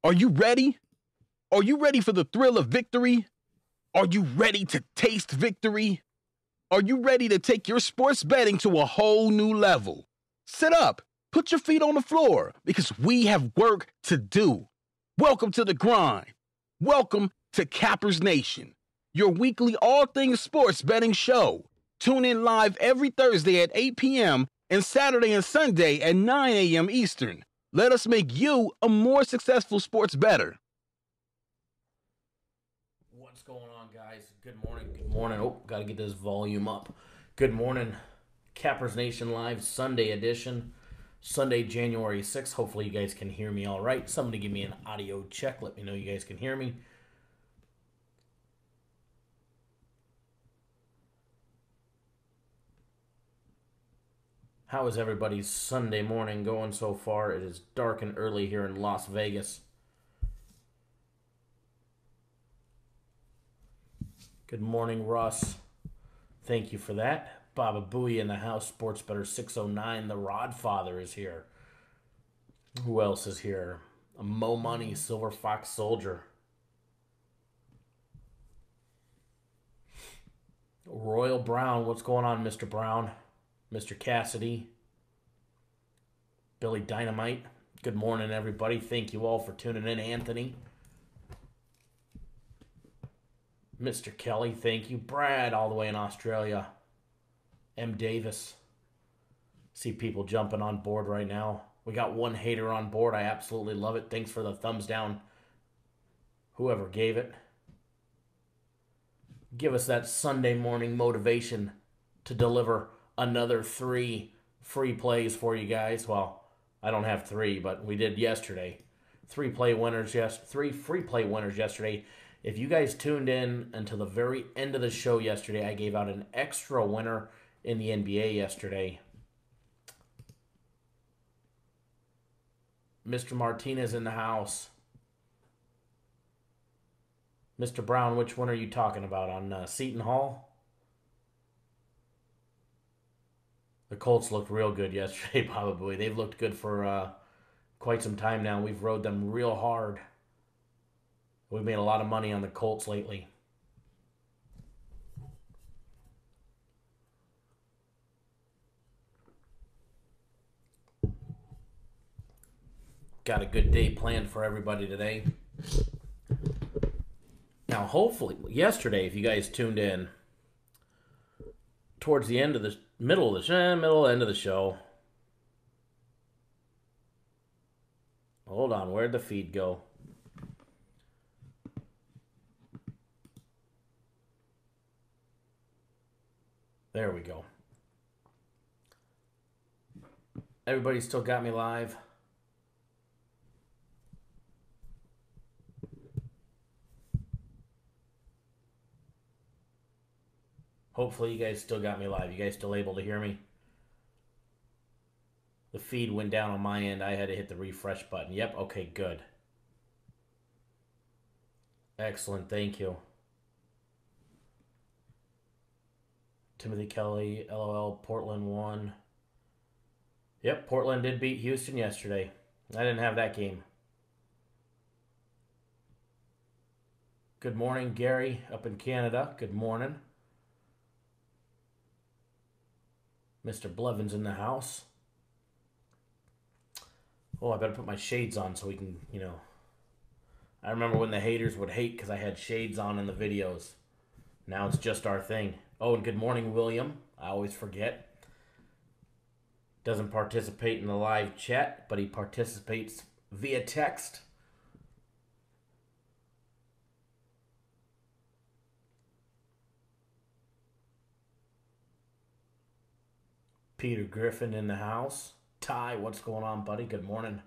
Are you ready? Are you ready for the thrill of victory? Are you ready to taste victory? Are you ready to take your sports betting to a whole new level? Sit up, put your feet on the floor, because we have work to do. Welcome to the grind. Welcome to Cappers Nation, your weekly all things sports betting show. Tune in live every Thursday at 8 p.m. and Saturday and Sunday at 9 a.m. Eastern. Let us make you a more successful sports bettor. What's going on, guys? Good morning. Good morning. Oh, got to get this volume up. Good morning. Cappers Nation Live Sunday edition. Sunday, January 6th. Hopefully you guys can hear me all right. Somebody give me an audio check. Let me know you guys can hear me. How is everybody's Sunday morning going so far? It is dark and early here in Las Vegas. Good morning, Russ. Thank you for that. Baba Booey in the house. Sports Better 609. The Rod Father is here. Who else is here? Mo Money, Silver Fox Soldier. Royal Brown. What's going on, Mr. Brown? Mr. Cassidy. Billy Dynamite. Good morning, everybody. Thank you all for tuning in. Anthony. Mr. Kelly, thank you. Brad, all the way in Australia. M. Davis. See people jumping on board right now. We got one hater on board. I absolutely love it. Thanks for the thumbs down, whoever gave it. Give us that Sunday morning motivation to deliver another 3 free plays for you guys. Well, I don't have 3, but we did yesterday. 3 free play winners yesterday. If you guys tuned in until the very end of the show yesterday, I gave out an extra winner in the NBA yesterday. Mr. Martinez in the house. Mr. Brown, which one are you talking about? On Seton Hall? The Colts looked real good yesterday, probably. They've looked good for quite some time now. We've rode them real hard. We've made a lot of money on the Colts lately. Got a good day planned for everybody today. Now, hopefully, yesterday, if you guys tuned in, towards the end of the middle end of the show. Hold on, where'd the feed go? There we go. Everybody still got me live? Hopefully you guys still got me live. You guys still able to hear me? The feed went down on my end. I had to hit the refresh button. Yep, okay, good. Excellent, thank you. Timothy Kelly, LOL, Portland won. Yep, Portland did beat Houston yesterday. I didn't have that game. Good morning, Gary, up in Canada. Good morning. Mr. Blevins in the house. Oh, I better put my shades on so we can, I remember when the haters would hate because I had shades on in the videos. Now it's just our thing. Oh, and good morning, William. I always forget. Doesn't participate in the live chat, but he participates via text. Peter Griffin in the house. Ty, what's going on, buddy? Good morning.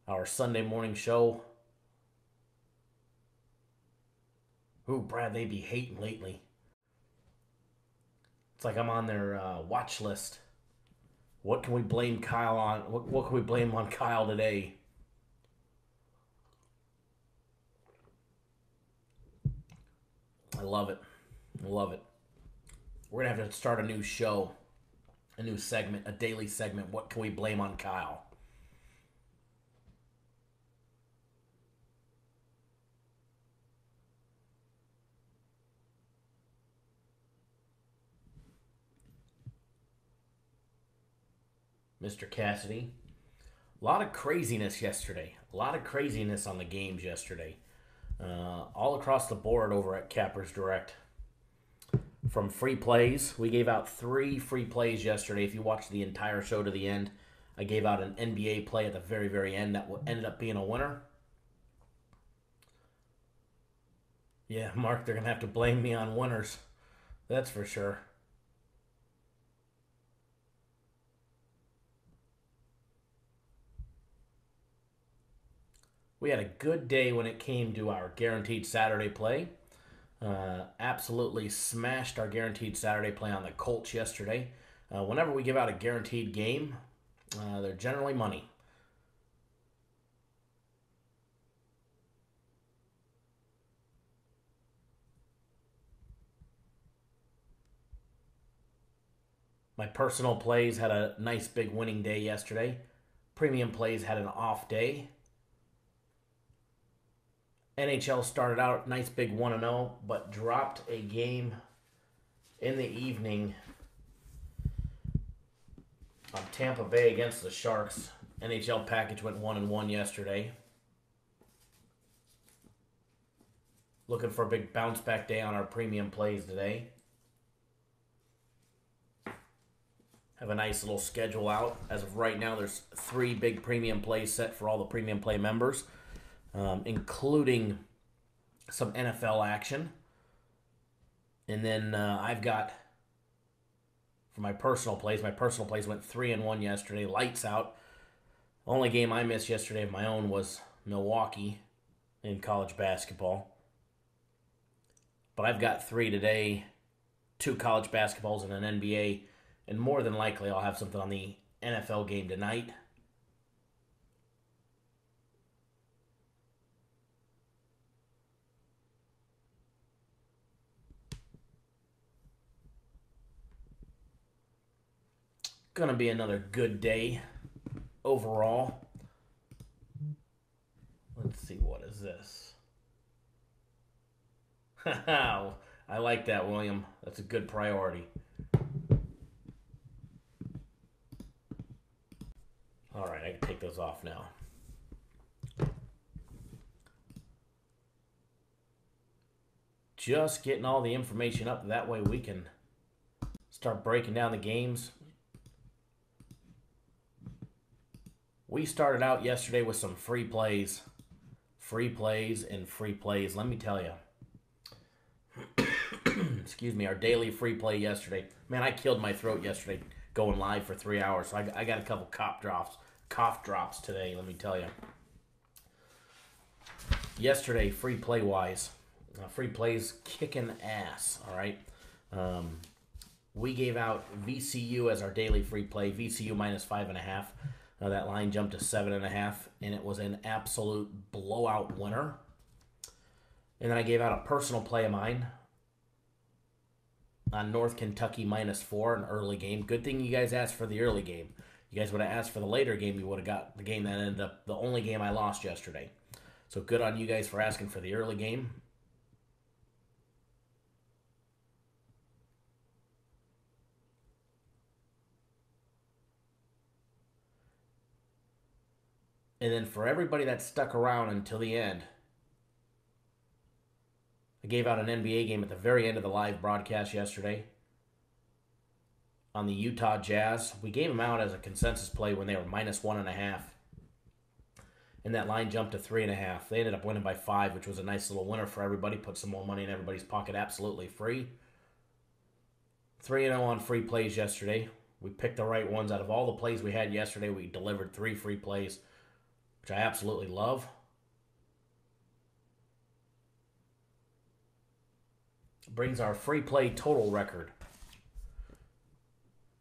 Our Sunday morning show. Ooh, Brad, they be hating lately. It's like I'm on their watch list. What can we blame Kyle on? What can we blame on Kyle today? I love it. I love it. We're going to have to start a new show. A new segment, a daily segment. What can we blame on Kyle? Mr. Cassidy. A lot of craziness yesterday. A lot of craziness on the games yesterday. All across the board over at Cappers Direct. From free plays, we gave out 3 free plays yesterday. If you watched the entire show to the end, I gave out an NBA play at the very, very end that ended up being a winner. Yeah, Mark, they're going to have to blame me on winners. That's for sure. We had a good day when it came to our guaranteed Saturday play. Absolutely smashed our guaranteed Saturday play on the Colts yesterday. Whenever we give out a guaranteed game, they're generally money. My personal plays had a nice big winning day yesterday. Premium plays had an off day. NHL started out nice big 1-0, but dropped a game in the evening on Tampa Bay against the Sharks. NHL package went 1-1 yesterday. Looking for a big bounce back day on our premium plays today. Have a nice little schedule out. As of right now, there's 3 big premium plays set for all the premium play members. Including some NFL action. And then I've got, for my personal plays went 3-1 yesterday, lights out. Only game I missed yesterday of my own was Milwaukee in college basketball. But I've got 3 today, 2 college basketballs and an NBA, and more than likely I'll have something on the NFL game tonight. Gonna be another good day overall. Let's see, what is this? I like that, William. That's a good priority. All right, I can take those off now. Just getting all the information up, that way we can start breaking down the games. We started out yesterday with some free plays. Free plays and free plays. Let me tell you. Excuse me, our daily free play yesterday. Man, I killed my throat yesterday going live for 3 hours. So I got a couple cough drops today, let me tell you. Yesterday, free play-wise. Free plays kicking ass, all right? We gave out VCU as our daily free play. VCU minus 5.5. That line jumped to 7.5, and it was an absolute blowout winner. And then I gave out a personal play of mine on North Kentucky minus 4, an early game. Good thing you guys asked for the early game. You guys would have asked for the later game, you would have got the game that ended up the only game I lost yesterday. So good on you guys for asking for the early game. And then for everybody that stuck around until the end, I gave out an NBA game at the very end of the live broadcast yesterday on the Utah Jazz. We gave them out as a consensus play when they were minus 1.5. And that line jumped to 3.5. They ended up winning by 5, which was a nice little winner for everybody. Put some more money in everybody's pocket absolutely free. 3-0 on free plays yesterday. We picked the right ones out of all the plays we had yesterday. We delivered 3 free plays, which I absolutely love. Brings our free play total record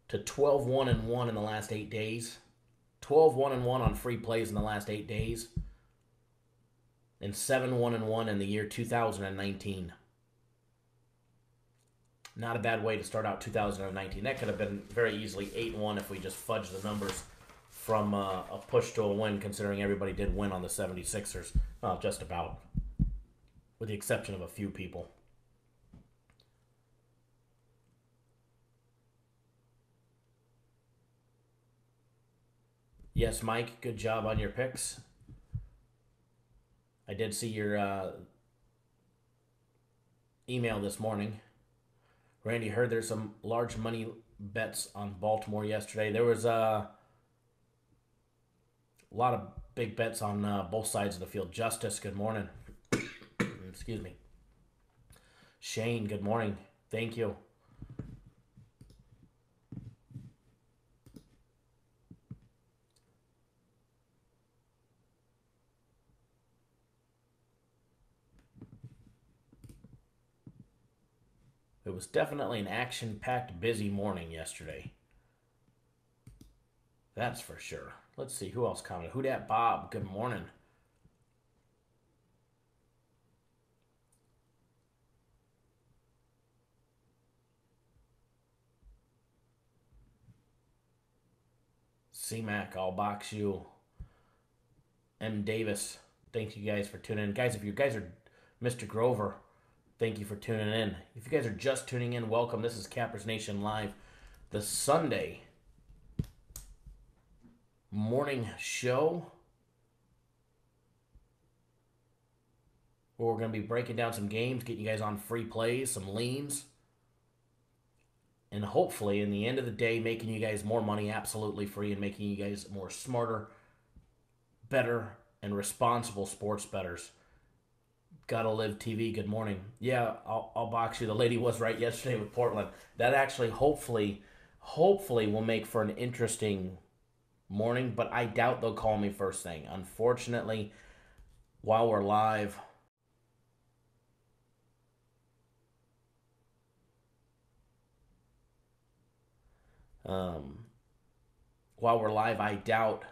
to 12-1-1 in the last 8 days. 12-1-1 on free plays in the last 8 days. And 7-1-1 in the year 2019. Not a bad way to start out 2019. That could have been very easily 8-1 if we just fudged the numbers from a push to a win, considering everybody did win on the 76ers. Well, just about. With the exception of a few people. Yes, Mike, good job on your picks. I did see your email this morning. Randy, heard there's some large money bets on Baltimore yesterday. There was a lot of big bets on both sides of the field. Justice, good morning. Excuse me. Shane, good morning. Thank you. It was definitely an action-packed, busy morning yesterday. That's for sure. Let's see, who else commented? Who dat Bob? Good morning. C-Mac, I'll box you. M. Davis, thank you guys for tuning in. Guys, if you guys are Mr. Grover, thank you for tuning in. If you guys are just tuning in, welcome. This is Cappers Nation Live, the Sunday morning show where we're going to be breaking down some games, getting you guys on free plays, some leans, and hopefully, in the end of the day, making you guys more money absolutely free and making you guys more smarter, better, and responsible sports bettors. Gotta Live TV, good morning. Yeah, I'll box you. The lady was right yesterday with Portland. That actually, hopefully will make for an interesting morning, but I doubt they'll call me first thing. Unfortunately, while we're live, I doubt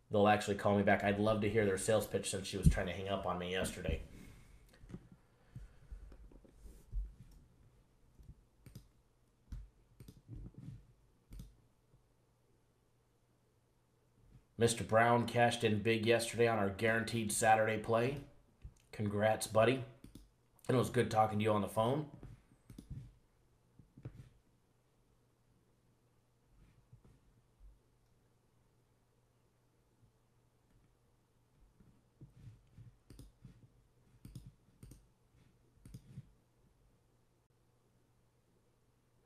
they'll actually call me back. I'd love to hear their sales pitch since she was trying to hang up on me yesterday. Mr. Brown cashed in big yesterday on our guaranteed Saturday play. Congrats, buddy. And it was good talking to you on the phone.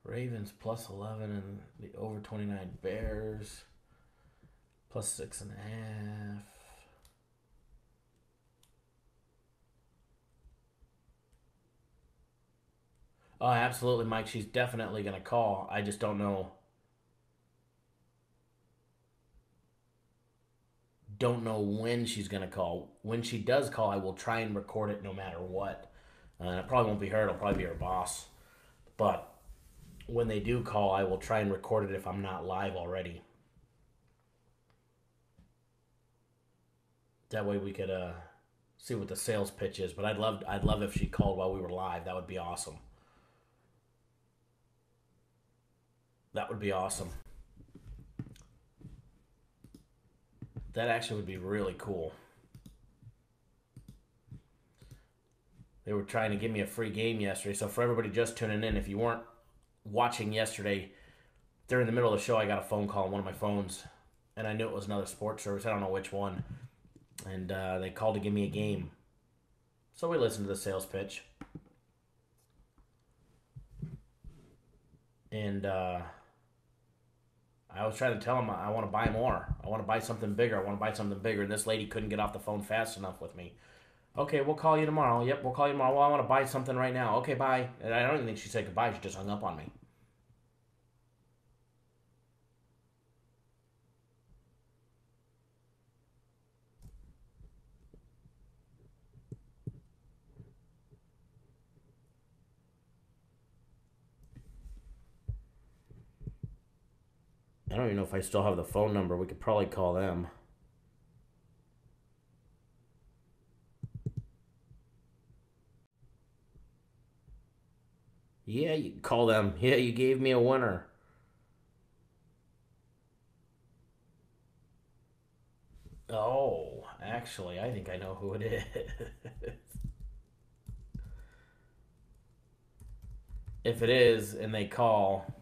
Ravens plus 11 and the over 29 Bears plus 6.5. Oh, absolutely, Mike. She's definitely going to call. I just don't know. Don't know when she's going to call. When she does call, I will try and record it no matter what. It probably won't be her. It'll probably be her boss. But when they do call, I will try and record it if I'm not live already. That way we could see what the sales pitch is. But I'd love if she called while we were live. That would be awesome. That would be awesome. That actually would be really cool. They were trying to give me a free game yesterday. So for everybody just tuning in, if you weren't watching yesterday, during the middle of the show, I got a phone call on one of my phones, and I knew it was another sports service. I don't know which one. And they called to give me a game. So we listened to the sales pitch. And I was trying to tell them I want to buy more. I want to buy something bigger. And this lady couldn't get off the phone fast enough with me. Okay, we'll call you tomorrow. Yep, we'll call you tomorrow. Well, I want to buy something right now. Okay, bye. And I don't even think she said goodbye. She just hung up on me. I don't even know if I still have the phone number. We could probably call them. Yeah, you can call them. Yeah, you gave me a winner. Oh, actually, I think I know who it is. If it is, and they call,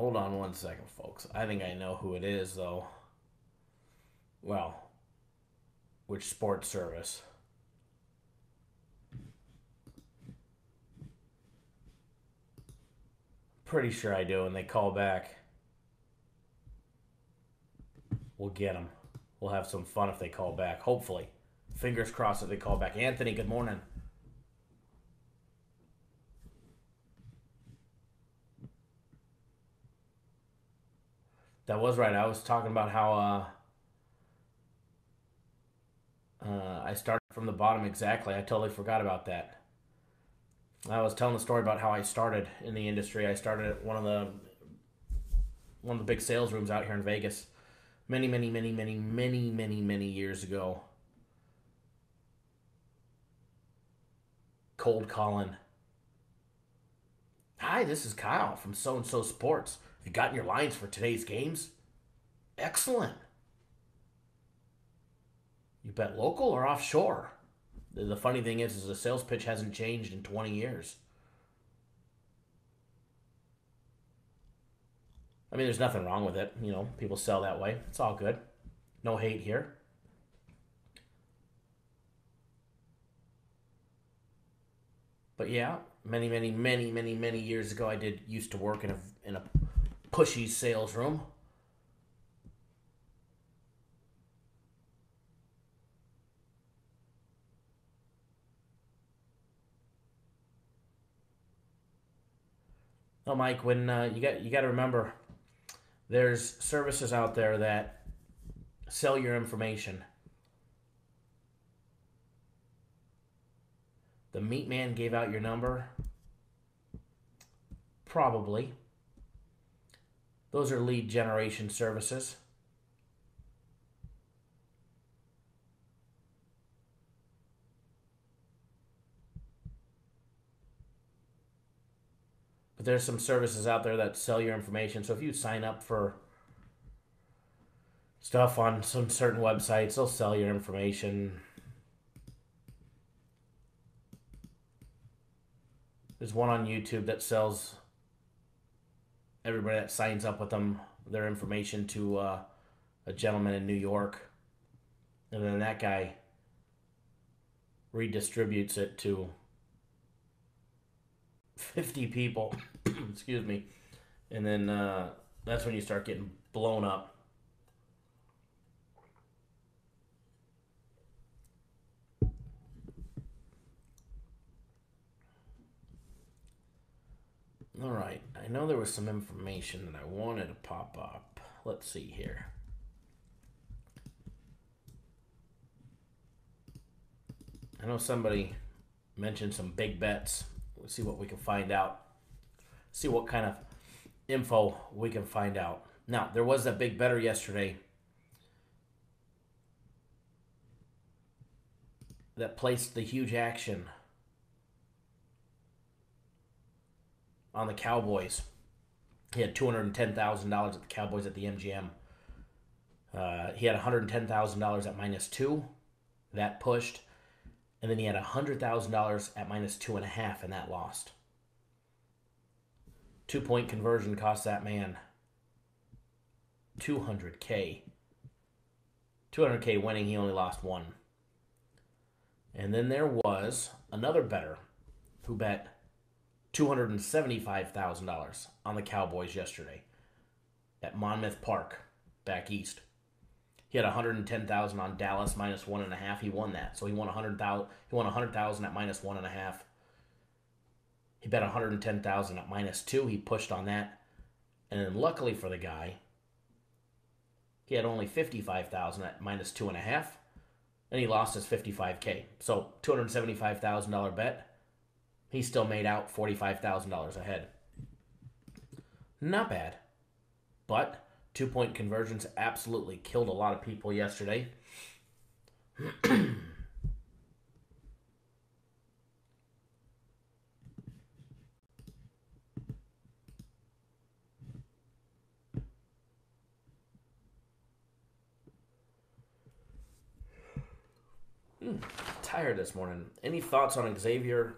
Hold on one second, folks. I think I know who it is, though. Well, which sports service? Pretty sure I do, and they call back. We'll get them. We'll have some fun if they call back, hopefully. Fingers crossed that they call back. Anthony, good morning. That was right. I was talking about how I started from the bottom exactly. I totally forgot about that. I was telling the story about how I started in the industry. I started at one of the big sales rooms out here in Vegas many years ago. Cold calling. Hi, this is Kyle from So-and-so Sports. Have you gotten your lines for today's games? Excellent. You bet local or offshore? The funny thing is the sales pitch hasn't changed in 20 years. I mean, there's nothing wrong with it. You know, people sell that way. It's all good. No hate here. But yeah, many years ago, I used to work in a pushy sales room. Oh, Mike, when you got to remember, there's services out there that sell your information. The meat man gave out your number? Probably. Those are lead generation services. But there's some services out there that sell your information. So if you sign up for stuff on some certain websites, they'll sell your information. There's one on YouTube that sells everybody that signs up with them their information to a gentleman in New York. And then that guy redistributes it to 50 people. Excuse me. And then that's when you start getting blown up. All right. I know there was some information that I wanted to pop up. Let's see here. I know somebody mentioned some big bets. We'll see what we can find out. See what kind of info we can find out. Now, there was that big better yesterday that placed the huge action on the Cowboys. He had $210,000 at the Cowboys at the MGM. He had $110,000 at -2. That pushed. And then he had $100,000 at -2.5, and that lost. 2-point conversion cost that man $200K. $200K winning, he only lost $1. And then there was another bettor who bet $275,000 on the Cowboys yesterday at Monmouth Park, back east. He had $110,000 on Dallas -1.5. He won that, so he won $100,000. He won $100,000 at -1.5. He bet $110,000 at -2. He pushed on that, and then luckily for the guy, he had only $55,000 at -2.5, and he lost his $55K. So $275,000 bet. He still made out $45,000 ahead. Not bad. But 2-point conversions absolutely killed a lot of people yesterday. Tired this morning. Any thoughts on Xavier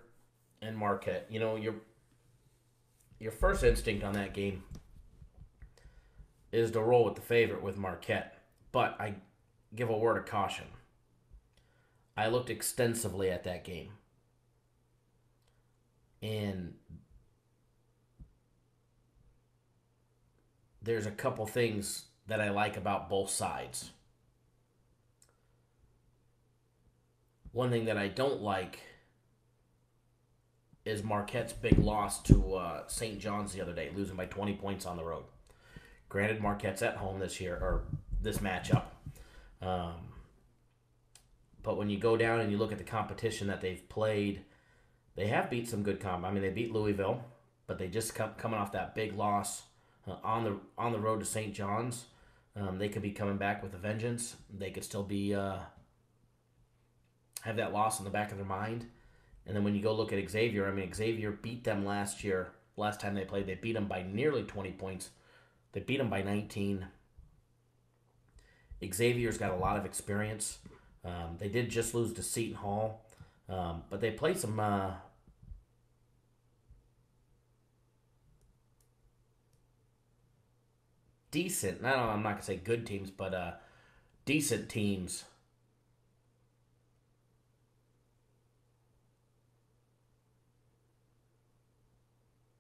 and Marquette? You know, your first instinct on that game is to roll with the favorite with Marquette. But I give a word of caution. I looked extensively at that game. And there's a couple things that I like about both sides. One thing that I don't like is Marquette's big loss to St. John's the other day, losing by 20 points on the road. Granted, Marquette's at home this year, or this matchup. But when you go down and you look at the competition that they've played, they have beat some good comp. I mean, they beat Louisville, but they just coming off that big loss on the road to St. John's. They could be coming back with a vengeance. They could still be have that loss in the back of their mind. And then when you go look at Xavier, I mean, Xavier beat them last year. Last time they played, they beat them by nearly 20 points. They beat them by 19. Xavier's got a lot of experience. They did just lose to Seton Hall, but they played some decent, I'm not going to say good teams, but decent teams.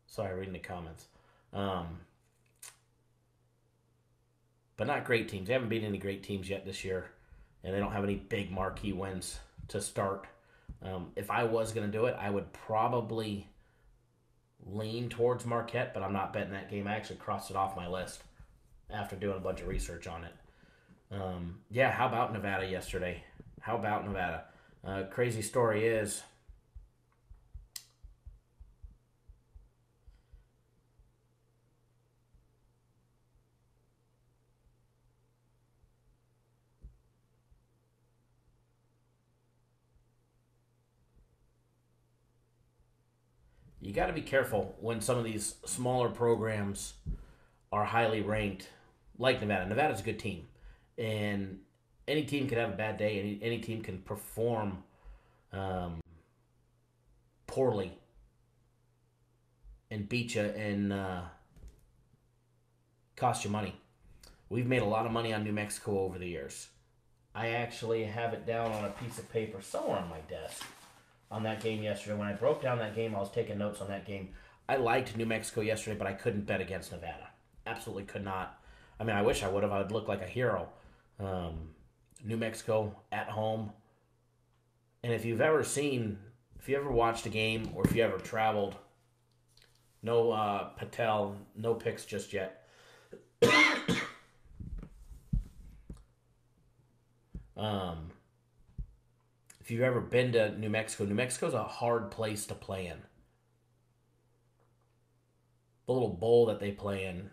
Sorry, reading the comments. But not great teams. They haven't beat any great teams yet this year, and they don't have any big marquee wins to start. If I was going to do it, I would probably lean towards Marquette, but I'm not betting that game. I actually crossed it off my list after doing a bunch of research on it. How about Nevada yesterday? How about Nevada? Crazy story is, you got to be careful when some of these smaller programs are highly ranked, like Nevada. Nevada's a good team, and any team can have a bad day. Any team can perform poorly and beat you and cost you money. We've made a lot of money on New Mexico over the years. I actually have it down on a piece of paper somewhere on my desk on that game yesterday. When I broke down that game, I was taking notes on that game. I liked New Mexico yesterday, but I couldn't bet against Nevada. Absolutely could not. I mean, I wish I would have. I would look like a hero. New Mexico at home. And if you ever watched a game or if you ever traveled, no Patel, no picks just yet. If you've ever been to New Mexico's a hard place to play in. The little bowl that they play in,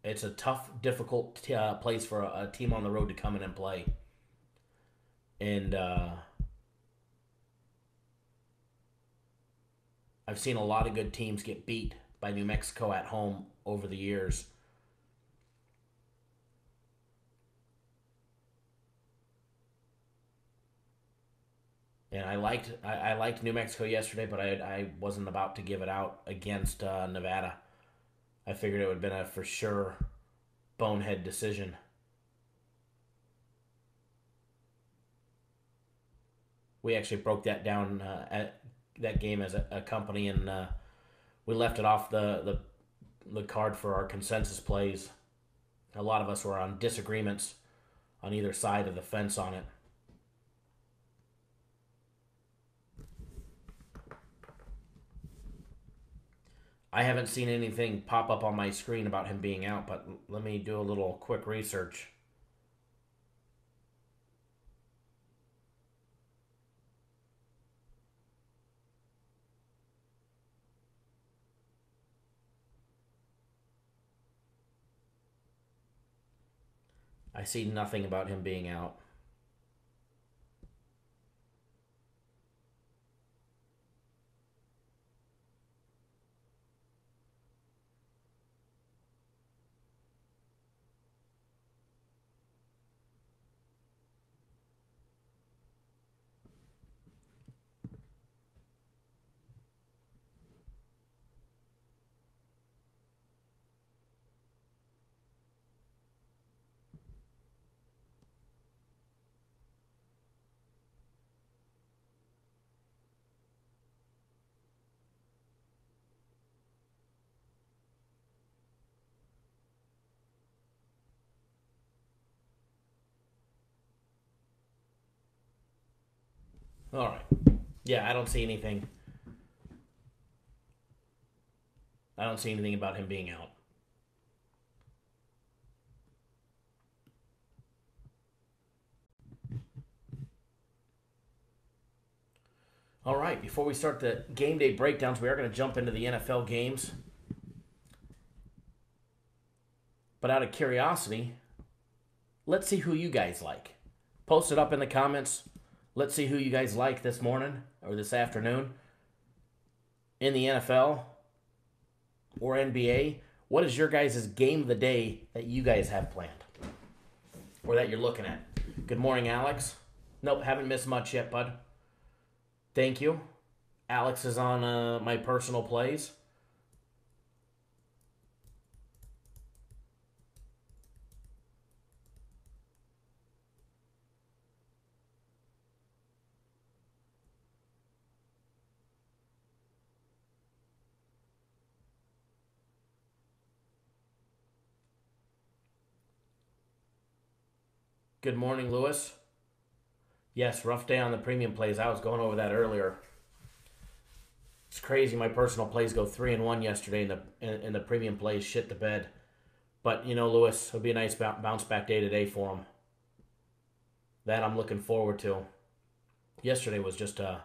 it's a tough, difficult place for a team on the road to come in and play. And I've seen a lot of good teams get beat by New Mexico at home over the years. And I liked New Mexico yesterday, but I wasn't about to give it out against Nevada. I figured it would have been a for sure bonehead decision. We actually broke that down at that game as a company, and we left it off the card for our consensus plays. A lot of us were on disagreements on either side of the fence on it. I haven't seen anything pop up on my screen about him being out, but let me do a little quick research. I see nothing about him being out. All right. Yeah, I don't see anything. I don't see anything about him being out. All right, before we start the game day breakdowns, we are going to jump into the NFL games. But out of curiosity, let's see who you guys like. Post it up in the comments. Let's see who you guys like this morning or this afternoon in the NFL or NBA. What is your guys' game of the day that you guys have planned or that you're looking at? Good morning, Alex. Nope, haven't missed much yet, bud. Thank you. Alex is on my personal plays. Good morning, Lewis. Yes, rough day on the premium plays. I was going over that earlier. It's crazy. My personal plays go 3-1 yesterday, and the premium plays shit the bed. But, you know, Lewis, it'll be a nice bounce back day today for him. That I'm looking forward to. Yesterday was just a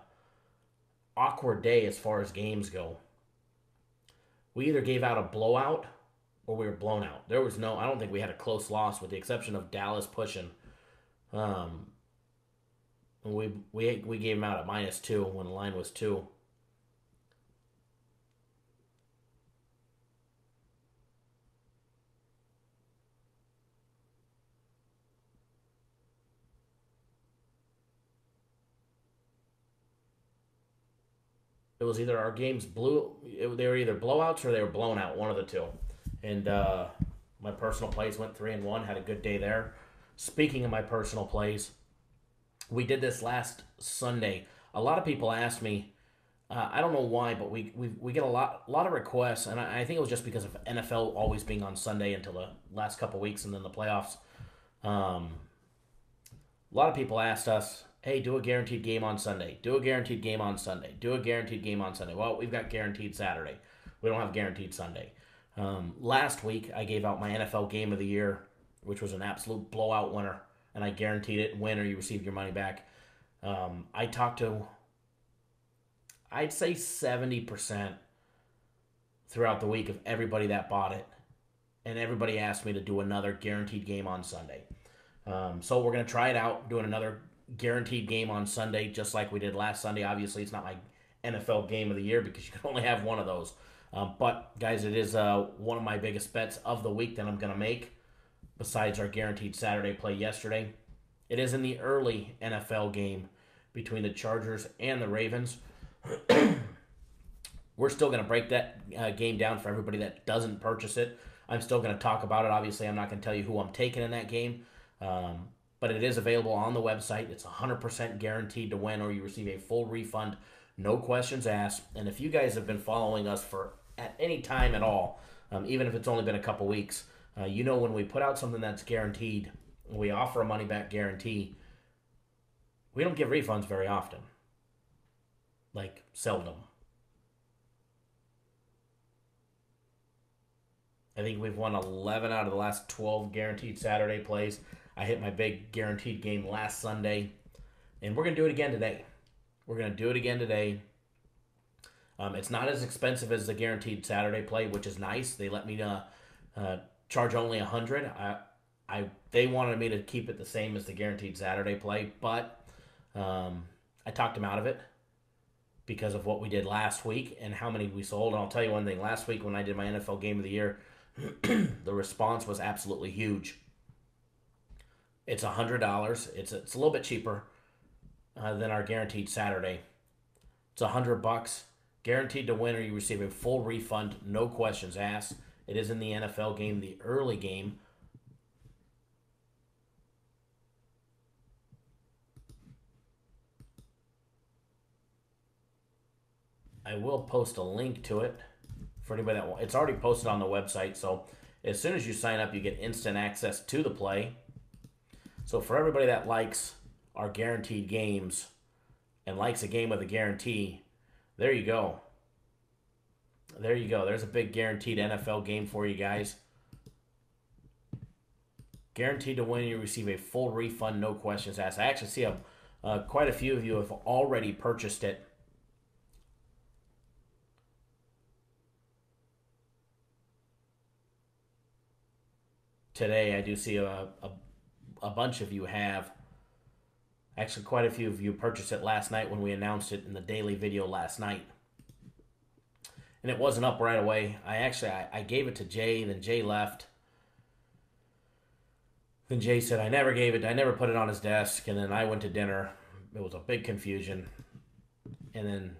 awkward day as far as games go. We either gave out a blowout or we were blown out. I don't think we had a close loss with the exception of Dallas pushing. We gave them out at -2 when the line was 2. It was either our games they were either blowouts or they were blown out, one of the two. And my personal plays went 3-1, had a good day there. Speaking of my personal plays, we did this last Sunday. A lot of people asked me, I don't know why, but we get a lot of requests, and I think it was just because of NFL always being on Sunday until the last couple weeks and then the playoffs. A lot of people asked us, hey, do a guaranteed game on Sunday. Do a guaranteed game on Sunday. Do a guaranteed game on Sunday. Well, we've got guaranteed Saturday. We don't have guaranteed Sunday. Last week, I gave out my NFL game of the year, which was an absolute blowout winner, and I guaranteed it. Win or you receive your money back. I talked to, I'd say 70% throughout the week of everybody that bought it, and everybody asked me to do another guaranteed game on Sunday. So we're going to try it out, doing another guaranteed game on Sunday, just like we did last Sunday. Obviously, it's not my NFL game of the year because you can only have one of those. But, guys, it is one of my biggest bets of the week that I'm going to make, besides our guaranteed Saturday play yesterday. It is in the early NFL game between the Chargers and the Ravens. We're still going to break that game down for everybody that doesn't purchase it. I'm still going to talk about it. Obviously, I'm not going to tell you who I'm taking in that game. But it is available on the website. It's 100% guaranteed to win or you receive a full refund, no questions asked. And if you guys have been following us for at any time at all, even if it's only been a couple weeks, you know when we put out something that's guaranteed, we offer a money-back guarantee, we don't give refunds very often. Like, seldom. I think we've won 11 out of the last 12 guaranteed Saturday plays. I hit my big guaranteed game last Sunday, and we're going to do it again today. We're going to do it again today. It's not as expensive as the guaranteed Saturday play, which is nice. They let me charge only $100. They wanted me to keep it the same as the guaranteed Saturday play, but I talked them out of it because of what we did last week and how many we sold. And I'll tell you one thing. Last week when I did my NFL Game of the Year, the response was absolutely huge. It's $100. It's a little bit cheaper than our guaranteed Saturday. It's $100. Guaranteed to win or you receive a full refund, no questions asked. It is in the NFL game, the early game. I will post a link to it for anybody that wants. It's already posted on the website, so as soon as you sign up, you get instant access to the play. So for everybody that likes our guaranteed games and likes a game with a guarantee, there you go. There you go. There's a big guaranteed NFL game for you guys. Guaranteed to win, you receive a full refund, no questions asked. I actually see quite a few of you have already purchased it. Today, I do see a bunch of you have. Actually, quite a few of you purchased it last night when we announced it in the daily video last night. And it wasn't up right away. I gave it to Jay, then Jay left. Then Jay said, I never put it on his desk. And then I went to dinner. It was a big confusion. And then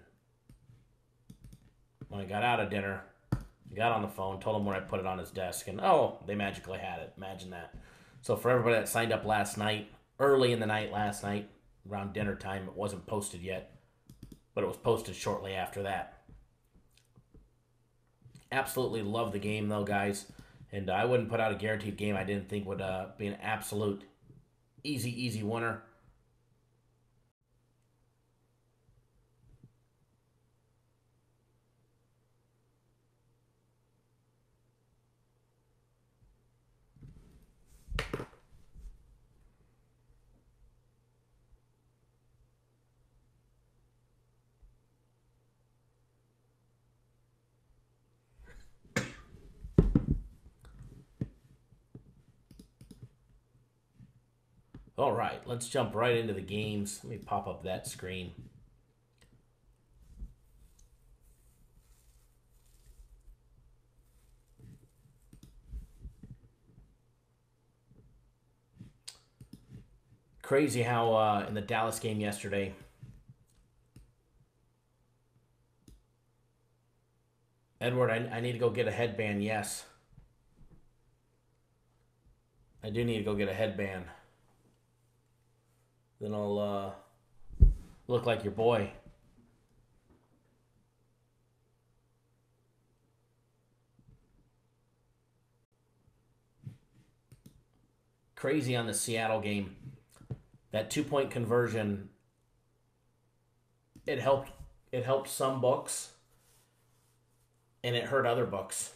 when I got out of dinner, I got on the phone, told him where I put it on his desk. And, oh, they magically had it. Imagine that. So for everybody that signed up last night, early in the night last night, around dinner time, it wasn't posted yet. But it was posted shortly after that. Absolutely love the game, though, guys. And I wouldn't put out a guaranteed game I didn't think would be an absolute easy winner. All right, let's jump right into the games. Let me pop up that screen. Crazy how in the Dallas game yesterday, Edward, I need to go get a headband, yes. I do need to go get a headband. Then I'll look like your boy. Crazy on the Seattle game. That 2-point conversion, it helped some books, and it hurt other books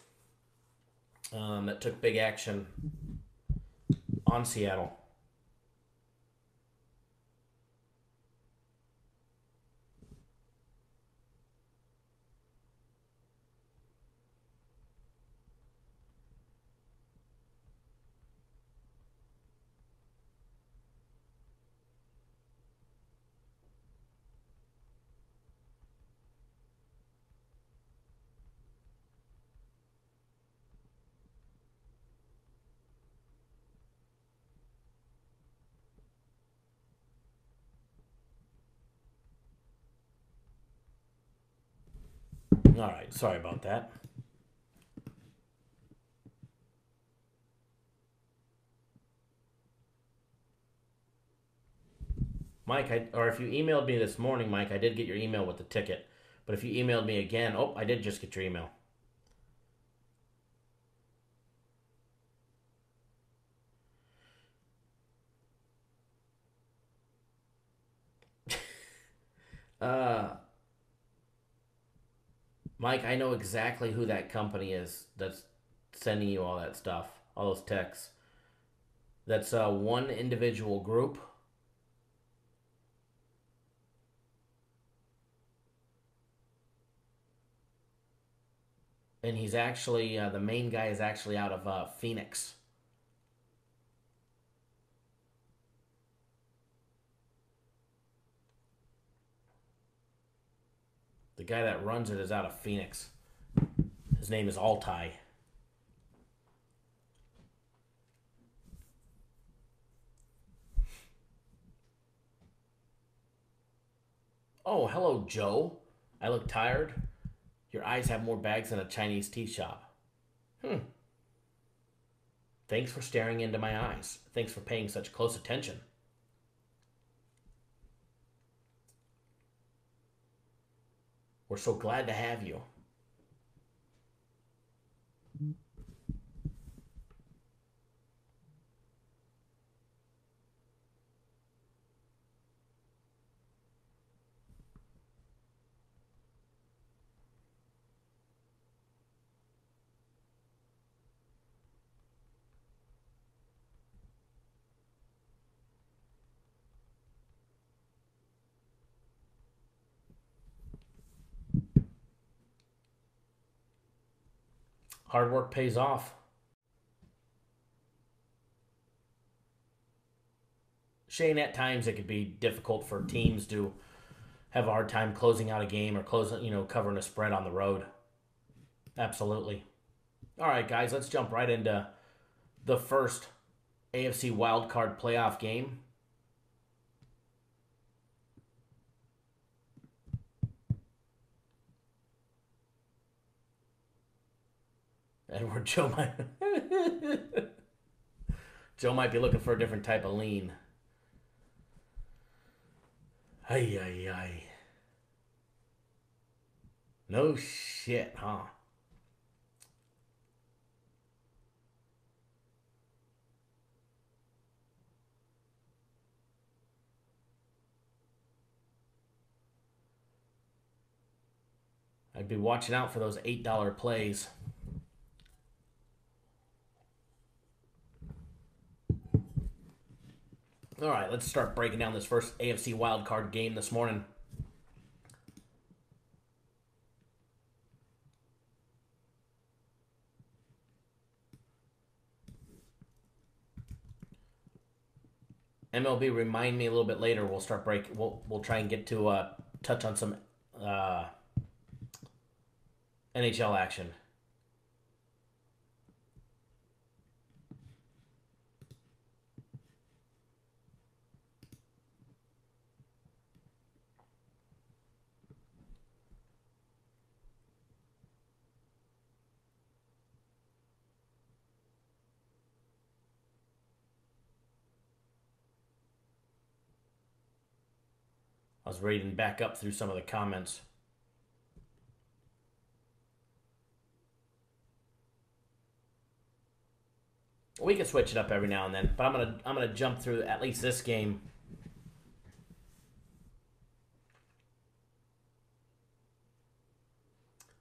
that took big action on Seattle. All right, sorry about that. Mike, or if you emailed me this morning, Mike, I did get your email with the ticket. But if you emailed me again, oh, I did just get your email. Mike, I know exactly who that company is that's sending you all that stuff, all those texts. That's one individual group. And he's actually, the main guy is actually out of Phoenix. The guy that runs it is out of Phoenix. His name is Altai. Oh, hello, Joe. I look tired. Your eyes have more bags than a Chinese tea shop. Thanks for staring into my eyes. Thanks for paying such close attention. We're so glad to have you. Hard work pays off. Shane, at times it could be difficult for teams to have a hard time closing out a game or covering a spread on the road. Absolutely. All right, guys, let's jump right into the first AFC wildcard playoff game. Edward, Joe might be looking for a different type of lean. Ay, ay, ay. No shit, huh? I'd be watching out for those $8 plays. All right, let's start breaking down this first AFC wildcard game this morning. MLB, remind me a little bit later. We'll start breaking. We'll try and get to touch on some NHL action. I was reading back up through some of the comments. We can switch it up every now and then, but I'm gonna jump through at least this game.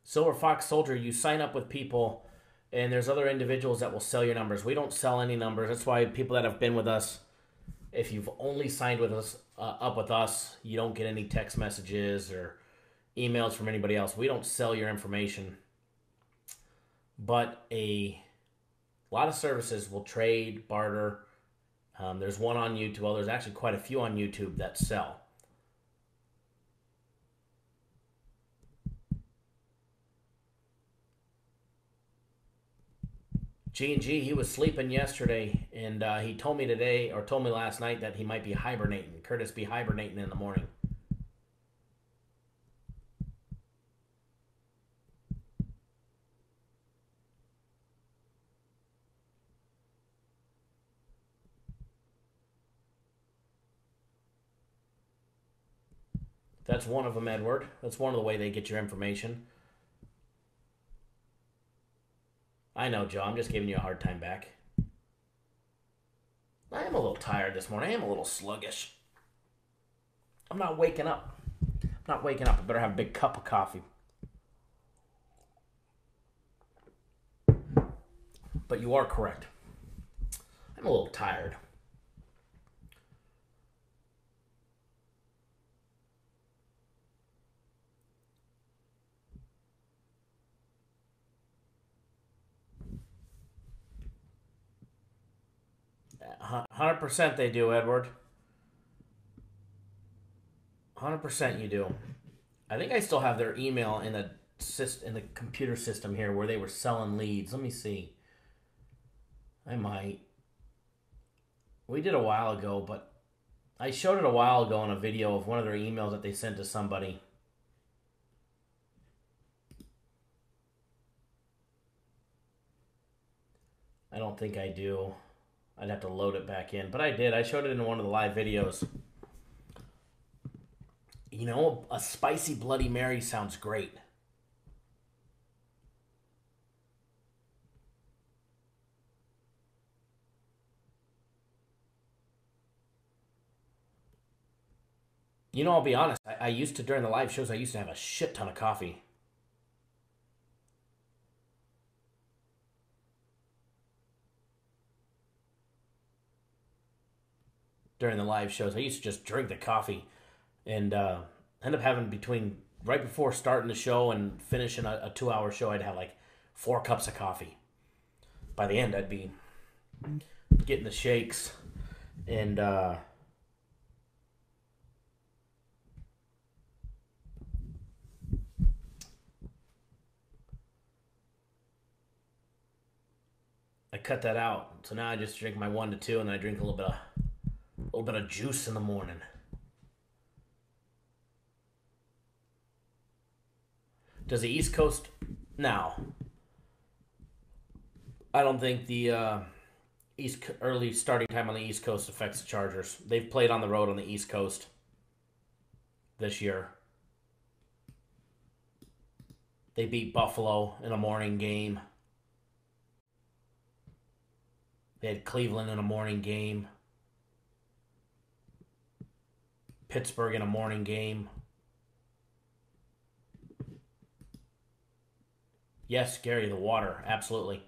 Silver Fox Soldier, you sign up with people, and there's other individuals that will sell your numbers. We don't sell any numbers. That's why people that have been with us, if you've only signed with us, up with us, you don't get any text messages or emails from anybody else. We don't sell your information. But a lot of services will trade, barter. There's one on YouTube. Well, there's actually quite a few on YouTube that sell. G&G, he was sleeping yesterday, and he told me today, or told me last night, that he might be hibernating. Curtis be hibernating in the morning. That's one of them, Edward. That's one of the way they get your information. I know, Joe. I'm just giving you a hard time back. I am a little tired this morning. I am a little sluggish. I'm not waking up. I better have a big cup of coffee. But you are correct. I'm a little tired. Uh, 100% they do, Edward. 100% you do. I think I still have their email in the computer system here where they were selling leads. Let me see. I might. We did a while ago, but I showed it a while ago in a video of one of their emails that they sent to somebody. I don't think I do. I'd have to load it back in. But I did. I showed it in one of the live videos. You know, a spicy Bloody Mary sounds great. You know, I'll be honest. I used to, during the live shows, I used to have a shit ton of coffee. During the live shows, I used to just drink the coffee and end up having right before starting the show and finishing a 2-hour show, I'd have like 4 cups of coffee. By the end, I'd be getting the shakes and I cut that out. So now I just drink my 1 to 2, and then I drink a little bit of juice in the morning. Does the East Coast now? I don't think the early starting time on the East Coast affects the Chargers. They've played on the road on the East Coast this year. They beat Buffalo in a morning game. They had Cleveland in a morning game. Pittsburgh in a morning game. Yes, Gary, the water. Absolutely.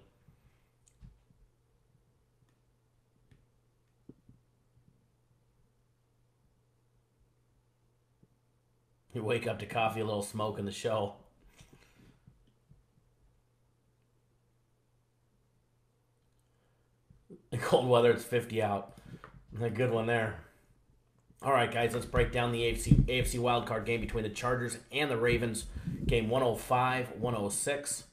You wake up to coffee, a little smoke in the show. In cold weather, it's 50 out. A good one there. All right, guys, let's break down the AFC wildcard game between the Chargers and the Ravens. Game 105-106.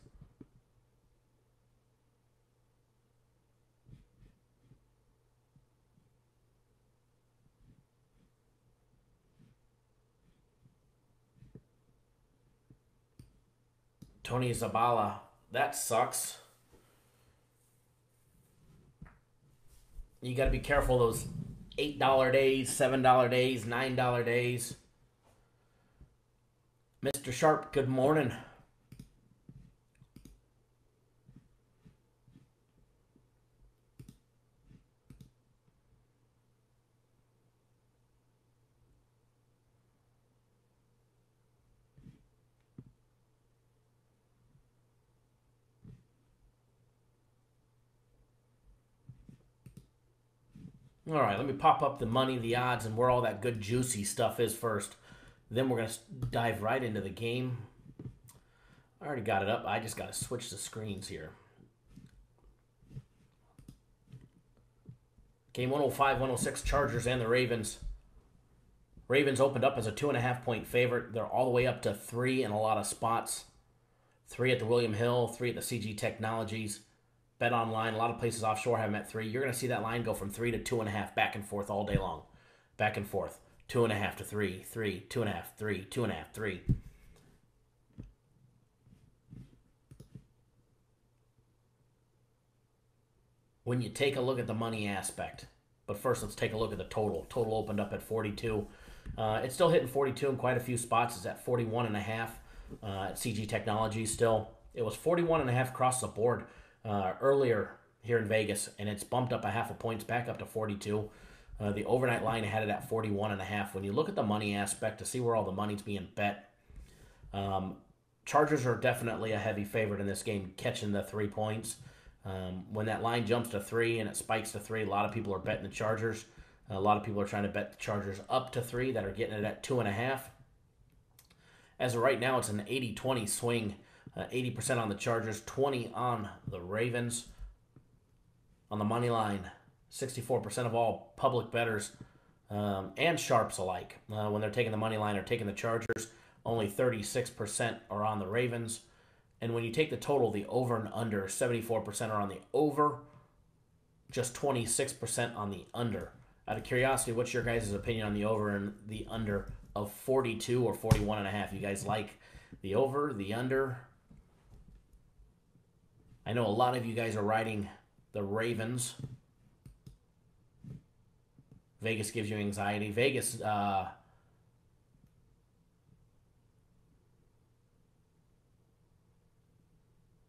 Tony Zabala, that sucks. You got to be careful those $8 days, $7 days, $9 days. Mr. Sharp, good morning. All right, let me pop up the money, the odds, and where all that good juicy stuff is first. Then we're going to dive right into the game. I already got it up. I just got to switch the screens here. Game 105-106, Chargers and the Ravens. Ravens opened up as a 2.5-point favorite. They're all the way up to 3 in a lot of spots. 3 at the William Hill, 3 at the CG Technologies. Bet online, a lot of places offshore have them at 3. You're going to see that line go from 3 to 2.5, back and forth all day long. Back and forth. 2.5 to 3, 3, 2.5, 3, 2.5, 3. When you take a look at the money aspect, but first let's take a look at the total. Total opened up at 42. It's still hitting 42 in quite a few spots. It's at 41.5 at CG Technologies still. It was 41.5 across the board earlier here in Vegas, and it's bumped up a half a point back up to 42. The overnight line had it at 41.5. When you look at the money aspect to see where all the money's being bet, Chargers are definitely a heavy favorite in this game, catching the 3 points. When that line jumps to 3 and it spikes to 3, a lot of people are betting the Chargers. A lot of people are trying to bet the Chargers up to 3 that are getting it at 2.5. As of right now, it's an 80-20 swing. 80% on the Chargers, 20 on the Ravens. On the money line, 64% of all public bettors and sharps alike, when they're taking the money line or taking the Chargers, only 36% are on the Ravens. And when you take the total, the over and under, 74% are on the over, just 26% on the under. Out of curiosity, what's your guys' opinion on the over and the under of 42 or 41.5? You guys like the over, the under? I know a lot of you guys are riding the Ravens. Vegas gives you anxiety. Vegas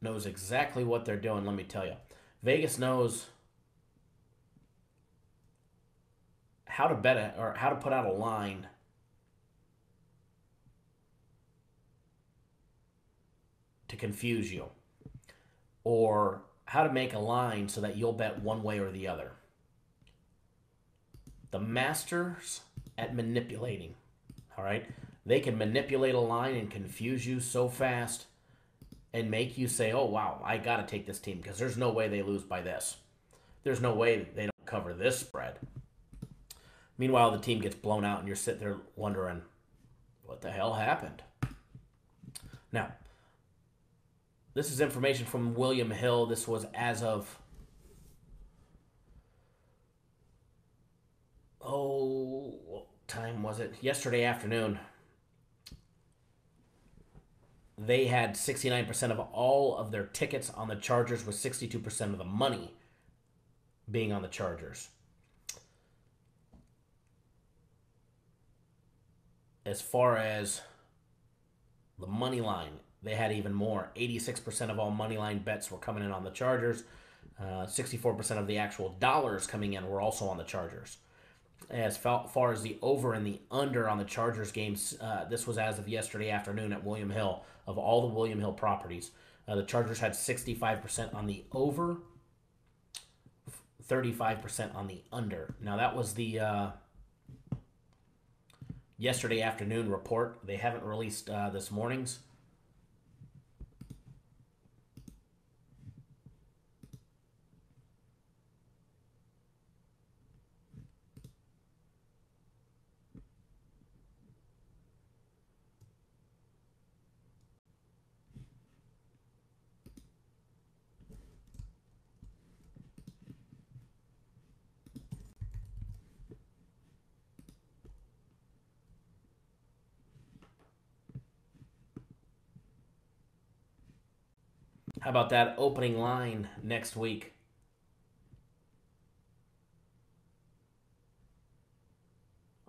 knows exactly what they're doing, let me tell you. Vegas knows how to bet it, or how to put out a line to confuse you, or how to make a line so that you'll bet one way or the other. The masters at manipulating, all right? They can manipulate a line and confuse you so fast, and make you say, oh, wow, I got to take this team because there's no way they lose by this. There's no way they don't cover this spread. Meanwhile, the team gets blown out and you're sitting there wondering, what the hell happened? Now, this is information from William Hill. This was as of, what time was it? Yesterday afternoon. They had 69% of all of their tickets on the Chargers, with 62% of the money being on the Chargers. As far as the money line, they had even more. 86% of all money line bets were coming in on the Chargers. 64% of the actual dollars coming in were also on the Chargers. As far as the over and the under on the Chargers games, this was as of yesterday afternoon at William Hill. Of all the William Hill properties, the Chargers had 65% on the over, 35% on the under. Now, that was the yesterday afternoon report. They haven't released this morning's. How about that opening line next week?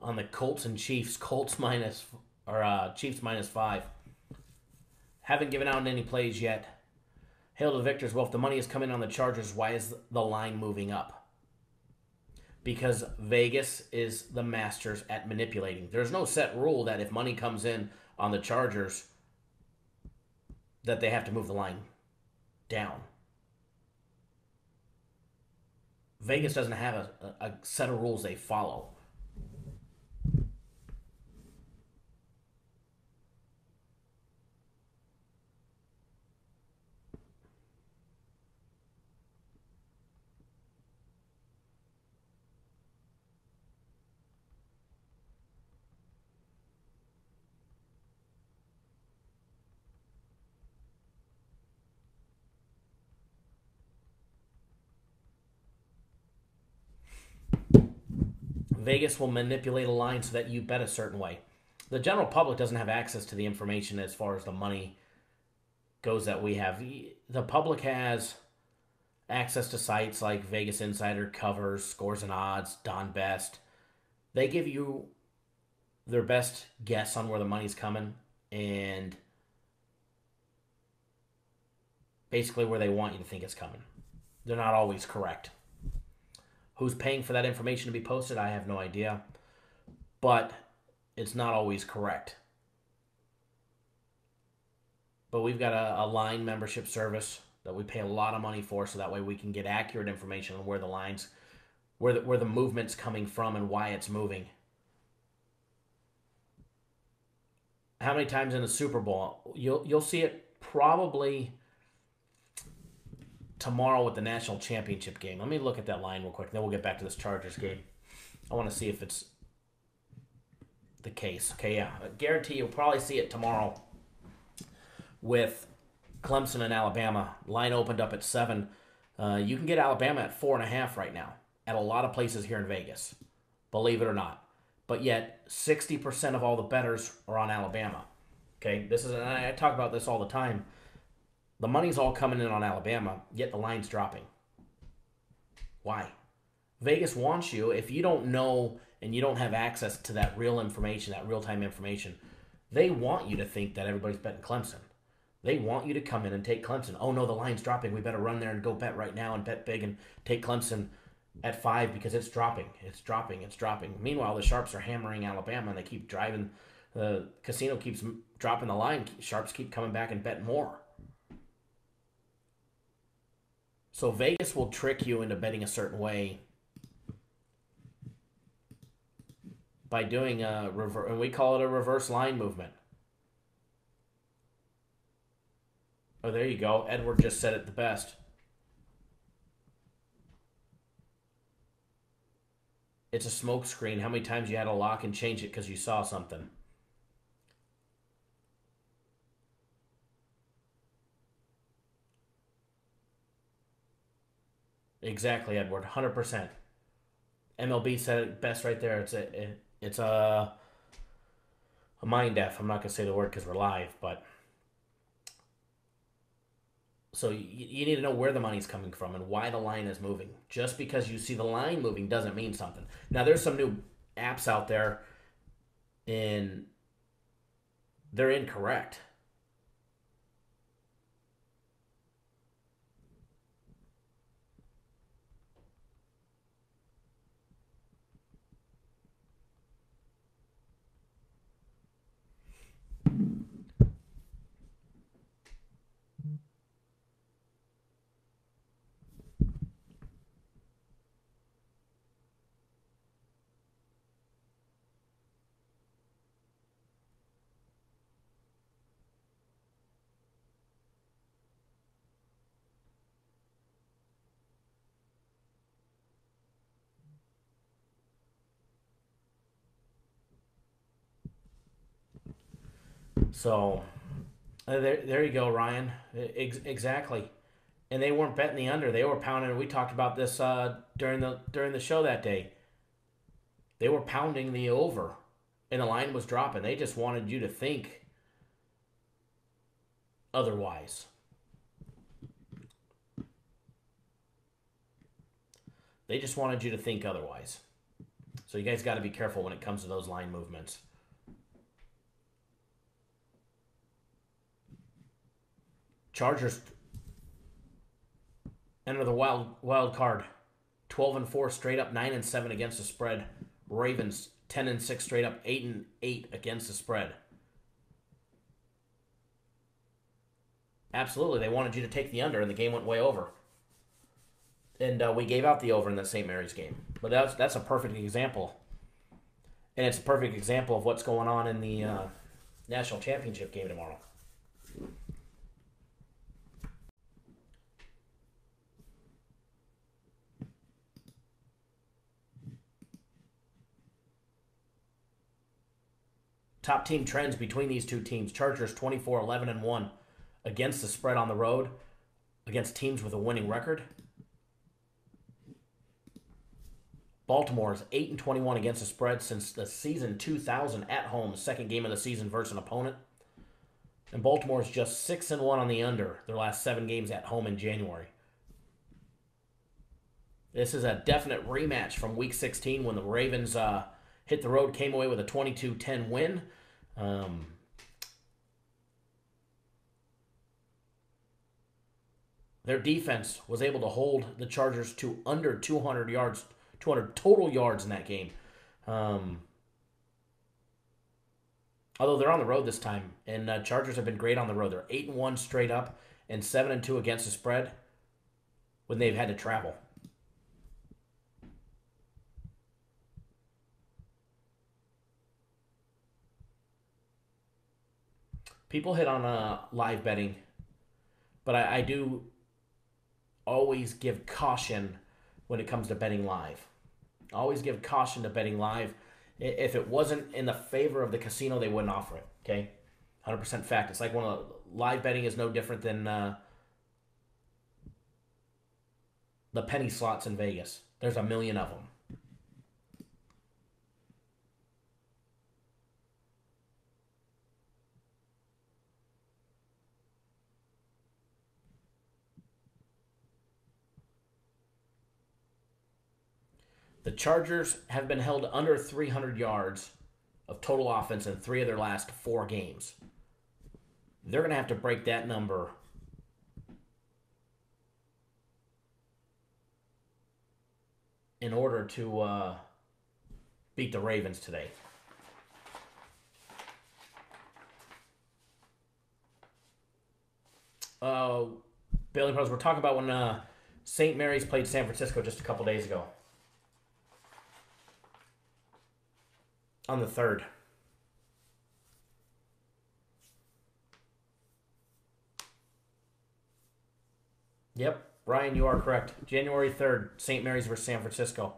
On the Colts and Chiefs, Chiefs -5. Haven't given out any plays yet. Hail to the victors. Well, if the money is coming on the Chargers, why is the line moving up? Because Vegas is the masters at manipulating. There's no set rule that if money comes in on the Chargers, that they have to move the line down. Vegas doesn't have a set of rules they follow. Vegas will manipulate a line so that you bet a certain way. The general public doesn't have access to the information as far as the money goes that we have. The public has access to sites like Vegas Insider, Covers, Scores and Odds, Don Best. They give you their best guess on where the money's coming and basically where they want you to think it's coming. They're not always correct. Who's paying for that information to be posted, I have no idea. But it's not always correct. But we've got a line membership service that we pay a lot of money for, so that way we can get accurate information on where the lines, where the movement's coming from and why it's moving. How many times in the Super Bowl? You'll see it probably tomorrow with the national championship game. Let me look at that line real quick, then we'll get back to this Chargers game. I want to see if it's the case. Okay, yeah. I guarantee you'll probably see it tomorrow with Clemson and Alabama. Line opened up at 7. You can get Alabama at 4.5 right now at a lot of places here in Vegas, believe it or not. But yet, 60% of all the bettors are on Alabama. Okay, and I talk about this all the time. The money's all coming in on Alabama, yet the line's dropping. Why? Vegas wants you, if you don't know and you don't have access to that real information, that real-time information, they want you to think that everybody's betting Clemson. They want you to come in and take Clemson. Oh, no, the line's dropping. We better run there and go bet right now and bet big and take Clemson at 5 because it's dropping. It's dropping. It's dropping. Meanwhile, the Sharps are hammering Alabama, and they keep driving. The casino keeps dropping the line. Sharps keep coming back and bet more. So Vegas will trick you into betting a certain way by doing a reverse, and we call it a reverse line movement. Oh, there you go. Edward just said it the best. It's a smoke screen. How many times you had to lock and change it because you saw something? Exactly, Edward. 100%. MLB said it best right there. It's a mind F. I'm not going to say the word because we're live, but so you need to know where the money's coming from and why the line is moving. Just because you see the line moving doesn't mean something. Now, there's some new apps out there, and they're incorrect. So there you go, Ryan. Exactly. And they weren't betting the under; they were pounding. We talked about this during the show that day. They were pounding the over, and the line was dropping. They just wanted you to think otherwise. They just wanted you to think otherwise. So you guys got to be careful when it comes to those line movements. Chargers enter the wild card. 12-4 straight up, 9-7 against the spread. Ravens 10-6 straight up, 8-8 against the spread. Absolutely, they wanted you to take the under, and the game went way over. And we gave out the over in the St. Mary's game. But that's a perfect example. And it's a perfect example of what's going on in the national championship game tomorrow. Top team trends between these two teams. Chargers 24-11-1 against the spread on the road against teams with a winning record. Baltimore is 8-21 against the spread since the season 2000 at home, second game of the season versus an opponent. And Baltimore is just 6-1 on the under their last 7 games at home in January. This is a definite rematch from Week 16 when the Ravens hit the road, came away with a 22-10 win. Their defense was able to hold the Chargers to under 200 yards, 200 total yards in that game. Although they're on the road this time, and Chargers have been great on the road. They're 8-1 straight up and 7-2 against the spread when they've had to travel. People hit on live betting, but I do always give caution when it comes to betting live. Always give caution to betting live. If it wasn't in the favor of the casino, they wouldn't offer it. Okay, 100% fact. It's like one of the live betting is no different than the penny slots in Vegas. There's a million of them. The Chargers have been held under 300 yards of total offense in 3 of their last 4 games. They're going to have to break that number in order to beat the Ravens today. Bailey Bros, we're talking about when St. Mary's played San Francisco just a couple days ago. On the 3rd. Yep, Ryan, you are correct. January 3rd, St. Mary's versus San Francisco.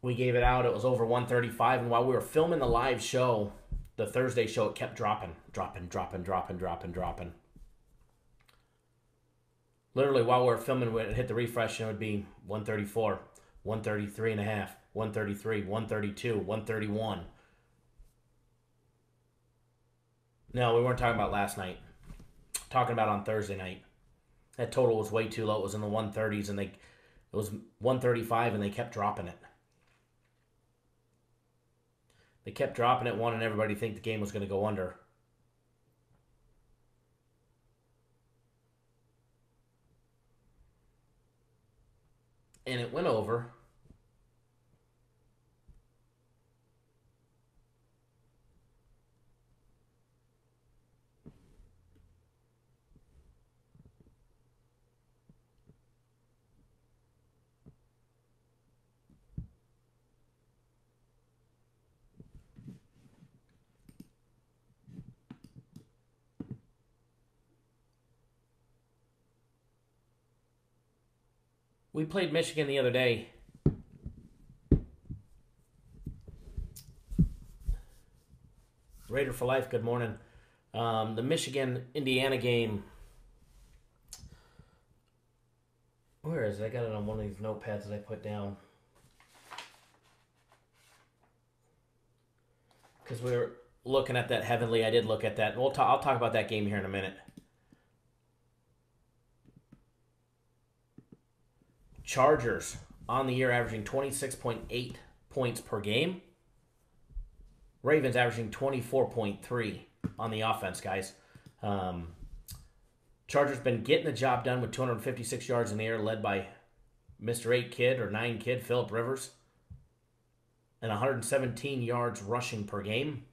We gave it out. It was over 135, and while we were filming the live show, the Thursday show, it kept dropping. Literally, while we were filming, it hit the refresh, and it would be 134, 133 and a half, 133, 132, 131. No, we weren't talking about last night. Talking about on Thursday night. That total was way too low. It was in the 130s, and it was 135, and they kept dropping it. They kept dropping it, wanting everybody to think the game was going to go under. And it went over. We played Michigan the other day. Raider for life, good morning. The Michigan-Indiana game. Where is it? I got it on one of these notepads that I put down. Because we were looking at that heavily. I did look at that. I'll talk about that game here in a minute. Chargers on the year averaging 26.8 points per game. Ravens averaging 24.3 on the offense, guys. Chargers been getting the job done with 256 yards in the air, led by Mr. 8 kid or 9 kid, Phillip Rivers, and 117 yards rushing per game.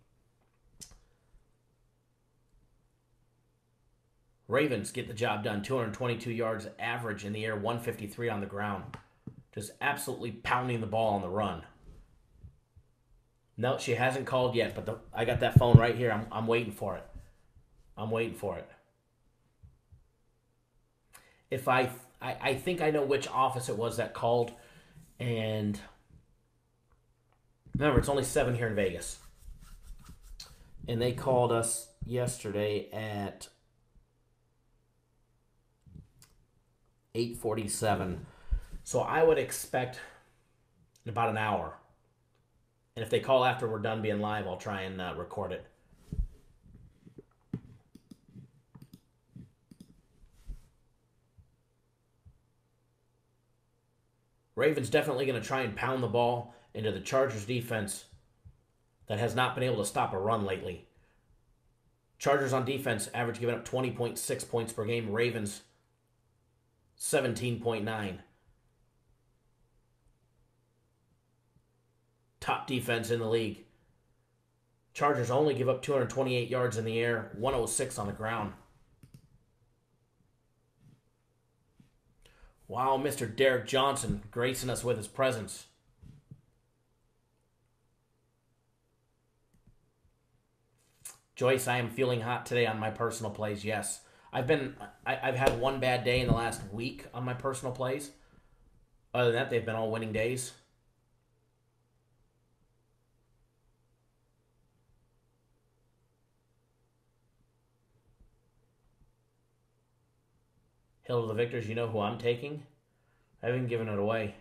Ravens get the job done, 222 yards average in the air, 153 on the ground. Just absolutely pounding the ball on the run. No, she hasn't called yet, but I got that phone right here. I'm waiting for it. I'm waiting for it. If I think I know which office it was that called, and remember, it's only 7 here in Vegas. And they called us yesterday at 8:47. So I would expect in about an hour. And if they call after we're done being live, I'll try and record it. Ravens definitely going to try and pound the ball into the Chargers defense that has not been able to stop a run lately. Chargers on defense average giving up 20.6 points per game. Ravens 17.9. Top defense in the league. Chargers only give up 228 yards in the air, 106 on the ground. Wow, Mr. Derek Johnson gracing us with his presence. Joyce, I am feeling hot today on my personal plays, yes. I've had one bad day in the last week on my personal plays. Other than that, they've been all winning days. Hill to the Victors, you know who I'm taking? I haven't given it away.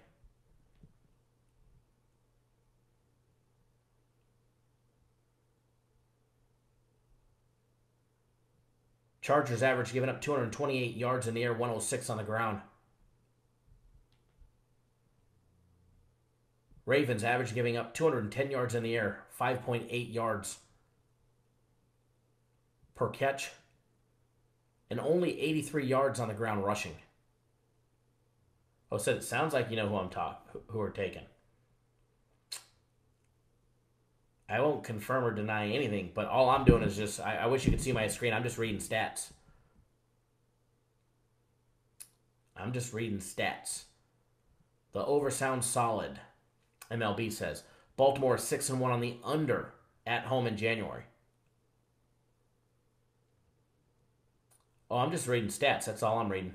Chargers average giving up 228 yards in the air, 106 on the ground. Ravens average giving up 210 yards in the air, 5.8 yards per catch, and only 83 yards on the ground rushing. Oh, so it sounds like you know who we're taking. I won't confirm or deny anything, but all I'm doing is just, I wish you could see my screen. I'm just reading stats. The over sounds solid, MLB says. Baltimore is 6-1 on the under at home in January. Oh, I'm just reading stats. That's all I'm reading.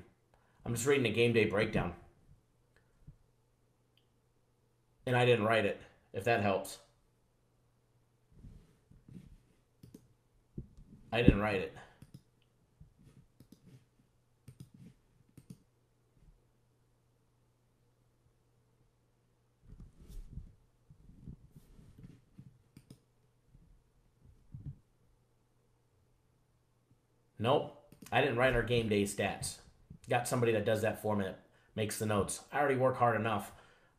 I'm just reading a game day breakdown. And I didn't write it, if that helps. I didn't write it. Nope. I didn't write our game day stats. Got somebody that does that for me, that makes the notes. I already work hard enough.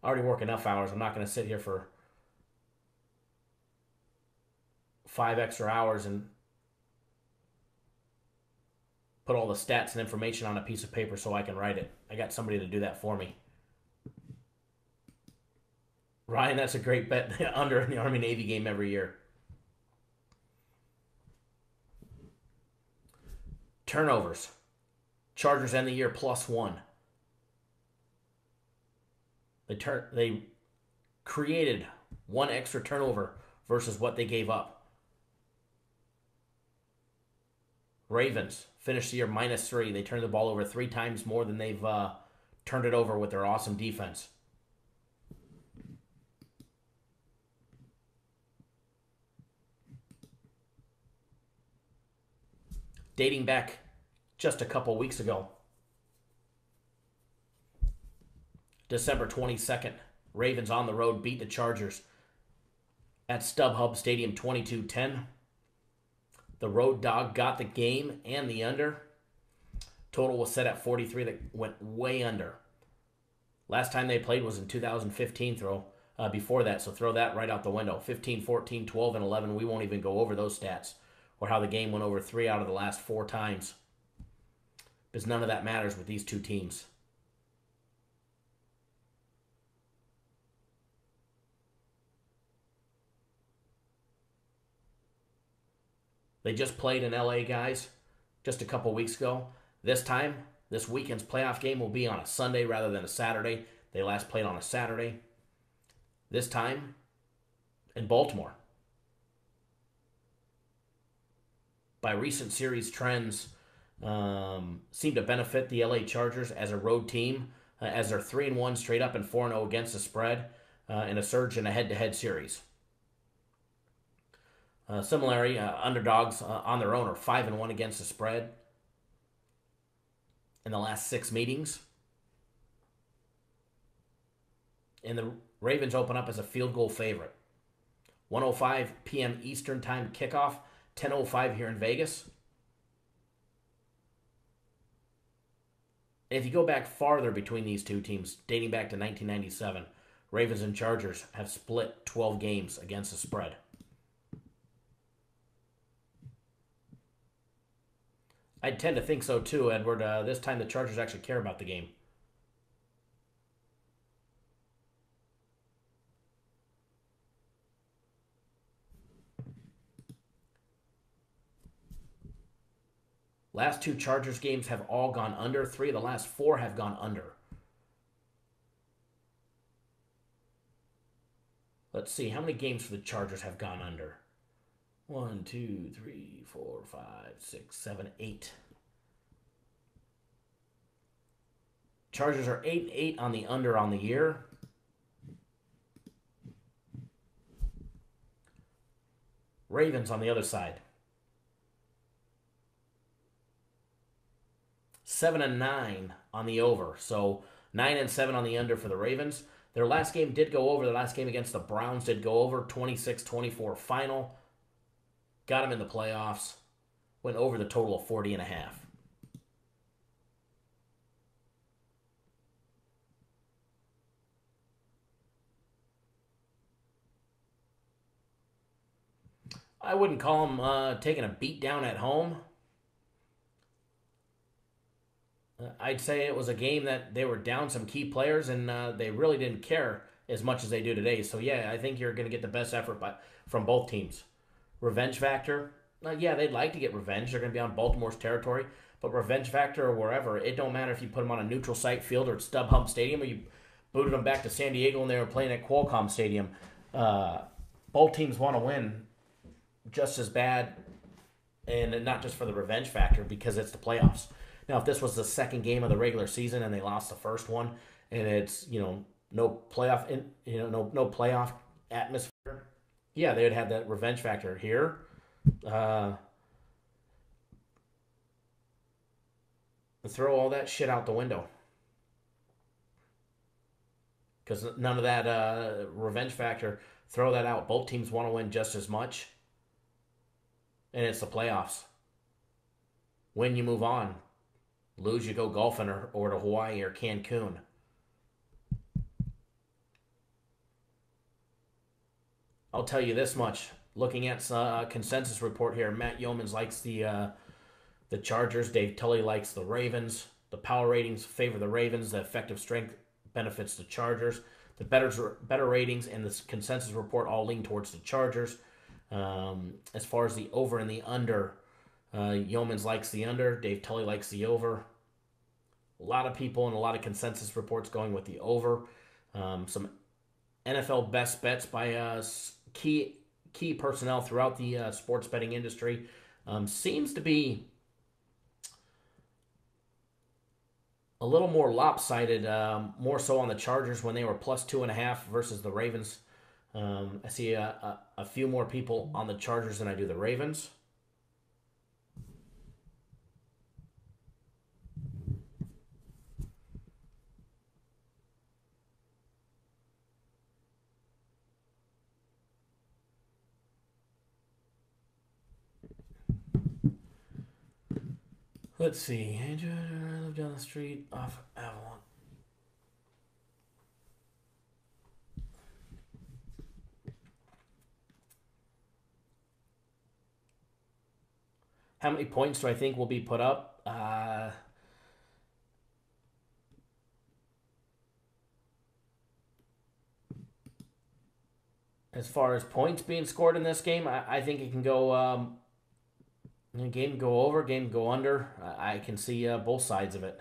I already work enough hours. I'm not going to sit here for 5 extra hours and put all the stats and information on a piece of paper so I can write it. I got somebody to do that for me. Ryan, that's a great bet. Under in the Army-Navy game every year. Turnovers. Chargers end the year +1. They created 1 extra turnover versus what they gave up. Ravens finished the year -3. They turned the ball over 3 times more than they've turned it over with their awesome defense. Dating back just a couple weeks ago, December 22nd, Ravens on the road beat the Chargers at StubHub Stadium 22-10. The road dog got the game and the under. Total was set at 43. That went way under. Last time they played was in 2015. Before that, so throw that right out the window. 15, 14, 12, and 11. We won't even go over those stats or how the game went over 3 out of the last 4 times, because none of that matters with these two teams. They just played in LA, guys, just a couple weeks ago. This time, this weekend's playoff game will be on a Sunday rather than a Saturday. They last played on a Saturday. This time, in Baltimore. By recent series trends, seem to benefit the LA Chargers as a road team, as they're 3-1 straight up and 4-0 against the spread, in a surge in a head-to-head series. Similarly, underdogs on their own are 5-1 against the spread in the last 6 meetings. And the Ravens open up as a field goal favorite. 1:05 p.m. Eastern Time kickoff, 10:05 here in Vegas. And if you go back farther between these two teams, dating back to 1997, Ravens and Chargers have split 12 games against the spread. I tend to think so too, Edward. This time the Chargers actually care about the game. Last 2 Chargers games have all gone under. 3 of the last 4 have gone under. Let's see, how many games for the Chargers have gone under? 1, 2, 3, 4, 5, 6, 7, 8. Chargers are 8-8 on the under on the year. Ravens on the other side. 7-9 on the over. So 9-7 on the under for the Ravens. Their last game did go over. Their last game against the Browns did go over. 26-24 final. Got them in the playoffs. Went over the total of 40.5. I wouldn't call them taking a beat down at home. I'd say it was a game that they were down some key players and they really didn't care as much as they do today. So, yeah, I think you're going to get the best effort from both teams. Revenge factor, yeah, they'd like to get revenge. They're going to be on Baltimore's territory. But revenge factor or wherever, it don't matter if you put them on a neutral site field or at StubHub Stadium or you booted them back to San Diego and they were playing at Qualcomm Stadium. Both teams want to win just as bad And not just for the revenge factor, because it's the playoffs. Now, if this was the second game of the regular season and they lost the first one, and it's no playoff no playoff atmosphere, yeah, they would have that revenge factor. Here, throw all that shit out the window, because none of that revenge factor. Throw that out. Both teams want to win just as much, and it's the playoffs. Win, you move on. Lose, you go golfing or to Hawaii or Cancun. I'll tell you this much. Looking at consensus report here, Matt Yeomans likes the Chargers. Dave Tully likes the Ravens. The power ratings favor the Ravens. The effective strength benefits the Chargers. The better ratings and the consensus report all lean towards the Chargers. As far as the over and the under, Yeomans likes the under. Dave Tully likes the over. A lot of people and a lot of consensus reports going with the over. Some NFL best bets by key personnel throughout the sports betting industry seems to be a little more lopsided, more so on the Chargers when they were plus 2.5 versus the Ravens. I see a few more people on the Chargers than I do the Ravens. Let's see. Andrew, I live down the street off Avalon. How many points do I think will be put up? As far as points being scored in this game, I think it can go... game can go over, game can go under. I can see both sides of it.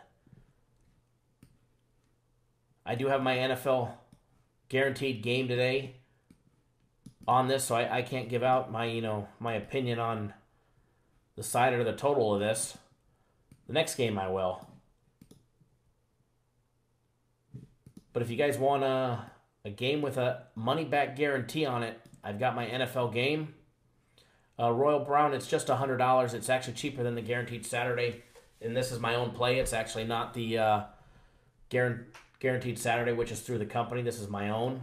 I do have my NFL guaranteed game today on this, so I can't give out my my opinion on the side or the total of this. The next game I will. But if you guys want a game with a money back guarantee on it, I've got my NFL game. Royal Brown, it's just $100. It's actually cheaper than the Guaranteed Saturday. And this is my own play. It's actually not the Guaranteed Saturday, which is through the company. This is my own.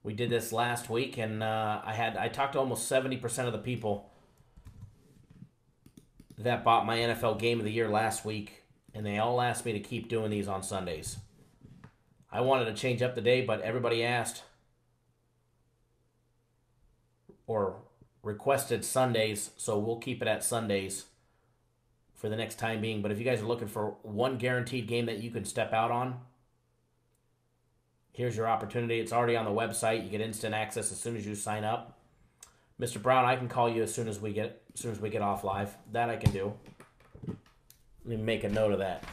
We did this last week, and I talked to almost 70% of the people that bought my NFL Game of the Year last week, and they all asked me to keep doing these on Sundays. I wanted to change up the day, but everybody asked or requested Sundays, so we'll keep it at Sundays for the next time being. But if you guys are looking for one guaranteed game that you can step out on, here's your opportunity. It's already on the website. You get instant access as soon as you sign up. Mr. Brown, I can call you as soon as we get off live. That I can do. Let me make a note of that.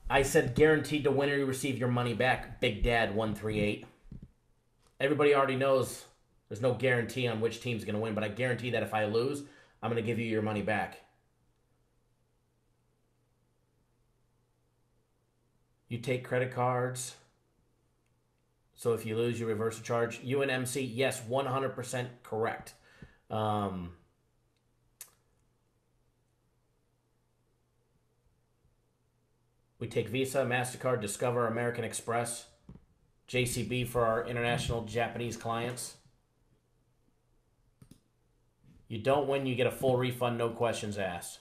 I said guaranteed to win or you receive your money back. Big Dad 138. Everybody already knows there's no guarantee on which team's going to win, but I guarantee that if I lose, I'm going to give you your money back. You take credit cards. So if you lose, you reverse the charge. UNMC, yes, 100% correct. We take Visa, MasterCard, Discover, American Express, JCB for our international Japanese clients. You don't win, you get a full refund, no questions asked.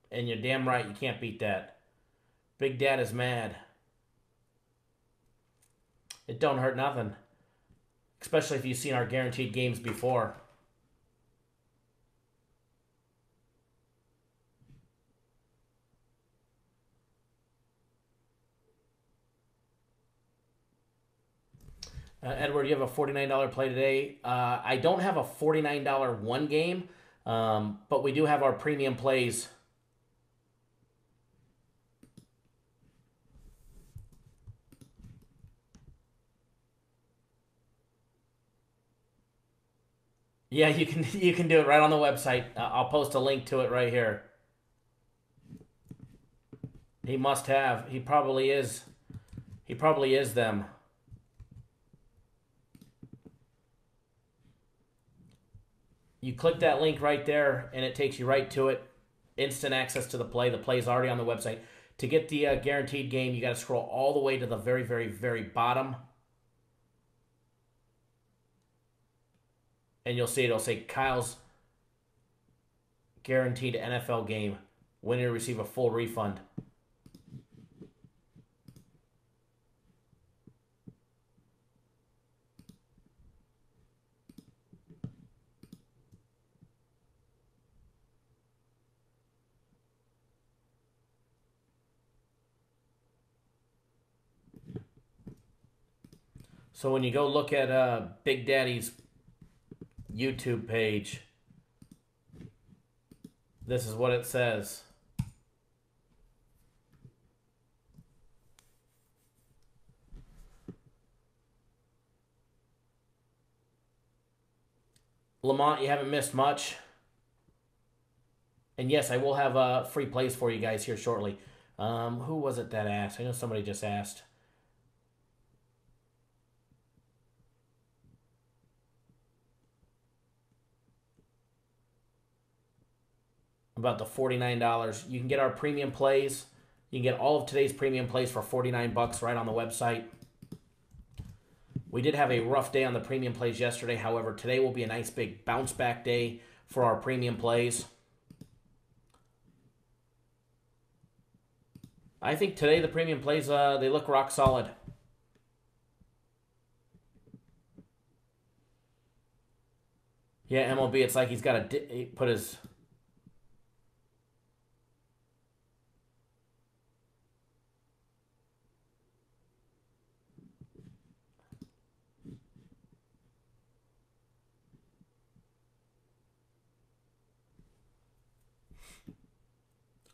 And you're damn right, you can't beat that. Big Dad is mad. It don't hurt nothing. Especially if you've seen our guaranteed games before. Edward Edward, you have a $49 play today. I don't have a $49 one game, but we do have our premium plays. Yeah, you can do it right on the website. I'll post a link to it right here. He must have. He probably is. He probably is them. You click that link right there, and it takes you right to it. Instant access to the play. The play is already on the website. To get the guaranteed game, you got to scroll all the way to the very, very, very bottom. And you'll see it'll say Kyle's guaranteed NFL game. Winner receive a full refund. So when you go look at Big Daddy's YouTube page, this is what it says. Lamont, you haven't missed much. And yes, I will have free plays for you guys here shortly. Who was it that asked? I know somebody just asked. About the $49. You can get our premium plays. You can get all of today's premium plays for $49 right on the website. We did have a rough day on the premium plays yesterday. However, today will be a nice big bounce back day for our premium plays. I think today the premium plays, they look rock solid. Yeah, MLB, it's like he's got to put his...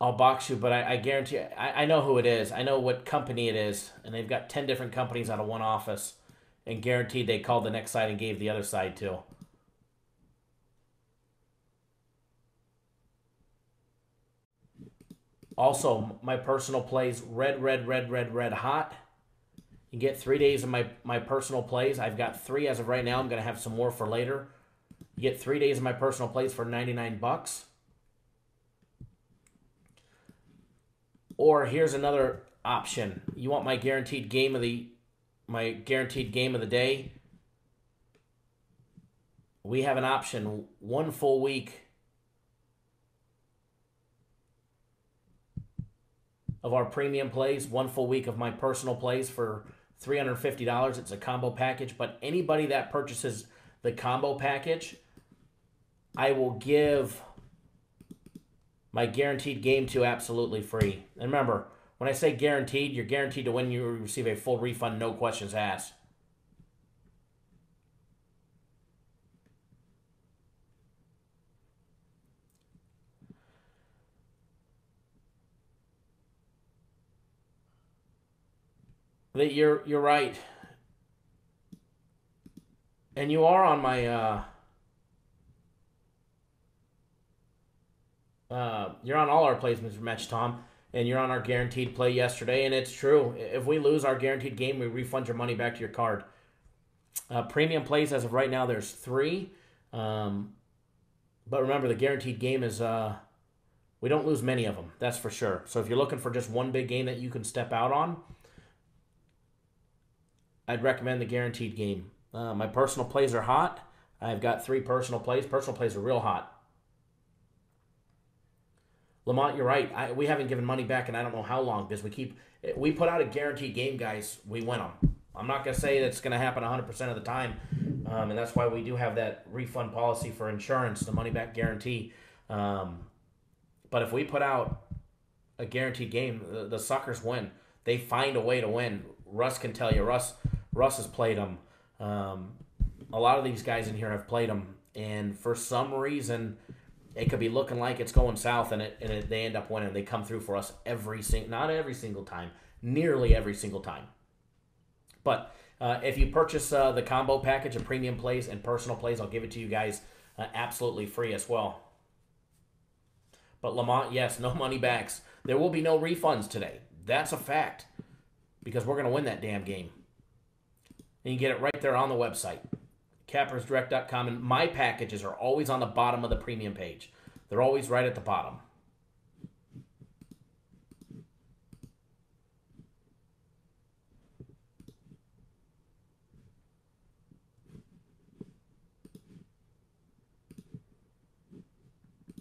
I'll box you, but I guarantee you, I know who it is. I know what company it is, and they've got 10 different companies out of one office, and guaranteed they called the next side and gave the other side too. Also, my personal plays, red hot. You get 3 days of my personal plays. I've got 3 as of right now. I'm going to have some more for later. You get 3 days of my personal plays for $99. Or here's another option. You want my guaranteed game of the day? We have an option, 1 full week of our premium plays, 1 full week of my personal plays for $350. It's a combo package, but anybody that purchases the combo package, I will give my guaranteed game to absolutely free. And remember, when I say guaranteed, you're guaranteed to win. You receive a full refund, no questions asked. You're right. And you are on my... you're on all our plays, Mr. Match Tom, and you're on our guaranteed play yesterday, and it's true. If we lose our guaranteed game, we refund your money back to your card. Premium plays, as of right now, there's 3. But remember, the guaranteed game is, we don't lose many of them, that's for sure. So if you're looking for just one big game that you can step out on, I'd recommend the guaranteed game. My personal plays are hot. I've got 3 personal plays. Personal plays are real hot. Lamont, you're right. We haven't given money back in I don't know how long because we put out a guaranteed game, guys. We win them. I'm not going to say that's going to happen 100% of the time, and that's why we do have that refund policy for insurance, the money back guarantee. But if we put out a guaranteed game, the suckers win. They find a way to win. Russ can tell you. Russ has played them. A lot of these guys in here have played them, and for some reason, it could be looking like it's going south, and they end up winning. They come through for us not every single time, nearly every single time. But if you purchase the combo package of premium plays and personal plays, I'll give it to you guys absolutely free as well. But Lamont, yes, no money backs. There will be no refunds today. That's a fact, because we're going to win that damn game. And you get it right there on the website, cappersdirect.com. And my packages are always on the bottom of the premium page. They're always right at the bottom.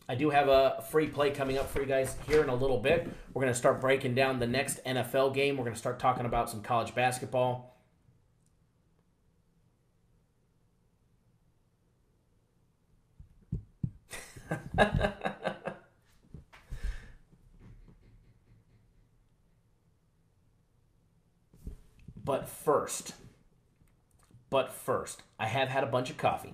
I do have a free play coming up for you guys here in a little bit. We're going to start breaking down the next NFL game. We're going to start talking about some college basketball. But first, I have had a bunch of coffee.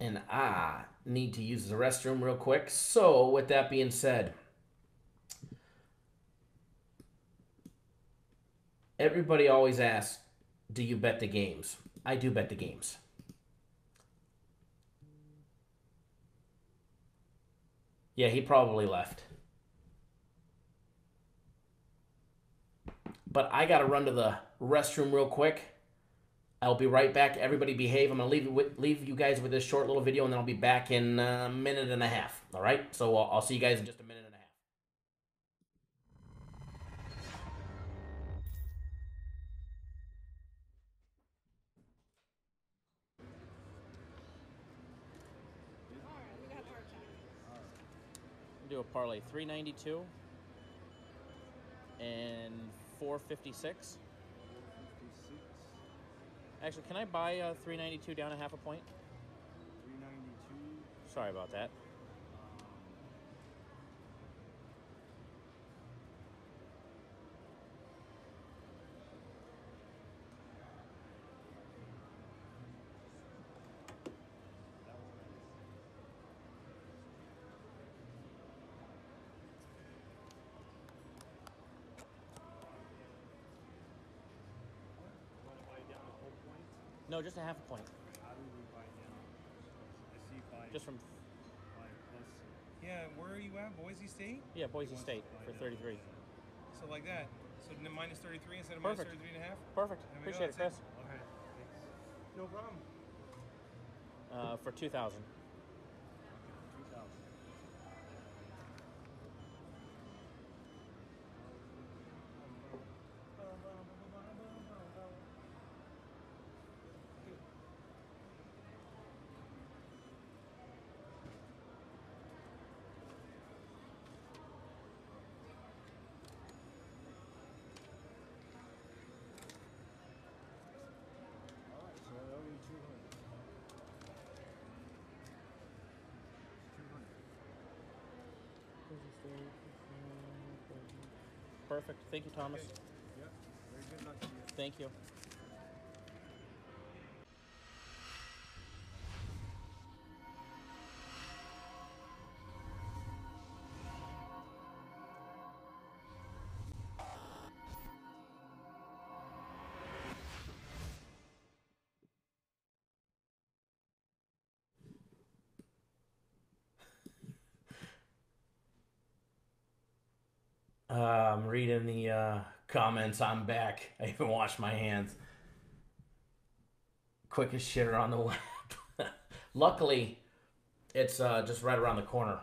And I need to use the restroom real quick. So, with that being said, everybody always asks, do you bet the games? I do bet the games. Yeah, he probably left. But I got to run to the restroom real quick. I'll be right back. Everybody behave. I'm going to leave you guys with this short little video, and then I'll be back in a minute and a half. All right? So I'll see you guys in just a minute and a half. Do a parlay, 392 and 456. Actually, can I buy 392 down a half a point? 392. Sorry about that. No, just a half a point. How do we buy down? I see buy. Just from. Buy plus. Yeah, where are you at? Boise State? Yeah, Boise State for 33. So like that. So minus 33 instead of Perfect. minus 33 and a half? Perfect. Appreciate it, Chris. Okay, thanks. No problem. For 2,000. Okay, 2,000. Perfect. Thank you, Thomas. Okay. Yeah, very good luck to you. Thank you. I'm reading the comments. I'm back. I even washed my hands. Quickest shitter on the web. Luckily, it's just right around the corner.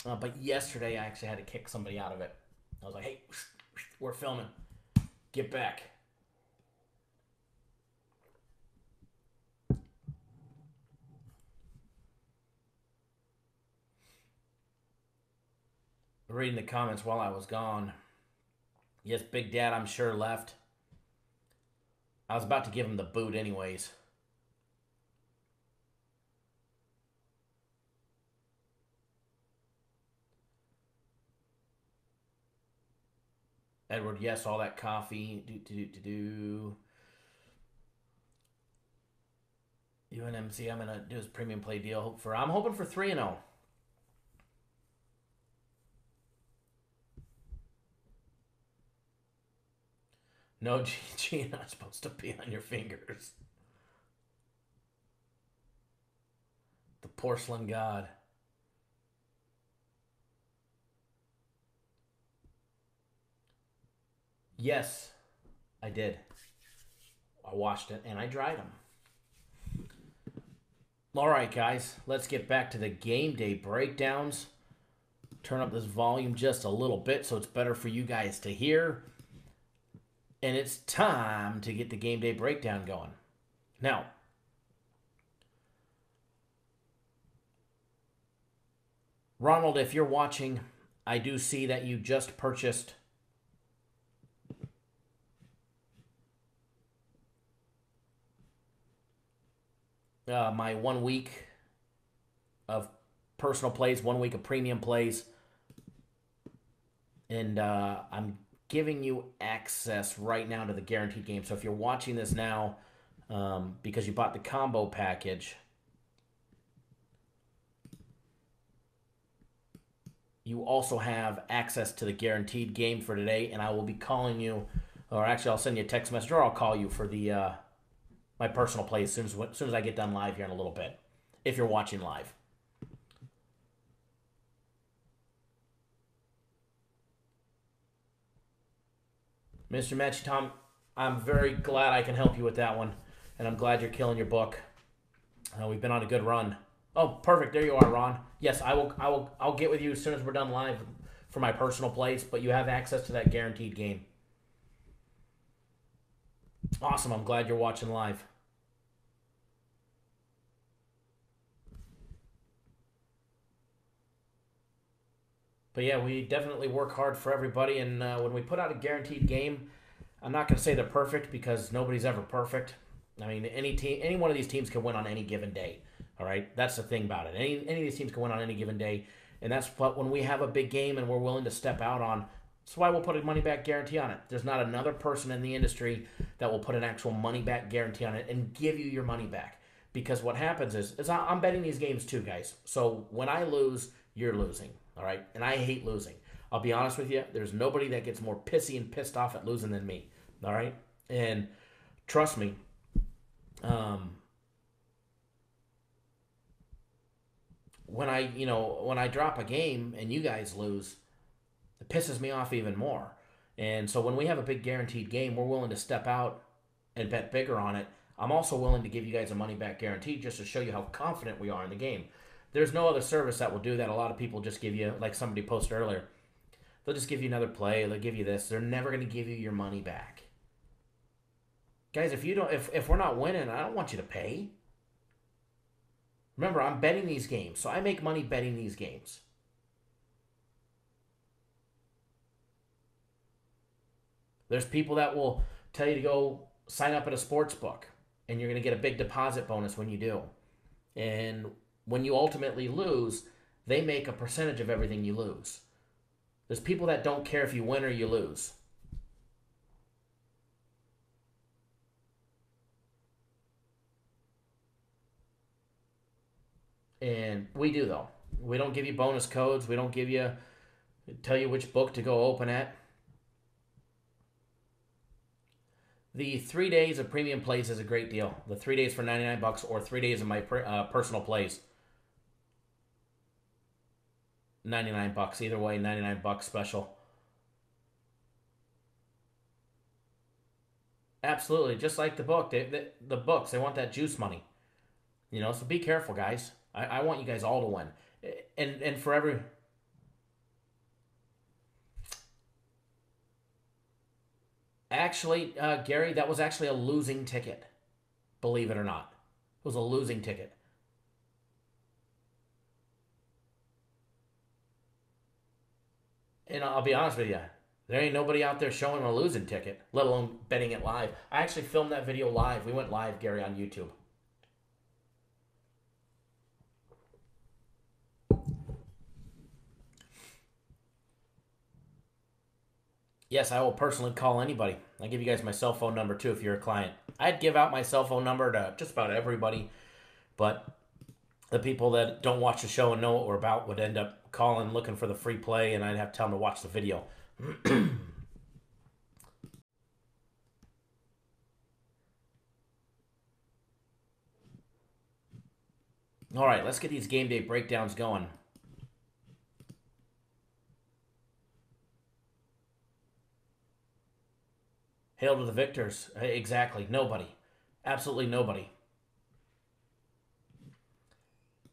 But yesterday, I actually had to kick somebody out of it. I was like, hey, we're filming. Get back. Reading the comments while I was gone. Yes, Big Dad, I'm sure, left. I was about to give him the boot anyways. Edward, yes, all that coffee. UNMC, I'm gonna do his premium play deal. I'm hoping for 3-0. No, GG, not supposed to be on your fingers. The porcelain god. Yes, I did. I washed it and I dried them. All right, guys, let's get back to the game day breakdowns. Turn up this volume just a little bit so it's better for you guys to hear. And it's time to get the game day breakdown going. Now, Ronald, if you're watching, I do see that you just purchased my 1 week of personal plays, 1 week of premium plays. And I'm giving you access right now to the guaranteed game. So if you're watching this now because you bought the combo package, you also have access to the guaranteed game for today. And I will be calling you, or actually I'll send you a text message, or I'll call you for the my personal play as soon as I get done live here in a little bit, if you're watching live. Mr. Matchy Tom, I'm very glad I can help you with that one, and I'm glad you're killing your book. We've been on a good run. Oh, perfect. There you are, Ron. Yes, I'll get with you as soon as we're done live for my personal plays, but you have access to that guaranteed game. Awesome. I'm glad you're watching live. But yeah, we definitely work hard for everybody, and when we put out a guaranteed game, I'm not going to say they're perfect because nobody's ever perfect. I mean, any one of these teams can win on any given day. All right, that's the thing about it. Any of these teams can win on any given day, and that's what when we have a big game and we're willing to step out on. That's why we'll put a money back guarantee on it. There's not another person in the industry that will put an actual money back guarantee on it and give you your money back. Because what happens is I'm betting these games too, guys. So when I lose, you're losing. All right, and I hate losing. I'll be honest with you. There's nobody that gets more pissy and pissed off at losing than me. All right, and trust me. When I drop a game and you guys lose, it pisses me off even more. And so when we have a big guaranteed game, we're willing to step out and bet bigger on it. I'm also willing to give you guys a money back guarantee just to show you how confident we are in the game. There's no other service that will do that. A lot of people just give you, like somebody posted earlier, they'll just give you another play, they'll give you this. They're never going to give you your money back. Guys, if we're not winning, I don't want you to pay. Remember, I'm betting these games, so I make money betting these games. There's people that will tell you to go sign up at a sports book, and you're going to get a big deposit bonus when you do. And when you ultimately lose, they make a percentage of everything you lose. There's people that don't care if you win or you lose. And we do, though. We don't give you bonus codes. We don't tell you which book to go open at. The 3 days of premium plays is a great deal. The 3 days for $99 or 3 days of my personal plays. $99. Either way, $99 special. Absolutely. Just like the book. The books, they want that juice money. So be careful, guys. I want you guys all to win. And for every... Actually, Gary, that was actually a losing ticket. Believe it or not. It was a losing ticket. And I'll be honest with you, there ain't nobody out there showing a losing ticket, let alone betting it live. I actually filmed that video live. We went live, Gary, on YouTube. Yes, I will personally call anybody. I'll give you guys my cell phone number too if you're a client. I'd give out my cell phone number to just about everybody, but the people that don't watch the show and know what we're about would end up calling looking for the free play, and I'd have to tell them to watch the video. All right, let's get these game day breakdowns going. Hail to the victors. Exactly. Nobody. Absolutely nobody.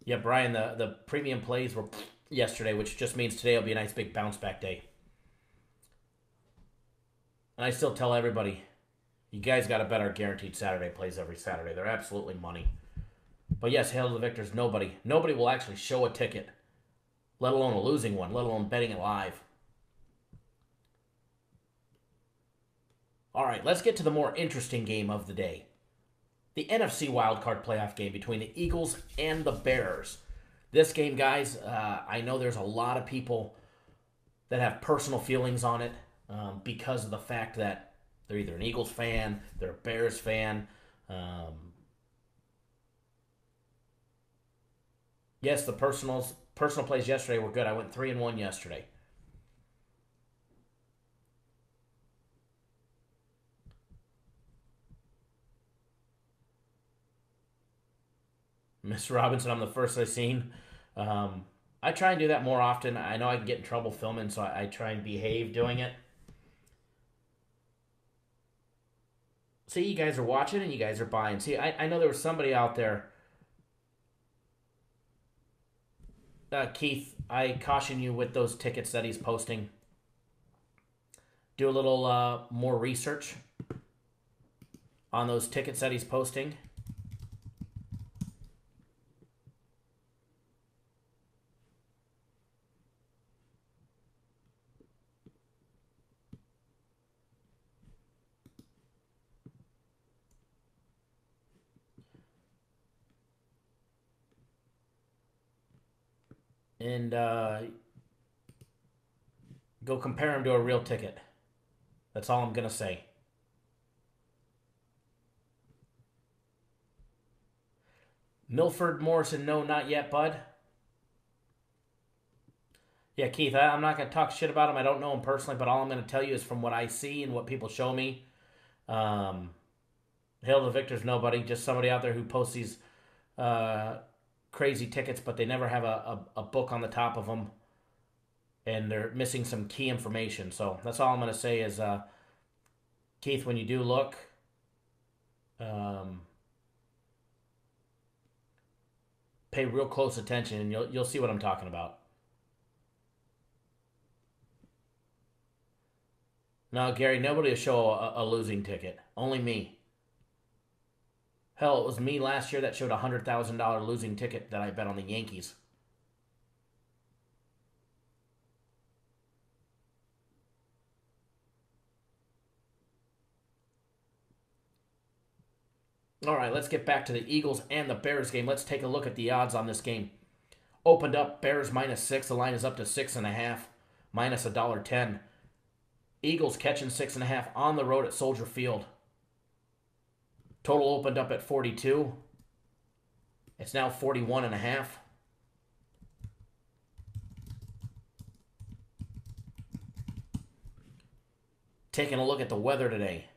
Yeah, Brian, the premium plays were yesterday, which just means today will be a nice big bounce back day. And I still tell everybody, you guys got to bet our guaranteed Saturday plays every Saturday. They're absolutely money. But yes, hail to the victors. Nobody will actually show a ticket, let alone a losing one, let alone betting it live. All right, let's get to the more interesting game of the day. The NFC wildcard playoff game between the Eagles and the Bears. This game, guys, I know there's a lot of people that have personal feelings on it because of the fact that they're either an Eagles fan, they're a Bears fan. Yes, the personal plays yesterday were good. I went 3-1 yesterday. Mr. Robinson, I'm the first I've seen. I try and do that more often. I know I can get in trouble filming, so I try and behave doing it. See, you guys are watching and you guys are buying. See, I know there was somebody out there. Keith, I caution you with those tickets that he's posting. Do a little more research on those tickets that he's posting. And go compare him to a real ticket. That's all I'm going to say. Milford Morrison, no, not yet, bud. Yeah, Keith, I'm not going to talk shit about him. I don't know him personally, but all I'm going to tell you is from what I see and what people show me. Hail to the victors, nobody. Just somebody out there who posts these crazy tickets, but they never have a book on the top of them, and they're missing some key information. So that's all I'm going to say is, Keith, when you do look, pay real close attention, and you'll see what I'm talking about. No, Gary, nobody will show a losing ticket. Only me. Hell, it was me last year that showed a $100,000 losing ticket that I bet on the Yankees. All right, let's get back to the Eagles and the Bears game. Let's take a look at the odds on this game. Opened up Bears -6. The line is up to 6.5, minus $1.10. Eagles catching 6.5 on the road at Soldier Field. Total opened up at 42. It's now 41.5. Taking a look at the weather today.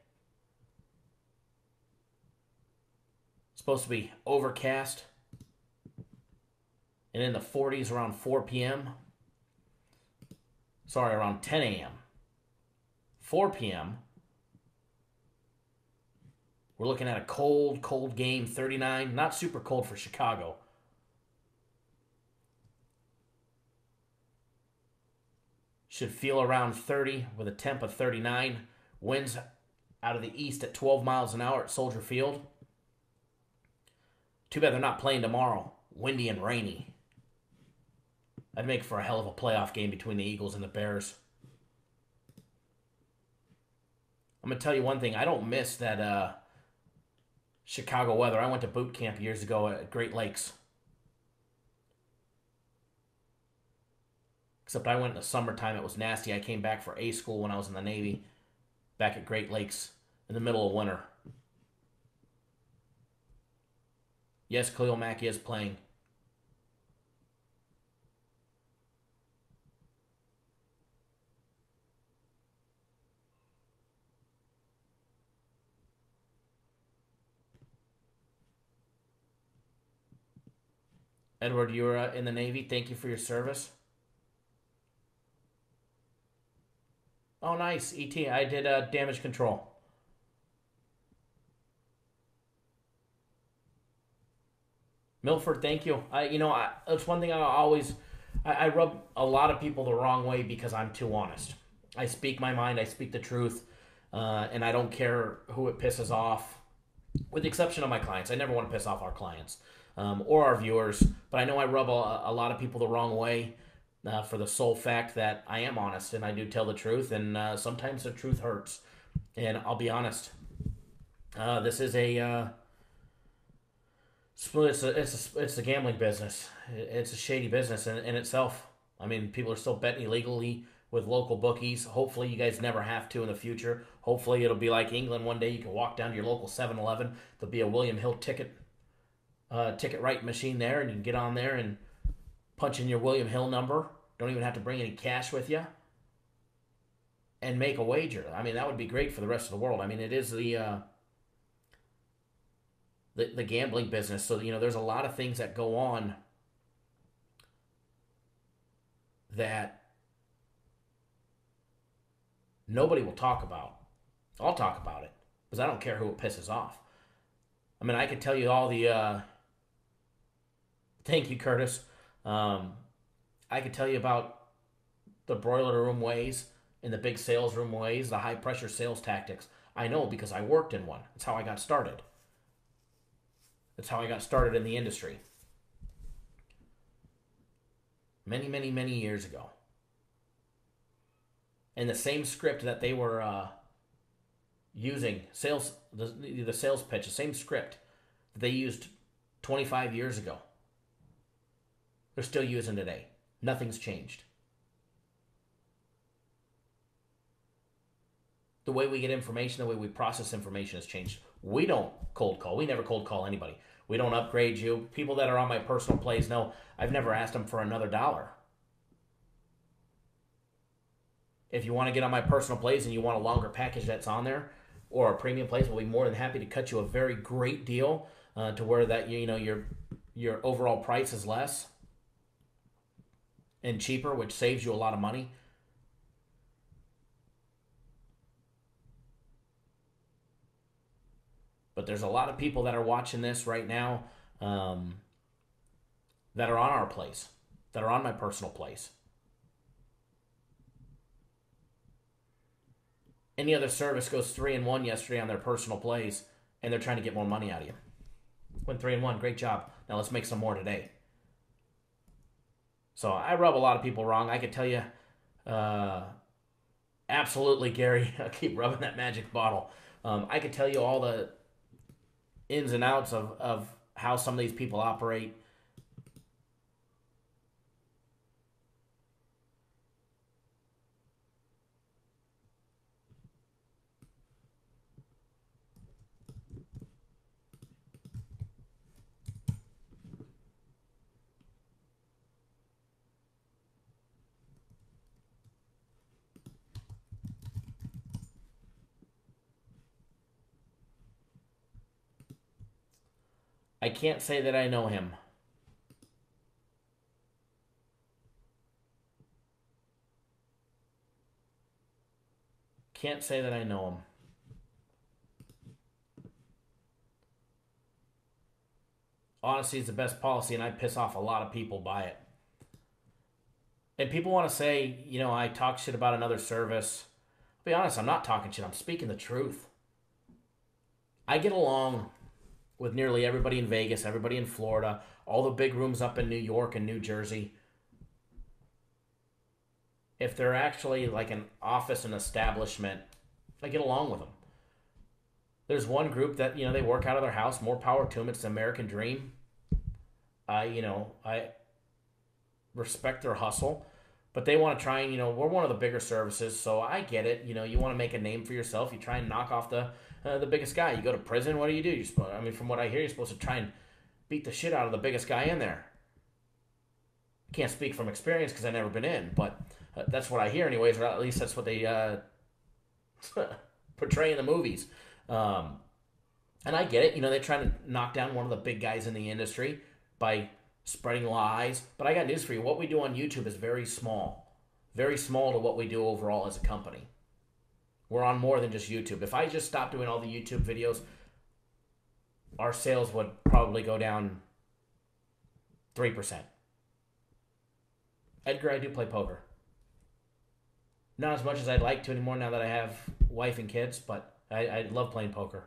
Supposed to be overcast and in the 40s around 4 p.m. Sorry, around 10 a.m. 4 p.m. We're looking at a cold game, 39. Not super cold for Chicago. Should feel around 30 with a temp of 39. Winds out of the east at 12 miles an hour at Soldier Field. Too bad they're not playing tomorrow. Windy and rainy. That'd make for a hell of a playoff game between the Eagles and the Bears. I'm going to tell you one thing. I don't miss that Chicago weather. I went to boot camp years ago at Great Lakes. Except I went in the summertime. It was nasty. I came back for A school when I was in the Navy, back at Great Lakes in the middle of winter. Yes, Khalil Mack is playing. Edward, you were in the Navy. Thank you for your service. Oh, nice. ET. I did damage control. Milford, thank you. It's one thing I rub a lot of people the wrong way because I'm too honest. I speak my mind. I speak the truth. And I don't care who it pisses off, with the exception of my clients. I never want to piss off our clients or our viewers. But I know I rub a lot of people the wrong way. For the sole fact that I am honest and I do tell the truth, and sometimes the truth hurts. And I'll be honest, this is it's a gambling business. It's a shady business in itself. I mean, people are still betting illegally with local bookies. Hopefully, you guys never have to in the future. Hopefully, it'll be like England one day. You can walk down to your local 7-Eleven. There'll be a William Hill ticket writing machine there, and you can get on there and punch in your William Hill number. Don't even have to bring any cash with you. And make a wager. I mean, that would be great for the rest of the world. I mean, it is the gambling business. So, there's a lot of things that go on that nobody will talk about. I'll talk about it because I don't care who it pisses off. I mean, I could tell you all the... Thank you, Curtis. I could tell you about the broiler room ways and the big sales room ways, the high pressure sales tactics. I know because I worked in one. That's how I got started. That's how I got started in the industry. Many, many, many years ago. And the same script that they were using, the sales pitch, the same script that they used 25 years ago, they're still using today. Nothing's changed. The way we get information, the way we process information has changed. We don't cold call. We never cold call anybody. We don't upgrade you. People that are on my personal plays know I've never asked them for another dollar. If you want to get on my personal plays and you want a longer package that's on there or a premium plays, we'll be more than happy to cut you a very great deal to where that your overall price is less and cheaper, which saves you a lot of money. But there's a lot of people that are watching this right now that are on our plays, that are on my personal plays. Any other service goes 3-1 yesterday on their personal plays, and they're trying to get more money out of you. Went 3-1, great job. Now let's make some more today. So I rub a lot of people wrong. I could tell you, absolutely, Gary. I keep rubbing that magic bottle. I could tell you all the ins and outs of how some of these people operate. I can't say that I know him. Can't say that I know him. Honesty is the best policy, and I piss off a lot of people by it. And people want to say, I talk shit about another service. I'll be honest, I'm not talking shit. I'm speaking the truth. I get along with nearly everybody in Vegas, everybody in Florida, all the big rooms up in New York and New Jersey. If they're actually like an office and establishment, I get along with them. There's one group that, they work out of their house, more power to them. It's the American dream. I respect their hustle, But they want to try and, we're one of the bigger services, so I get it. You want to make a name for yourself. You try and knock off the biggest guy. You go to prison, what do? From what I hear, you're supposed to try and beat the shit out of the biggest guy in there. Can't speak from experience because I've never been in, but that's what I hear anyways, or at least that's what they portray in the movies. And I get it. They're trying to knock down one of the big guys in the industry by spreading lies. But I got news for you. What we do on YouTube is very small. Very small to what we do overall as a company. We're on more than just YouTube. If I just stopped doing all the YouTube videos, our sales would probably go down 3%. Edgar, I do play poker. Not as much as I'd like to anymore now that I have wife and kids, but I love playing poker.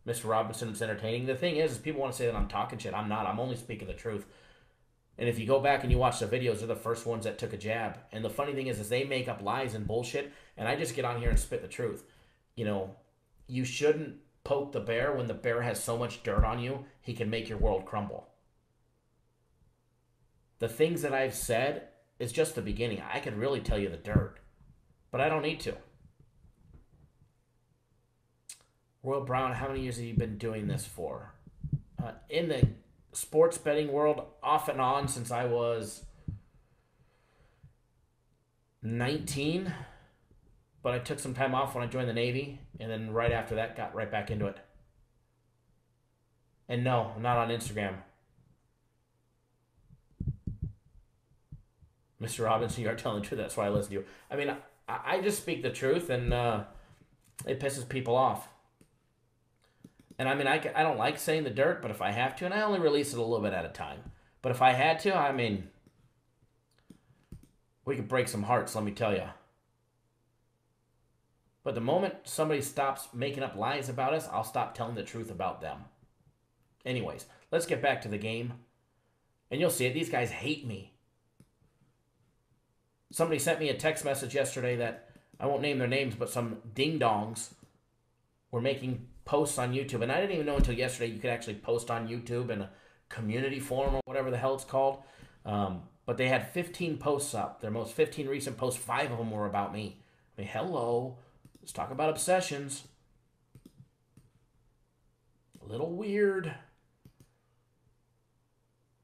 Mr. Robinson's entertaining. The thing is people want to say that I'm talking shit. I'm not. I'm only speaking the truth. And if you go back and you watch the videos, they're the first ones that took a jab. And the funny thing is they make up lies and bullshit, and I just get on here and spit the truth. You shouldn't poke the bear when the bear has so much dirt on you, he can make your world crumble. The things that I've said is just the beginning. I could really tell you the dirt, but I don't need to. Royal Brown, how many years have you been doing this for? In the sports betting world, off and on since I was 19, but I took some time off when I joined the Navy, and then right after that got right back into it. And no, I'm not on Instagram. Mr. Robinson, you are telling the truth. That's why I listen to you. I mean, I just speak the truth, and it pisses people off. And I mean, I don't like saying the dirt, but if I have to, and I only release it a little bit at a time. But if I had to, I mean, we could break some hearts, let me tell you. But the moment somebody stops making up lies about us, I'll stop telling the truth about them. Anyways, let's get back to the game. And you'll see it. These guys hate me. Somebody sent me a text message yesterday that, I won't name their names, but some ding-dongs were making posts on YouTube. And I didn't even know until yesterday you could actually post on YouTube in a community forum or whatever the hell it's called. But they had 15 posts up. Their most 15 recent posts, 5 of them were about me. I mean, hello. Let's talk about obsessions. A little weird.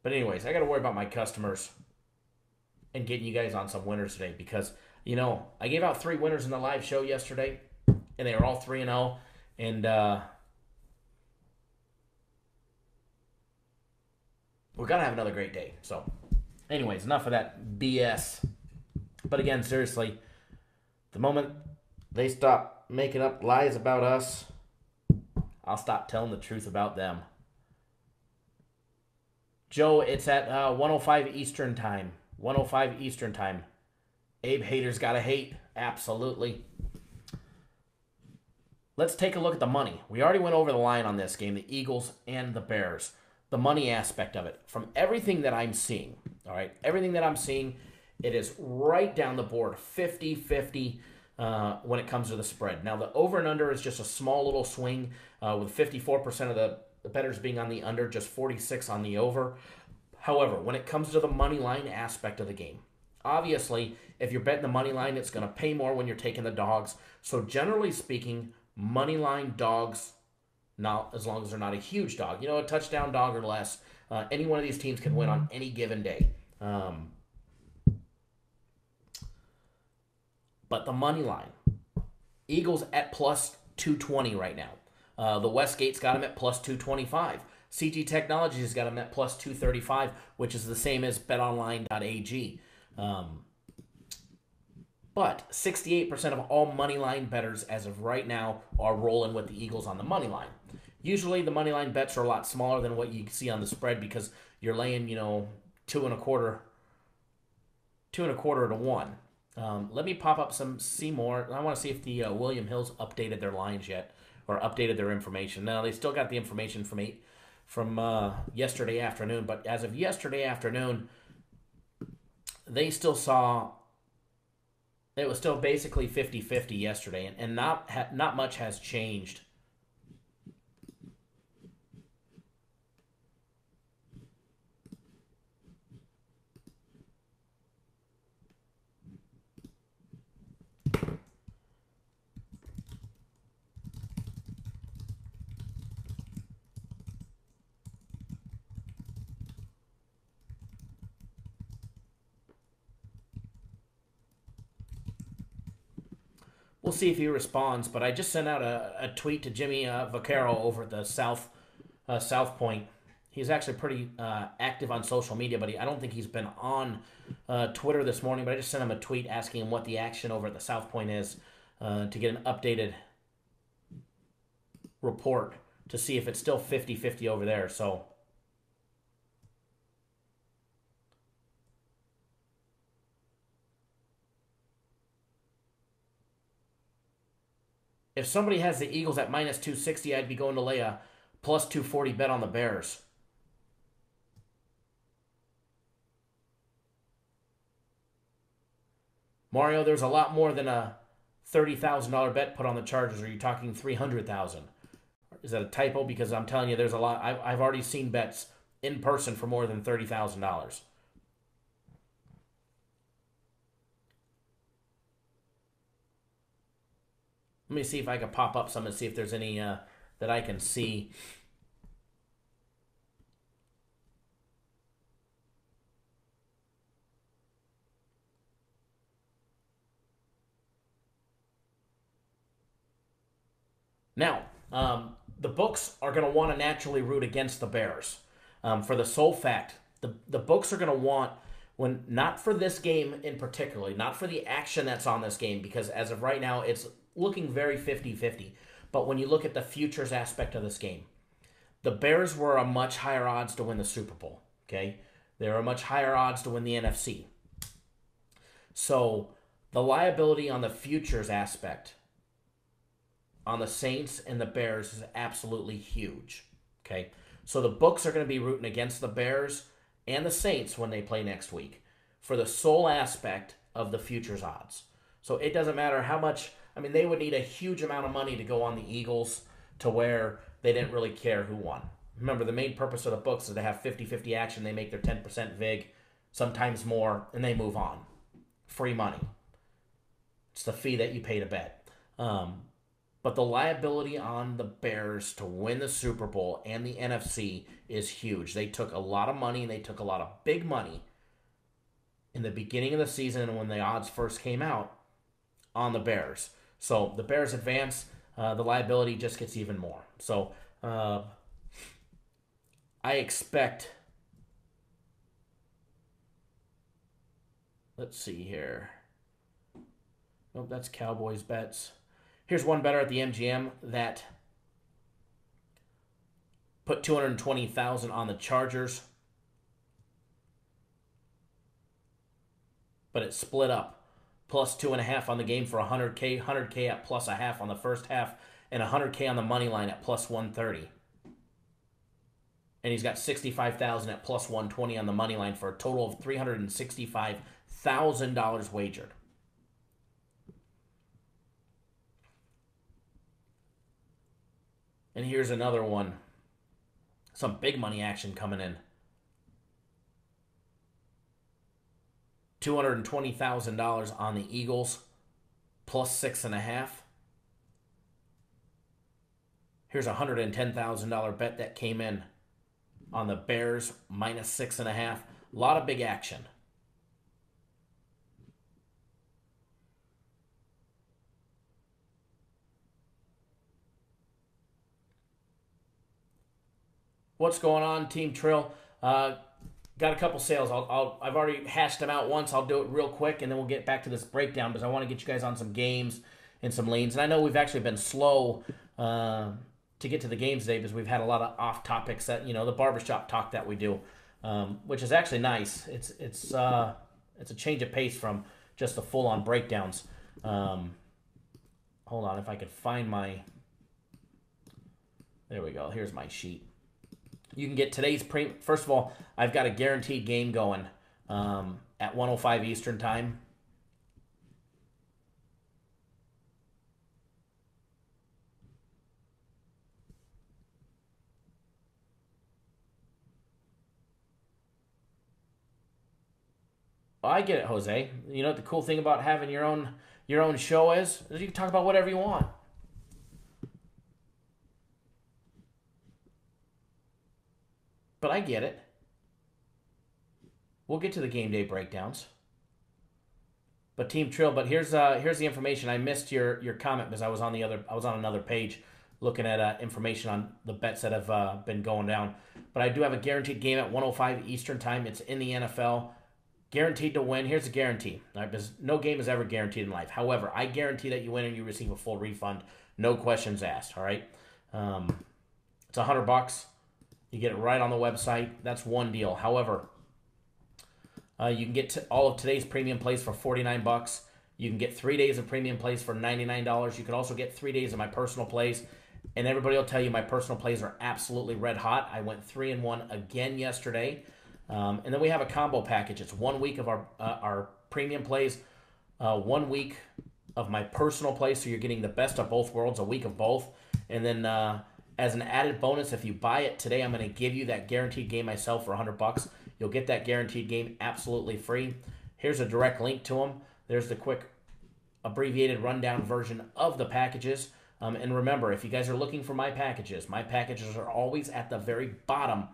But anyways, I got to worry about my customers and getting you guys on some winners today because, I gave out 3 winners in the live show yesterday, and they were all 3-0. And we're going to have another great day. So, anyways, enough of that BS. But again, seriously, the moment they stop making up lies about us, I'll stop telling the truth about them. Joe, it's at 1:05 Eastern Time. 1:05 Eastern Time. Abe haters gotta hate. Absolutely. Let's take a look at the money. We already went over the line on this game, the Eagles and the Bears. The money aspect of it. From everything that I'm seeing, all right, everything that I'm seeing, it is right down the board, 50-50 when it comes to the spread. Now, the over and under is just a small little swing with 54% of the bettors being on the under, just 46 on the over. However, when it comes to the money line aspect of the game, obviously, if you're betting the money line, it's going to pay more when you're taking the dogs. So generally speaking, money line dogs, now as long as they're not a huge dog, a touchdown dog or less, any one of these teams can win on any given day. But the money line, Eagles at plus 220 right now. The Westgate's got them at plus 225. CG Technologies has got them at plus 235, which is the same as betonline.ag. But 68% of all money line bettors as of right now are rolling with the Eagles on the money line. Usually the money line bets are a lot smaller than what you see on the spread because you're laying, 2.25 to 1. Let me pop up some Seymour. I want to see if the William Hills updated their lines yet or updated their information. Now, they still got the information from yesterday afternoon, but as of yesterday afternoon, they still saw it was still basically 50-50 yesterday, and not much has changed. we'll see if he responds. But I just sent out a tweet to Jimmy Vaccaro over at the South Point. He's actually pretty active on social media, but I don't think he's been on Twitter this morning. But I just sent him a tweet asking him what the action over at the South Point is to get an updated report to see if it's still 50-50 over there. So if somebody has the Eagles at minus 260, I'd be going to lay a plus 240 bet on the Bears. Mario, there's a lot more than a $30,000 bet put on the Chargers. Are you talking $300,000? Is that a typo? Because I'm telling you, there's a lot. I've already seen bets in person for more than $30,000. Let me see if I can pop up some and see if there's any that I can see. Now, the books are going to want to naturally root against the Bears for the sole fact the books are going to want, when not for this game in particular, not for the action that's on this game, because as of right now it's looking very 50-50. But when you look at the futures aspect of this game, the Bears were a much higher odds to win the Super Bowl. Okay, they were a much higher odds to win the NFC. So the liability on the futures aspect on the Saints and the Bears is absolutely huge. Okay, so the books are going to be rooting against the Bears and the Saints when they play next week for the sole aspect of the futures odds. So it doesn't matter how much. I mean, they would need a huge amount of money to go on the Eagles to where they didn't really care who won. Remember, the main purpose of the books is to have 50-50 action. They make their 10% vig, sometimes more, and they move on. Free money. It's the fee that you pay to bet. But the liability on the Bears to win the Super Bowl and the NFC is huge. They took a lot of money, and they took a lot of big money in the beginning of the season and when the odds first came out on the Bears. So the Bears advance, the liability just gets even more. So I expect, let's see here. Nope, that's Cowboys bets. Here's one better at the MGM that put $220,000 on the Chargers, but it split up. Plus 2.5 on the game for $100K, $100K at plus a half on the first half, and $100K on the money line at plus 130. And he's got $65,000 at plus 120 on the money line for a total of $365,000 wagered. And here's another one. Some big money action coming in. $220,000 on the Eagles, plus 6.5. Here's a $110,000 bet that came in on the Bears, minus 6.5. A lot of big action. What's going on, Team Trill? Got a couple sales. I've already hashed them out once. I'll do it real quick, and then we'll get back to this breakdown because I want to get you guys on some games and some leans. And I know we've actually been slow to get to the games today because we've had a lot of off topics that, you know, the barbershop talk that we do, which is actually nice. It's a change of pace from just the full on breakdowns. Hold on, if I could find my. There we go. Here's my sheet. You can get today's first of all, I've got a guaranteed game going at 1:05 Eastern time. Well, I get it, Jose. You know what the cool thing about having your own show is you can talk about whatever you want. But I get it. We'll get to the game day breakdowns. But Team Trill. But here's the information. I missed your comment because I was on another page looking at information on the bets that have been going down. But I do have a guaranteed game at 1:05 Eastern Time. It's in the NFL. Guaranteed to win. Here's a guarantee. All right, because no game is ever guaranteed in life. However, I guarantee that you win and you receive a full refund. No questions asked. All right. It's $100. You get it right on the website. That's one deal. However, you can get all of today's premium plays for $49. You can get 3 days of premium plays for $99. You can also get 3 days of my personal plays. And everybody will tell you my personal plays are absolutely red hot. I went 3-1 again yesterday. And then we have a combo package. It's 1 week of our premium plays, 1 week of my personal plays. So you're getting the best of both worlds, a week of both. And then as an added bonus, if you buy it today, I'm going to give you that guaranteed game myself for $100. You'll get that guaranteed game absolutely free. Here's a direct link to them. There's the quick abbreviated rundown version of the packages. And remember, if you guys are looking for my packages are always at the very bottom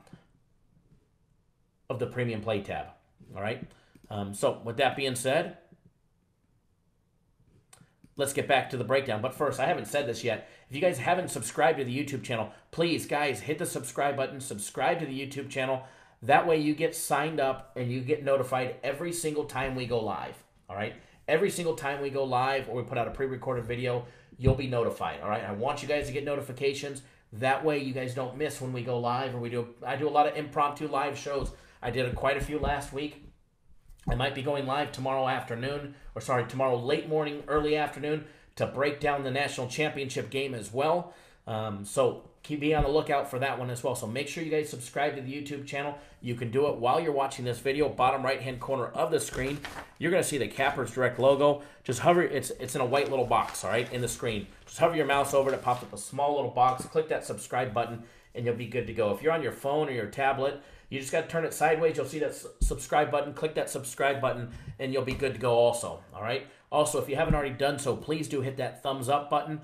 of the premium play tab. All right. So with that being said, let's get back to the breakdown. But first, I haven't said this yet. If you guys haven't subscribed to the YouTube channel, please, guys, hit the subscribe button. Subscribe to the YouTube channel. That way you get signed up and you get notified every single time we go live. All right. Every single time we go live or we put out a pre-recorded video, you'll be notified. All right. I want you guys to get notifications. That way you guys don't miss when we go live or I do a lot of impromptu live shows. I did quite a few last week. I might be going live tomorrow late morning, early afternoon to break down the national championship game as well. So be on the lookout for that one as well. So make sure you guys subscribe to the YouTube channel. You can do it while you're watching this video. Bottom right-hand corner of the screen, you're going to see the Cappers Direct logo. Just hover. It's in a white little box, all right, in the screen. Just hover your mouse over it. It pops up a small little box. Click that subscribe button, and you'll be good to go. If you're on your phone or your tablet, you just got to turn it sideways. You'll see that subscribe button. Click that subscribe button, and you'll be good to go also, all right? Also, if you haven't already done so, please do hit that thumbs up button.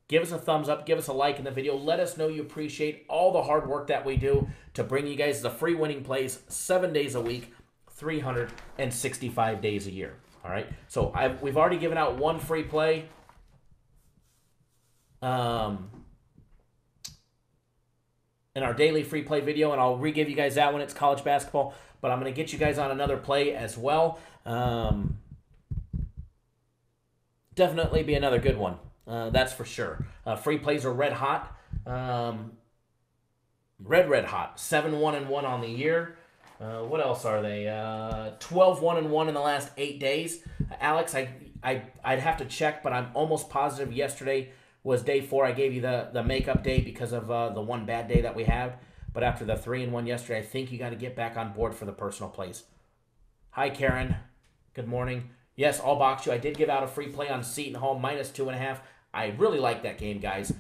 Give us a thumbs up. Give us a like in the video. Let us know you appreciate all the hard work that we do to bring you guys the free winning plays 7 days a week, 365 days a year, all right? So we've already given out one free play. In our daily free play video, and I'll re-give you guys that when it's college basketball, but I'm going to get you guys on another play as well. Definitely be another good one. That's for sure. Free plays are red hot. Red hot. 7-1-1 on the year. What else are they? 12-1-1 in the last 8 days. Alex, I'd have to check, but I'm almost positive yesterday was day 4. I gave you the makeup day because of the one bad day that we had. But after the 3-1 yesterday, I think you got to get back on board for the personal plays. Hi, Karen. Good morning. Yes, I'll box you. I did give out a free play on Seton Hall -2.5. I really like that game, guys.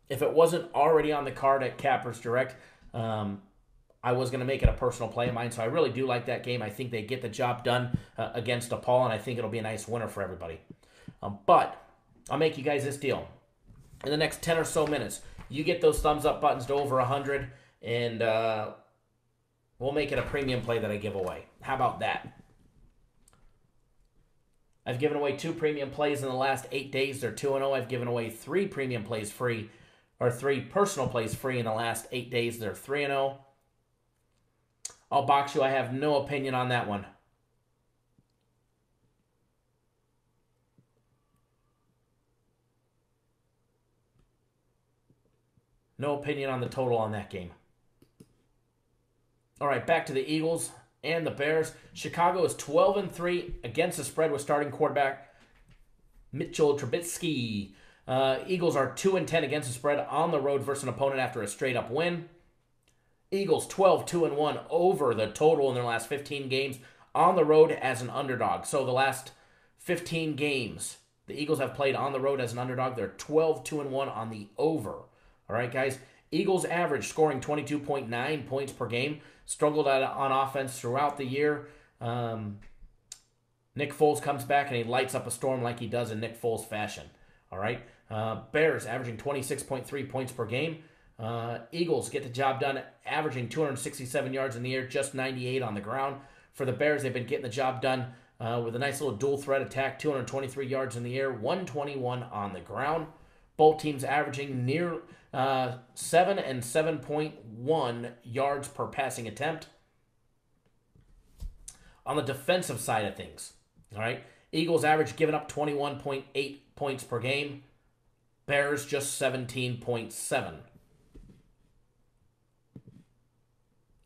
If it wasn't already on the card at Cappers Direct, I was going to make it a personal play of mine. So I really do like that game. I think they get the job done against DePaul, and I think it'll be a nice winner for everybody. But I'll make you guys this deal. In the next 10 or so minutes, you get those thumbs up buttons to over 100, and we'll make it a premium play that I give away. How about that? I've given away 2 premium plays in the last 8 days. They're 2-0. I've given away 3 premium plays free, or 3 personal plays free in the last 8 days. They're 3-0. I'll box you. I have no opinion on that one. No opinion on the total on that game. All right, back to the Eagles and the Bears. Chicago is 12-3 against the spread with starting quarterback Mitchell Trubisky. Eagles are 2-10 against the spread on the road versus an opponent after a straight-up win. Eagles 12-2-1 over the total in their last 15 games on the road as an underdog. So the last 15 games the Eagles have played on the road as an underdog. They're 12-2-1 on the over. All right, guys. Eagles average scoring 22.9 points per game. Struggled on offense throughout the year. Nick Foles comes back and he lights up a storm like he does in Nick Foles fashion. All right. Bears averaging 26.3 points per game. Eagles get the job done, averaging 267 yards in the air, just 98 on the ground. For the Bears, they've been getting the job done with a nice little dual threat attack, 223 yards in the air, 121 on the ground. Both teams averaging near 7 and 7.1 yards per passing attempt. On the defensive side of things, all right, Eagles average giving up 21.8 points per game. Bears just 17.7.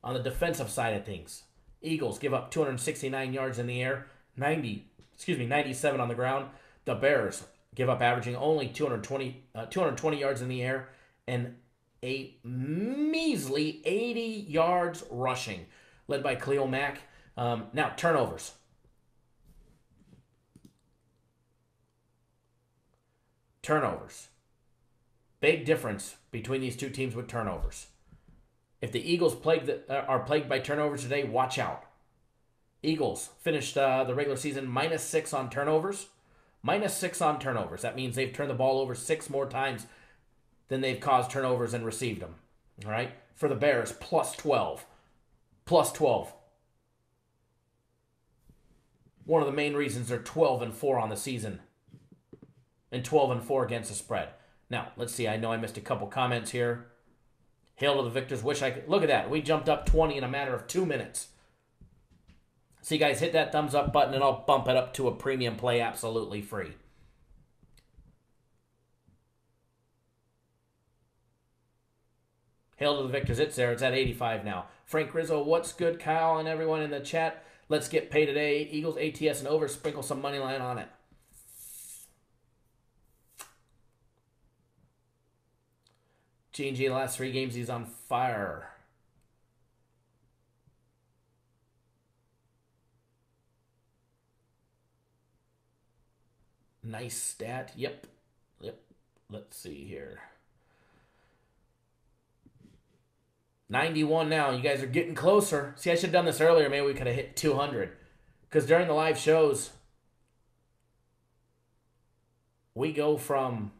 On the defensive side of things, Eagles give up 269 yards in the air, 97 on the ground. The Bears give up averaging only 220 yards in the air and a measly 80 yards rushing, led by Khalil Mack. Now, turnovers. Big difference between these two teams with turnovers. If the Eagles are plagued by turnovers today, watch out. Eagles finished the regular season -6 on turnovers. -6 on turnovers. That means they've turned the ball over 6 more times than they've caused turnovers and received them. All right? For the Bears, +12. +12. One of the main reasons they're 12-4 on the season and 12-4 against the spread. Now, let's see. I know I missed a couple comments here. Hail to the victors. Wish I could. Look at that. We jumped up 20 in a matter of 2 minutes. So you guys hit that thumbs up button and I'll bump it up to a premium play absolutely free. Hail to the victors. It's there. It's at 85 now. Frank Rizzo, what's good, Kyle, and everyone in the chat? Let's get paid today. Eagles, ATS, and over. Sprinkle some money line on it. G&G, the last 3 games, he's on fire. Nice stat. Yep. Let's see here. 91 now. You guys are getting closer. See, I should have done this earlier. Maybe we could have hit 200. Because during the live shows, we go from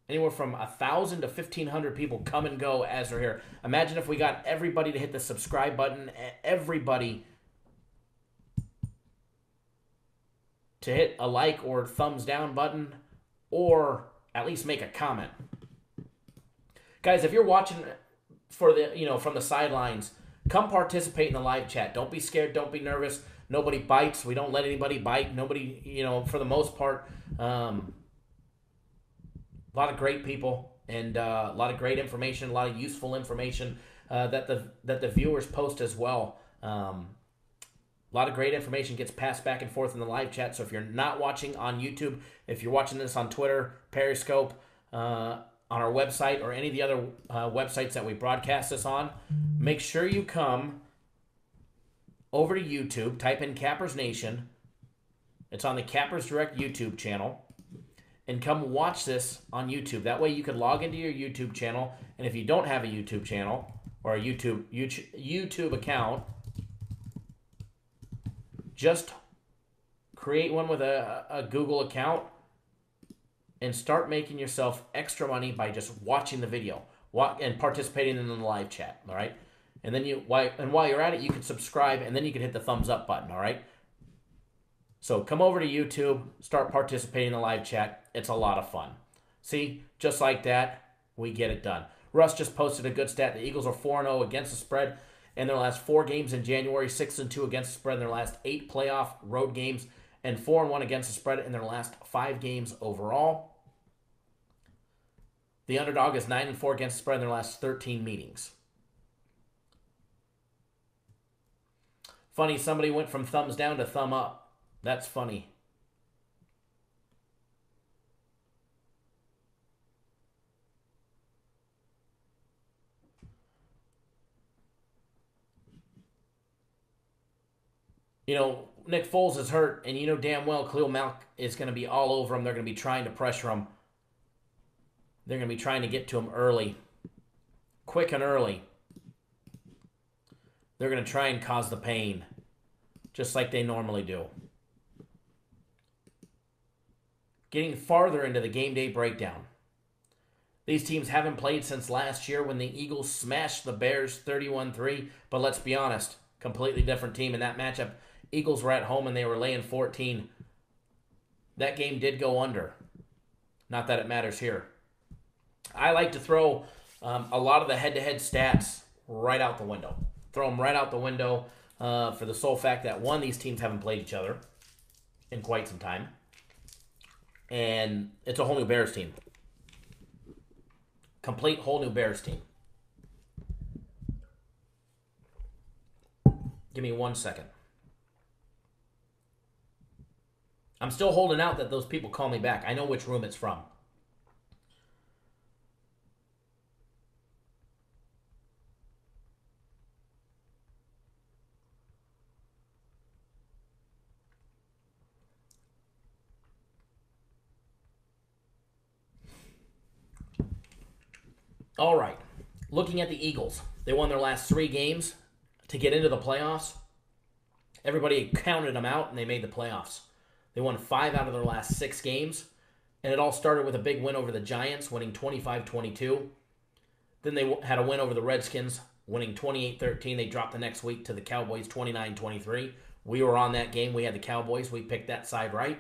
anywhere from 1,000 to 1,500 people come and go as they're here. Imagine if we got everybody to hit the subscribe button, everybody to hit a like or thumbs down button, or at least make a comment. Guys, if you're watching for the from the sidelines, come participate in the live chat. Don't be scared. Don't be nervous. Nobody bites. We don't let anybody bite. Nobody, for the most part, a lot of great people and a lot of great information, a lot of useful information that the viewers post as well. A lot of great information gets passed back and forth in the live chat. So if you're not watching on YouTube, if you're watching this on Twitter, Periscope, on our website, or any of the other websites that we broadcast this on, make sure you come over to YouTube, type in Cappers Nation. It's on the Cappers Direct YouTube channel. And come watch this on YouTube. That way you can log into your YouTube channel. And if you don't have a YouTube channel or a YouTube account, just create one with a Google account and start making yourself extra money by just watching the video and participating in the live chat, all right? And then while you're at it, you can subscribe, and then you can hit the thumbs up button, all right? So come over to YouTube, start participating in the live chat. It's a lot of fun. See, just like that, we get it done. Russ just posted a good stat. The Eagles are 4-0 against the spread in their last 4 games in January, 6-2 against the spread in their last 8 playoff road games, and 4-1 against the spread in their last 5 games overall. The underdog is 9-4 against the spread in their last 13 meetings. Funny, somebody went from thumbs down to thumb up. That's funny. Nick Foles is hurt, and you know damn well Khalil Mack is going to be all over him. They're going to be trying to pressure him. They're going to be trying to get to him early. Quick and early. They're going to try and cause the pain, just like they normally do. Getting farther into the game day breakdown. These teams haven't played since last year when the Eagles smashed the Bears 31-3, but let's be honest, Completely different team in that matchup. Eagles were at home and they were laying 14. That game did go under. Not that it matters here. I like to throw a lot of the head-to-head stats right out the window. Throw them right out the window for the sole fact that, one, these teams haven't played each other in quite some time. And it's a whole new Bears team. Complete whole new Bears team. Give me 1 second. I'm still holding out that those people call me back. I know which room it's from. All right. Looking at the Eagles, they won their last 3 games to get into the playoffs. Everybody counted them out, and they made the playoffs. They won 5 out of their last 6 games, and it all started with a big win over the Giants, winning 25-22. Then they had a win over the Redskins, winning 28-13. They dropped the next week to the Cowboys, 29-23. We were on that game. We had the Cowboys. We picked that side right.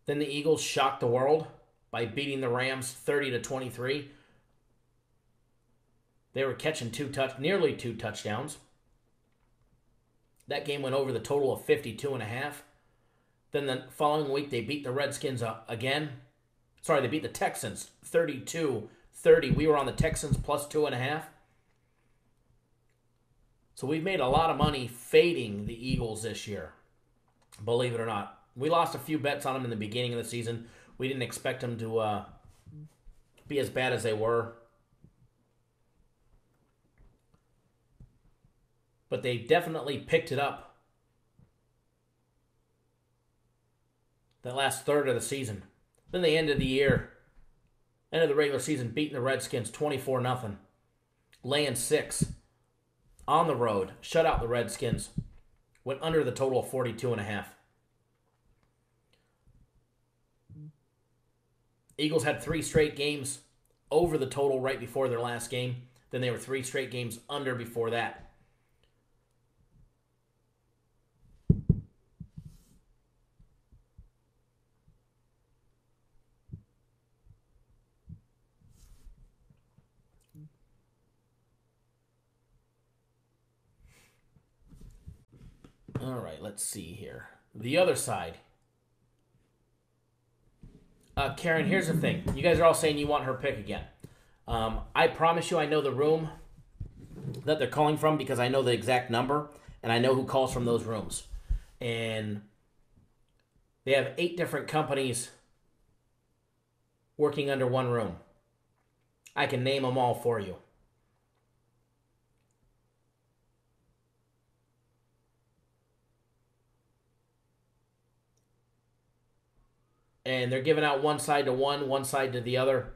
Then the Eagles shocked the world by beating the Rams 30-23. They were catching nearly 2 touchdowns. That game went over the total of 52.5. Then the following week, they beat the Redskins again. Sorry, they beat the Texans 32-30. We were on the Texans plus 2.5. So we've made a lot of money fading the Eagles this year, believe it or not. We lost a few bets on them in the beginning of the season. We didn't expect them to be as bad as they were. But they definitely picked it up that last third of the season. Then they ended the regular season, beating the Redskins 24-0, laying 6 on the road, shut out the Redskins, went under the total of 42.5. Eagles had 3 straight games over the total right before their last game. Then they were 3 straight games under before that. All right, let's see here. The other side. Karen, here's the thing. You guys are all saying you want her pick again. I promise you I know the room that they're calling from because I know the exact number, and I know who calls from those rooms. And they have 8 different companies working under one room. I can name them all for you. And they're giving out one side to one side to the other.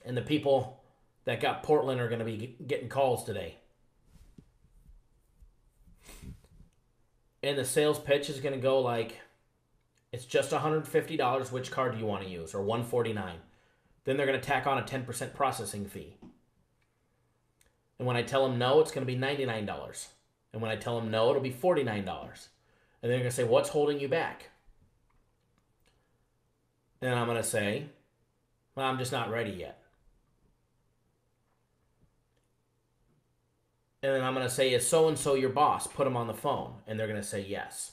And the people that got Portland are going to be getting calls today. And the sales pitch is going to go like, it's just $150. Which card do you want to use? Or $149. Then they're going to tack on a 10% processing fee. And when I tell them no, it's going to be $99. And when I tell them no, it'll be $49. And they're going to say, what's holding you back? And I'm going to say, well, I'm just not ready yet. And then I'm going to say, is so-and-so your boss? Put them on the phone. And they're going to say yes.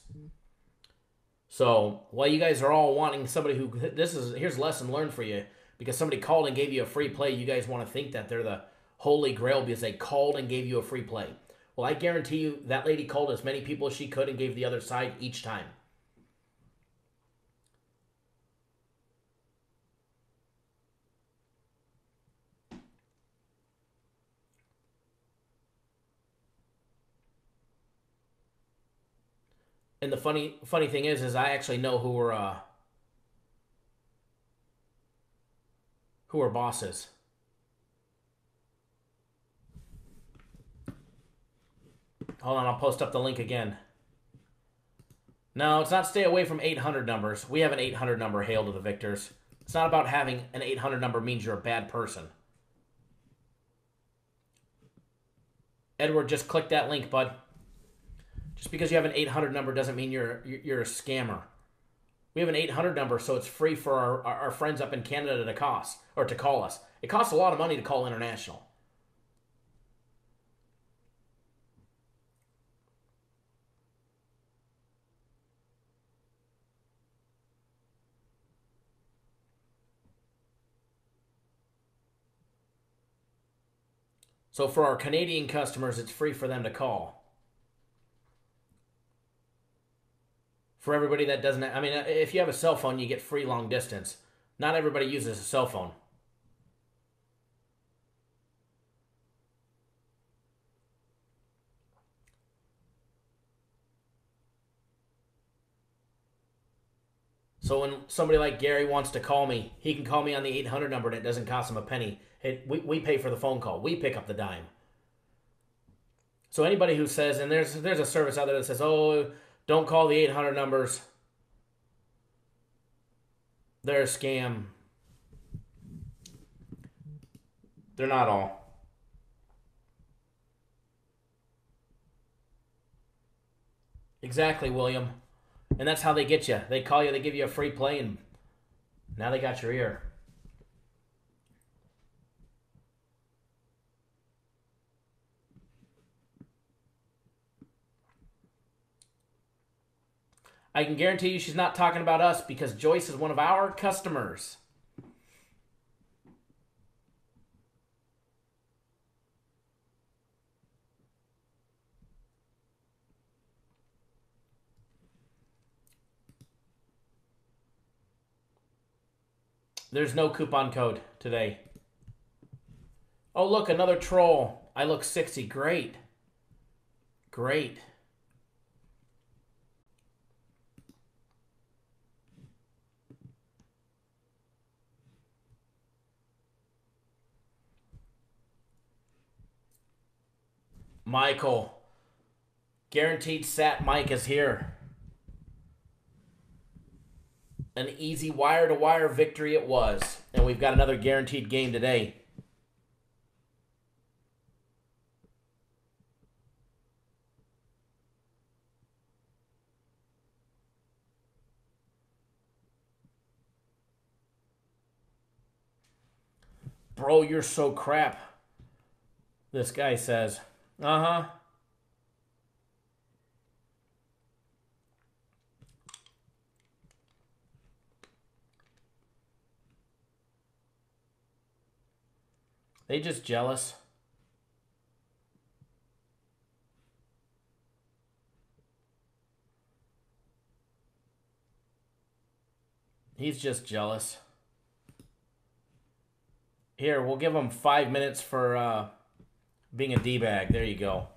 So while you guys are all wanting somebody who, here's a lesson learned for you. Because somebody called and gave you a free play, you guys want to think that they're the holy grail because they called and gave you a free play. Well, I guarantee you that lady called as many people as she could and gave the other side each time. And the funny thing is I actually know who her boss is. Hold on, I'll post up the link again. No, it's not stay away from 800 numbers. We have an 800 number, hail to the victors. It's not about having an 800 number means you're a bad person. Edward, just click that link, bud. Just because you have an 800 number doesn't mean you're a scammer. We have an 800 number, so it's free for our friends up in Canada to call us. It costs a lot of money to call international. So for our Canadian customers, it's free for them to call. For everybody that doesn't, I mean, if you have a cell phone, you get free long distance. Not everybody uses a cell phone. So when somebody like Gary wants to call me, he can call me on the 800 number and it doesn't cost him a penny. We pay for the phone call. We pick up the dime. So anybody who says, and there's a service out there that says, oh, don't call the 800 numbers, they're a scam. They're not all. Exactly, William. And that's how they get you. They call you, they give you a free play, and now they got your ear. I can guarantee you she's not talking about us because Joyce is one of our customers. There's no coupon code today. Oh, look, another troll. I look 60. Great. Great. Michael. Guaranteed Sat Mike is here. An easy wire-to-wire victory it was. And we've got another guaranteed game today. Bro, you're so crap. This guy says. Uh-huh. They just jealous. He's just jealous. Here, we'll give him 5 minutes for being a D-bag. There you go.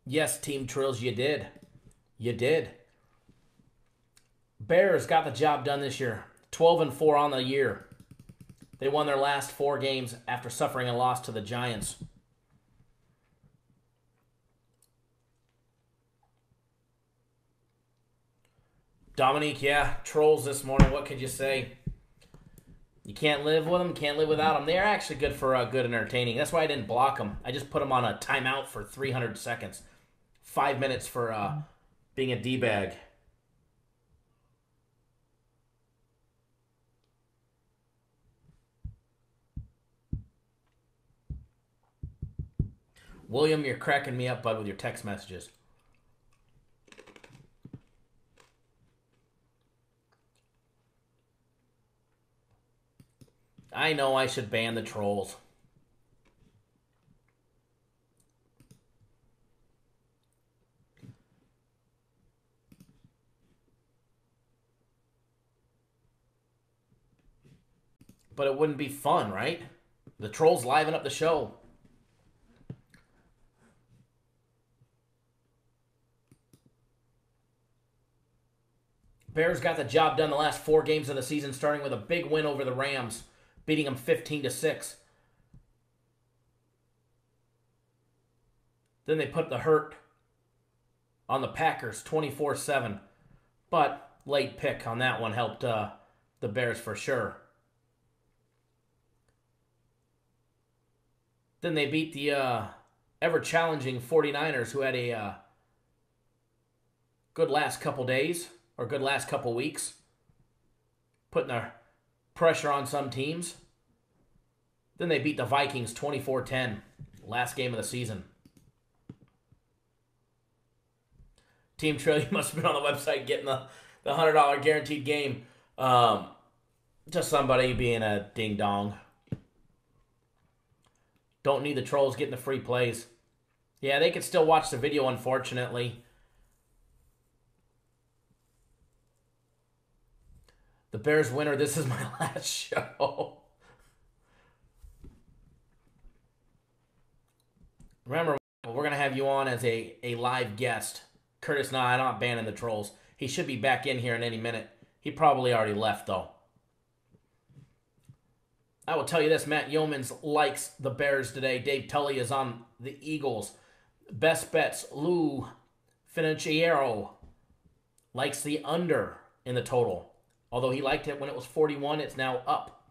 Yes, Team Trills, you did. You did. Bears got the job done this year. 12-4 on the year. They won their last 4 games after suffering a loss to the Giants. Dominique, yeah, trolls this morning. What could you say? You can't live with them, can't live without them. They're actually good for good entertaining. That's why I didn't block them. I just put them on a timeout for 300 seconds. 5 minutes for being a D-bag. William, you're cracking me up, bud, with your text messages. I know I should ban the trolls. But it wouldn't be fun, right? The trolls liven up the show. Bears got the job done the last 4 games of the season, starting with a big win over the Rams, beating them 15-6. Then they put the hurt on the Packers 24-7. But late pick on that one helped the Bears for sure. Then they beat the ever-challenging 49ers, who had a good last couple days, or good last couple weeks, putting their pressure on some teams. Then they beat the Vikings 24-10, last game of the season. Team Trill, you must have been on the website getting the $100 guaranteed game. Just somebody being a ding-dong. Don't need the trolls getting the free plays. Yeah, they can still watch the video, unfortunately. The Bears winner, this is my last show. Remember, we're going to have you on as a live guest. Curtis, no, I'm not banning the trolls. He should be back in here in any minute. He probably already left, though. I will tell you this, Matt Yeomans likes the Bears today. Dave Tully is on the Eagles. Best bets, Lou Financiero likes the under in the total. Although he liked it when it was 41, it's now up.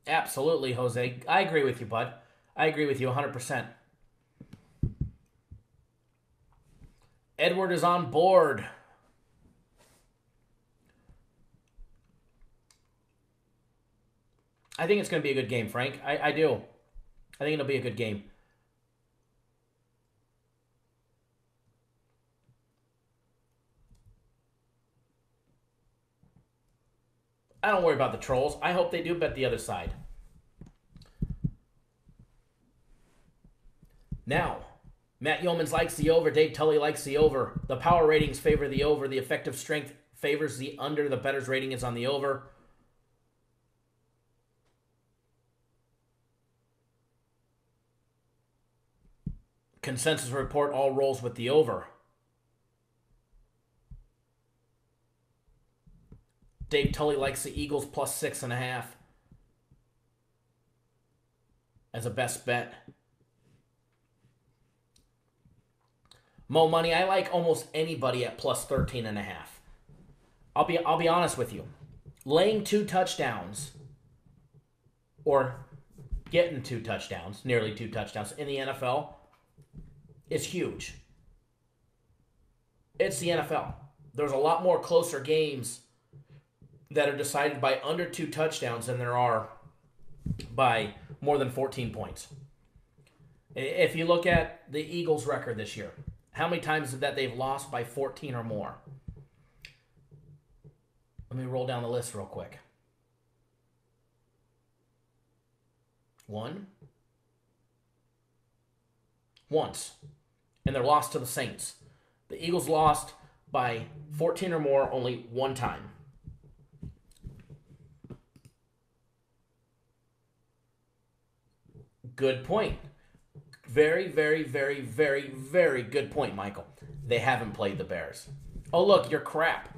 Absolutely, Jose. I agree with you, bud. I agree with you 100%. Edward is on board. I think it's going to be a good game, Frank. I do. I think it'll be a good game. I don't worry about the trolls. I hope they do bet the other side. Now, Matt Yeomans likes the over. Dave Tully likes the over. The power ratings favor the over. The effective strength favors the under. The bettor's rating is on the over. Consensus report all rolls with the over. Dave Tully likes the Eagles plus 6.5 as a best bet. Mo Money, I like almost anybody at plus 13.5. I'll be honest with you. Laying 2 touchdowns or getting 2 touchdowns, nearly 2 touchdowns in the NFL is huge. It's the NFL. There's a lot more closer games that are decided by under 2 touchdowns than there are by more than 14 points. If you look at the Eagles' record this year, how many times that they've lost by 14 or more? Let me roll down the list real quick. 1. Once. And they're lost to the Saints. The Eagles lost by 14 or more only 1 time. Good point. Very, very, very, very, very good point, Michael. They haven't played the Bears. Oh, look, you're crap.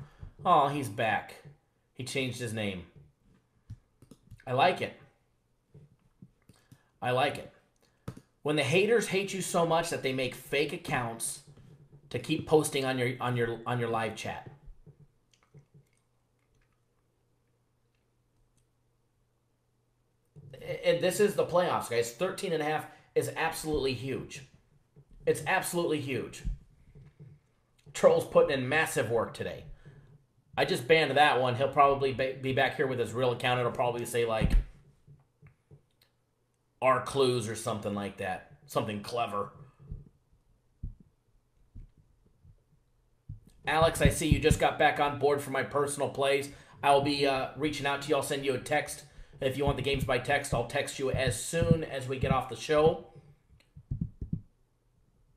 Oh, he's back. He changed his name. I like it. I like it. When the haters hate you so much that they make fake accounts to keep posting on your live chat. And this is the playoffs, guys. 13.5 is absolutely huge. It's absolutely huge. Troll's putting in massive work today. I just banned that one. He'll probably be back here with his real account. It'll probably say, like, our clues or something like that. Something clever. Alex, I see you just got back on board for my personal plays. I will be reaching out to you. I'll send you a text. If you want the games by text, I'll text you as soon as we get off the show.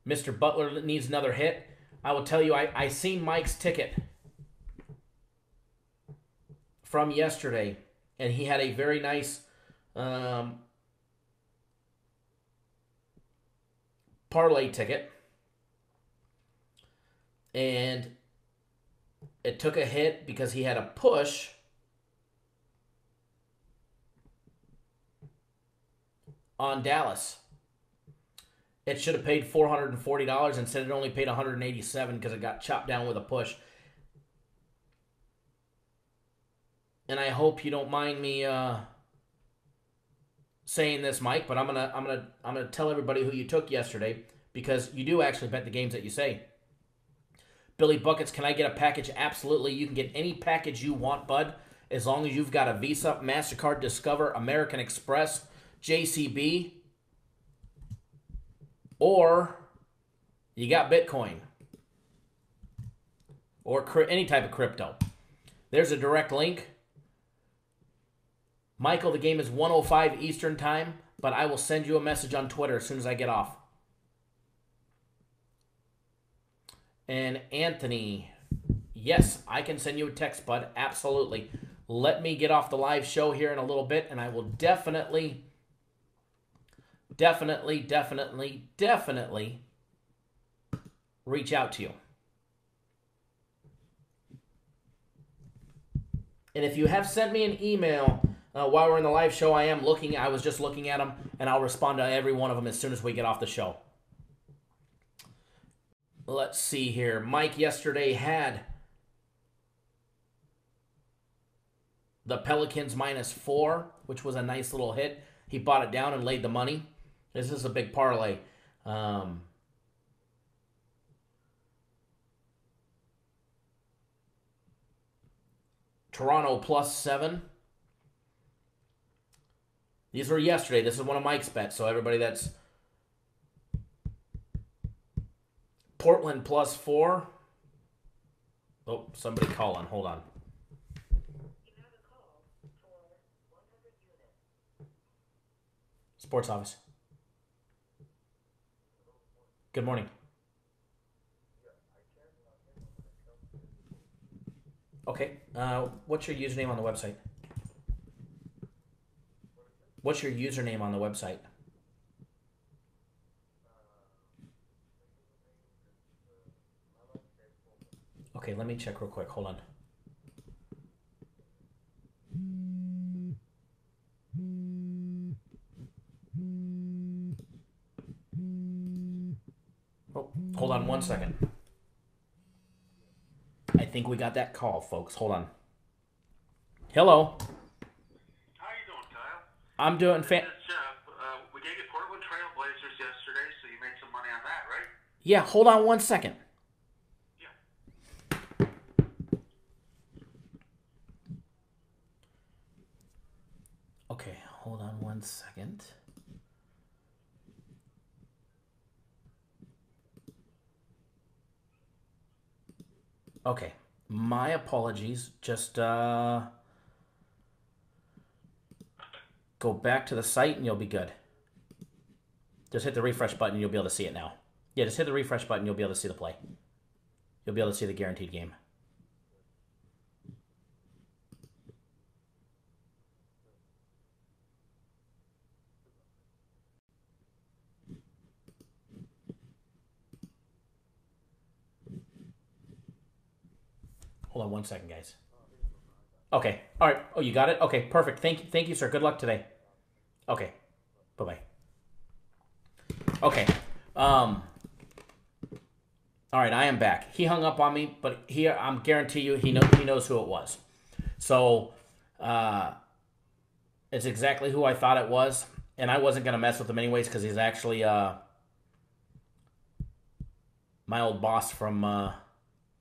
Mr. Butler needs another hit. I will tell you, I seen Mike's ticket from yesterday, and he had a very nice parlay ticket. And it took a hit because he had a push on Dallas. It should have paid $440. Instead, it only paid $187 because it got chopped down with a push. And I hope you don't mind me saying this, Mike, but I'm gonna tell everybody who you took yesterday, because you do actually bet the games that you say. Billy Buckets, can I get a package? Absolutely. You can get any package you want, bud, as long as you've got a Visa, MasterCard, Discover, American Express, JCB, or you got Bitcoin, or any type of crypto. There's a direct link. Michael, the game is 1:05 Eastern Time, but I will send you a message on Twitter as soon as I get off. And Anthony, yes, I can send you a text, bud. Absolutely. Let me get off the live show here in a little bit, and I will definitely reach out to you. And if you have sent me an email while we're in the live show, I was just looking at them, and I'll respond to every one of them as soon as we get off the show. Let's see here. Mike yesterday had the Pelicans -4, which was a nice little hit. He bought it down and laid the money. This is a big parlay. Toronto +7. These were yesterday. This is one of Mike's bets, so everybody that's Portland +4. Oh, somebody calling. Hold on. Sports office. Good morning. Okay. What's your username on the website? What's your username on the website? Okay, let me check real quick. Hold on. Oh, hold on one second. I think we got that call, folks. Hold on. Hello. How you doing, Kyle? I'm doing It's Jeff. We gave you Portland Trail Blazers yesterday, so you made some money on that, right? Yeah, hold on one second. Yeah. Okay, hold on one second. Okay, my apologies. Just go back to the site and you'll be good. Just hit the refresh button and you'll be able to see it now. Yeah, just hit the refresh button and you'll be able to see the play. You'll be able to see the guaranteed game. Hold on one second, guys. Okay. All right. Oh, you got it? Okay, perfect. Thank you, sir. Good luck today. Okay. Bye-bye. Okay. All right, I am back. He hung up on me, but here I'm guarantee you he knows who it was. So, it's exactly who I thought it was, and I wasn't going to mess with him anyways because he's actually my old boss from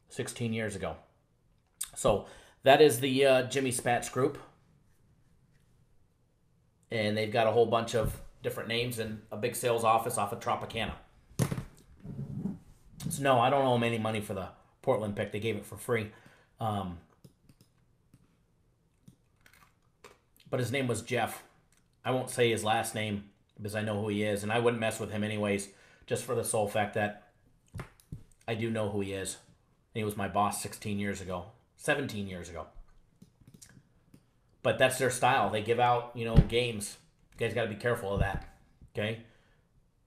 16 years ago. So that is the Jimmy Spatz group. And they've got a whole bunch of different names and a big sales office off of Tropicana. So no, I don't owe them any money for the Portland pick. They gave it for free. But his name was Jeff. I won't say his last name because I know who he is. And I wouldn't mess with him anyways, just for the sole fact that I do know who he is. And he was my boss 17 years ago. But that's their style. They give out, games. You guys got to be careful of that, okay?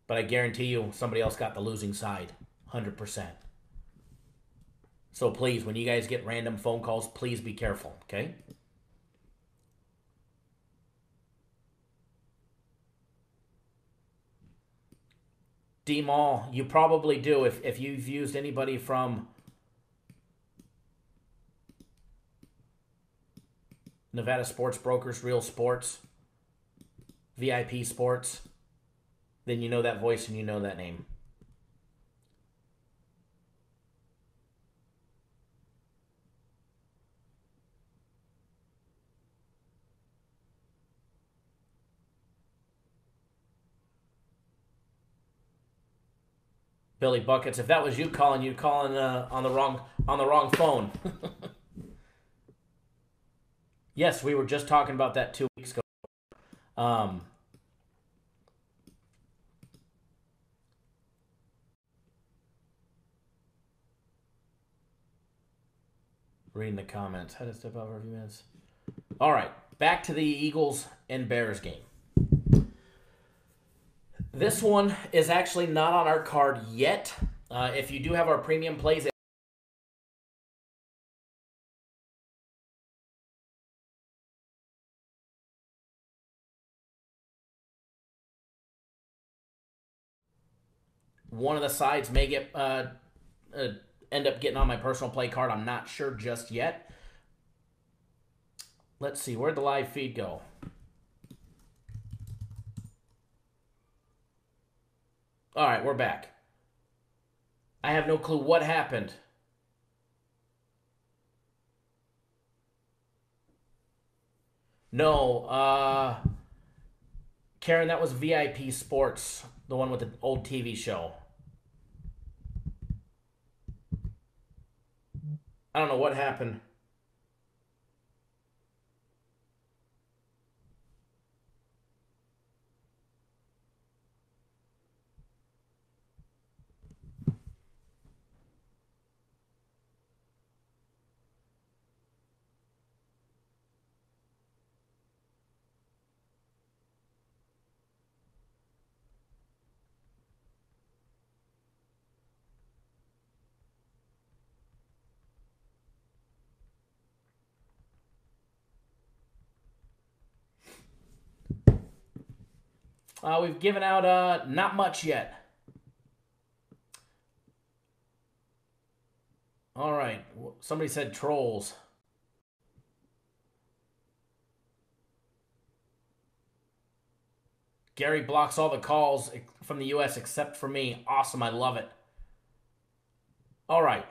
But I guarantee you somebody else got the losing side, 100%. So please, when you guys get random phone calls, please be careful, okay? D-Mall, you probably do if you've used anybody from Nevada Sports Brokers, Real Sports, VIP Sports, then you know that voice and you know that name. Billy Buckets, if that was you calling, you'd call on the wrong phone. Yes, we were just talking about that 2 weeks ago. Reading the comments. Had to step out for a few minutes. All right, back to the Eagles and Bears game. This one is actually not on our card yet. If you do have our premium plays, one of the sides may get end up getting on my personal play card. I'm not sure just yet. Let's see, where'd the live feed go? All right, we're back. I have no clue what happened. No, Karen, that was VIP Sports, the one with the old TV show. I don't know what happened. We've given out not much yet. All right. Somebody said trolls. Gary blocks all the calls from the U.S. except for me. Awesome. I love it. All right.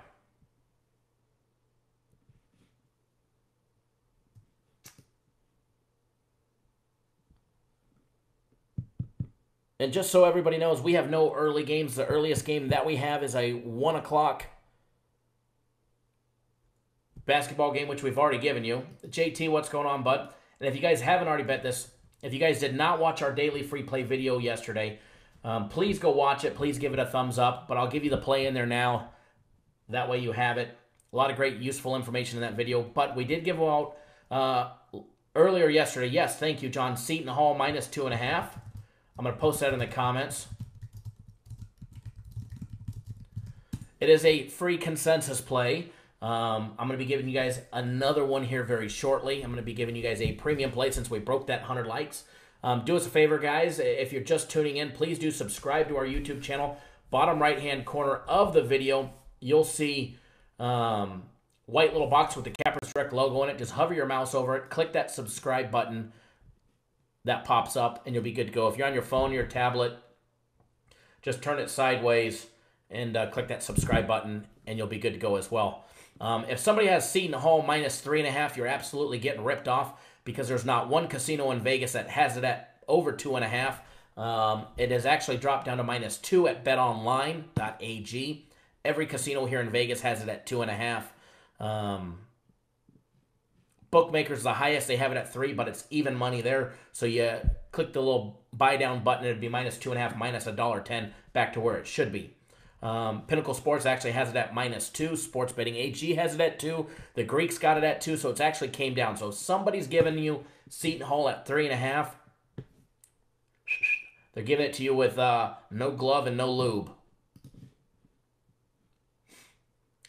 And just so everybody knows, we have no early games. The earliest game that we have is a 1 o'clock basketball game, which we've already given you. JT, what's going on, bud? And if you guys haven't already bet this, if you guys did not watch our daily free play video yesterday, please go watch it. Please give it a thumbs up. But I'll give you the play in there now. That way you have it. A lot of great, useful information in that video. But we did give out earlier yesterday. Yes, thank you, John. Seton Hall minus 2.5. I'm going to post that in the comments. It is a free consensus play. I'm going to be giving you guys another one here very shortly. I'm going to be giving you guys a premium play since we broke that 100 likes. Do us a favor, guys. If you're just tuning in, please do subscribe to our YouTube channel. Bottom right-hand corner of the video, you'll see white little box with the Cappers Direct logo in it. Just hover your mouse over it. Click that subscribe button. That pops up, and you'll be good to go. If you're on your phone or your tablet, just turn it sideways and click that subscribe button, and you'll be good to go as well. If somebody has Seton Hall minus 3.5, you're absolutely getting ripped off because there's not one casino in Vegas that has it at over 2.5. It has actually dropped down to minus 2 at betonline.ag. Every casino here in Vegas has it at 2.5. Bookmakers, the highest, they have it at 3, but it's even money there. So you click the little buy down button, it'd be minus 2.5, minus $1.10, back to where it should be. Pinnacle Sports actually has it at minus 2. Sports Betting AG has it at 2. The Greeks got it at 2, so it's actually came down. So if somebody's giving you Seton Hall at 3.5, they're giving it to you with no glove and no lube.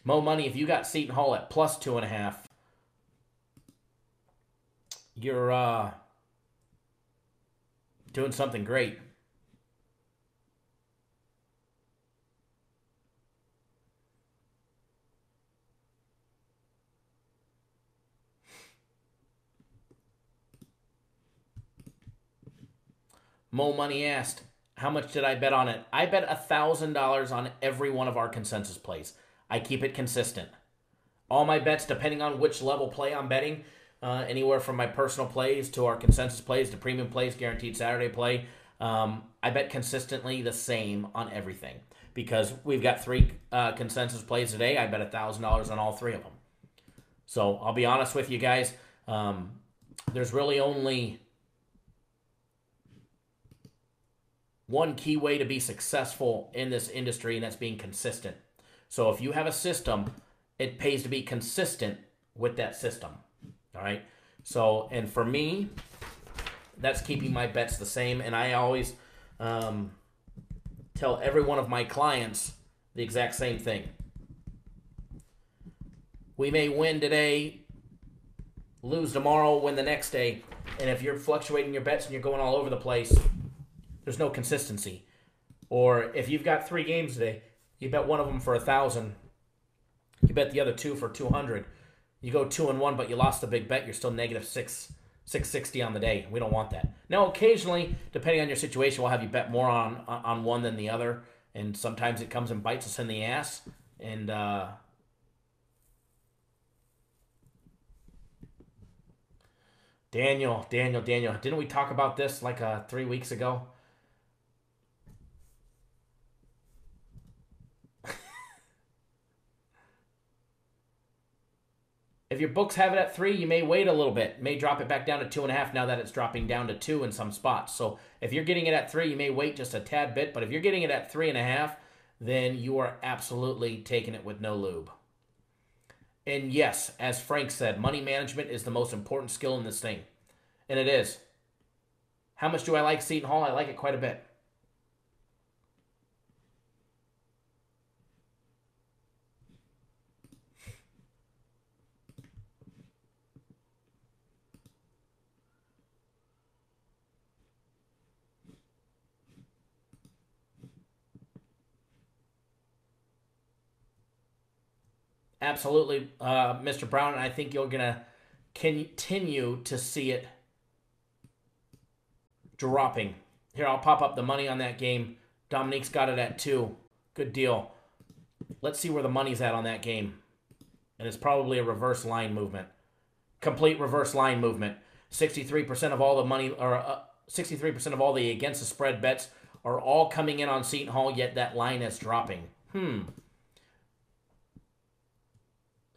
Mo Money, if you got Seton Hall at plus 2.5, you're doing something great. Mo Money asked, how much did I bet on it? I bet $1,000 on every one of our consensus plays. I keep it consistent. All my bets, depending on which level play I'm betting, anywhere from my personal plays to our consensus plays to premium plays, guaranteed Saturday play, I bet consistently the same on everything. Because we've got 3 consensus plays today, I bet $1,000 on all 3 of them. So I'll be honest with you guys, there's really only one key way to be successful in this industry, and that's being consistent. So if you have a system, it pays to be consistent with that system. All right? So, and for me, that's keeping my bets the same. And I always tell every one of my clients the exact same thing. We may win today, lose tomorrow, win the next day. And if you're fluctuating your bets and you're going all over the place, there's no consistency. Or if you've got 3 games today, you bet one of them for 1,000. You bet the other 2 for 200. You go 2-1, but you lost the big bet. You're still negative 660 on the day. We don't want that. Now, occasionally, depending on your situation, we'll have you bet more on one than the other. And sometimes it comes and bites us in the ass. And Daniel, didn't we talk about this like 3 weeks ago? If your books have it at 3, you may wait a little bit. May drop it back down to 2.5 now that it's dropping down to 2 in some spots. So if you're getting it at 3, you may wait just a tad bit. But if you're getting it at 3.5, then you are absolutely taking it with no lube. And yes, as Frank said, money management is the most important skill in this thing. And it is. How much do I like Seton Hall? I like it quite a bit. Absolutely, Mr. Brown, and I think you're going to continue to see it dropping. Here, I'll pop up the money on that game. Dominique's got it at 2. Good deal. Let's see where the money's at on that game. And it's probably a reverse line movement. Complete reverse line movement. 63% of all the money, or 63% of all the against the spread bets are all coming in on Seton Hall, yet that line is dropping.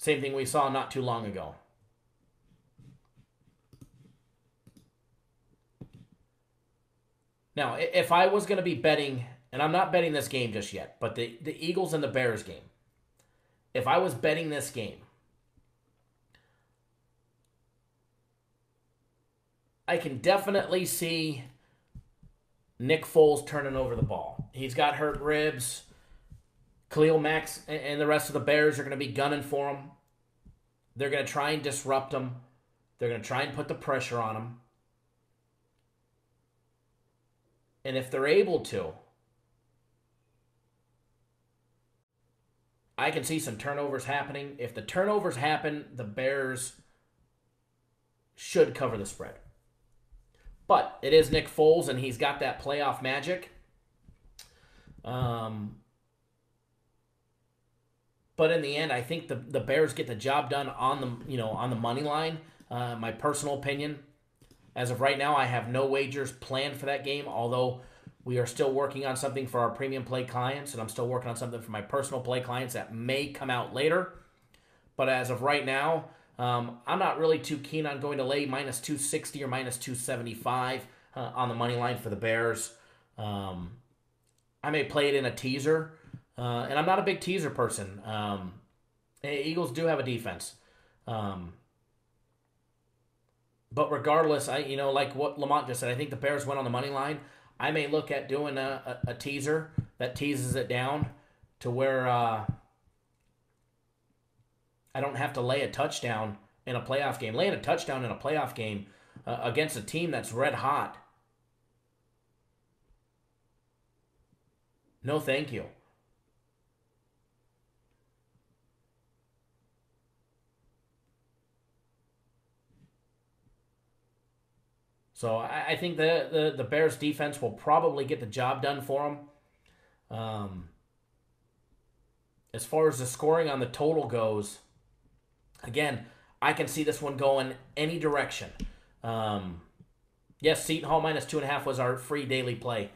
Same thing we saw not too long ago. Now, if I was going to be betting, and I'm not betting this game just yet, but the Eagles and the Bears game, if I was betting this game, I can definitely see Nick Foles turning over the ball. He's got hurt ribs. Khalil Mack and the rest of the Bears are going to be gunning for him. They're going to try and disrupt him. They're going to try and put the pressure on him. And if they're able to, I can see some turnovers happening. If the turnovers happen, the Bears should cover the spread. But it is Nick Foles, and he's got that playoff magic. But in the end, I think the Bears get the job done on the money line. My personal opinion, as of right now, I have no wagers planned for that game. Although we are still working on something for our premium play clients, and I'm still working on something for my personal play clients that may come out later. But as of right now, I'm not really too keen on going to lay minus 260 or minus 275 on the money line for the Bears. I may play it in a teaser. And I'm not a big teaser person. Eagles do have a defense. But regardless, like what Lamont just said, I think the Bears went on the money line. I may look at doing a teaser that teases it down to where I don't have to lay a touchdown in a playoff game. Laying a touchdown in a playoff game against a team that's red hot. No, thank you. So I think the Bears defense will probably get the job done for them. As far as the scoring on the total goes, again, I can see this one going any direction. Yes, Seton Hall minus 2.5 was our free daily play.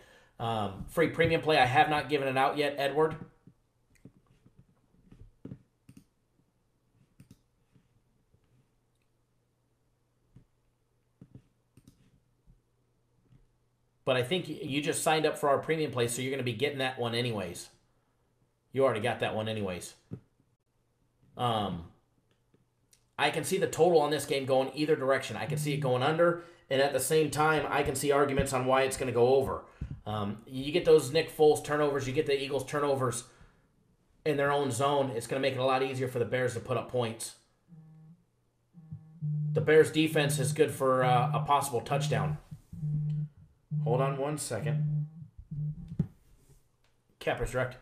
Free premium play, I have not given it out yet, Edward. But I think you just signed up for our premium play, so you're going to be getting that one anyways. You already got that one anyways. I can see the total on this game going either direction. I can see it going under, and at the same time, I can see arguments on why it's going to go over. You get those Nick Foles turnovers, you get the Eagles turnovers in their own zone, it's going to make it a lot easier for the Bears to put up points. The Bears defense is good for a possible touchdown. Hold on one second. Cappers direct.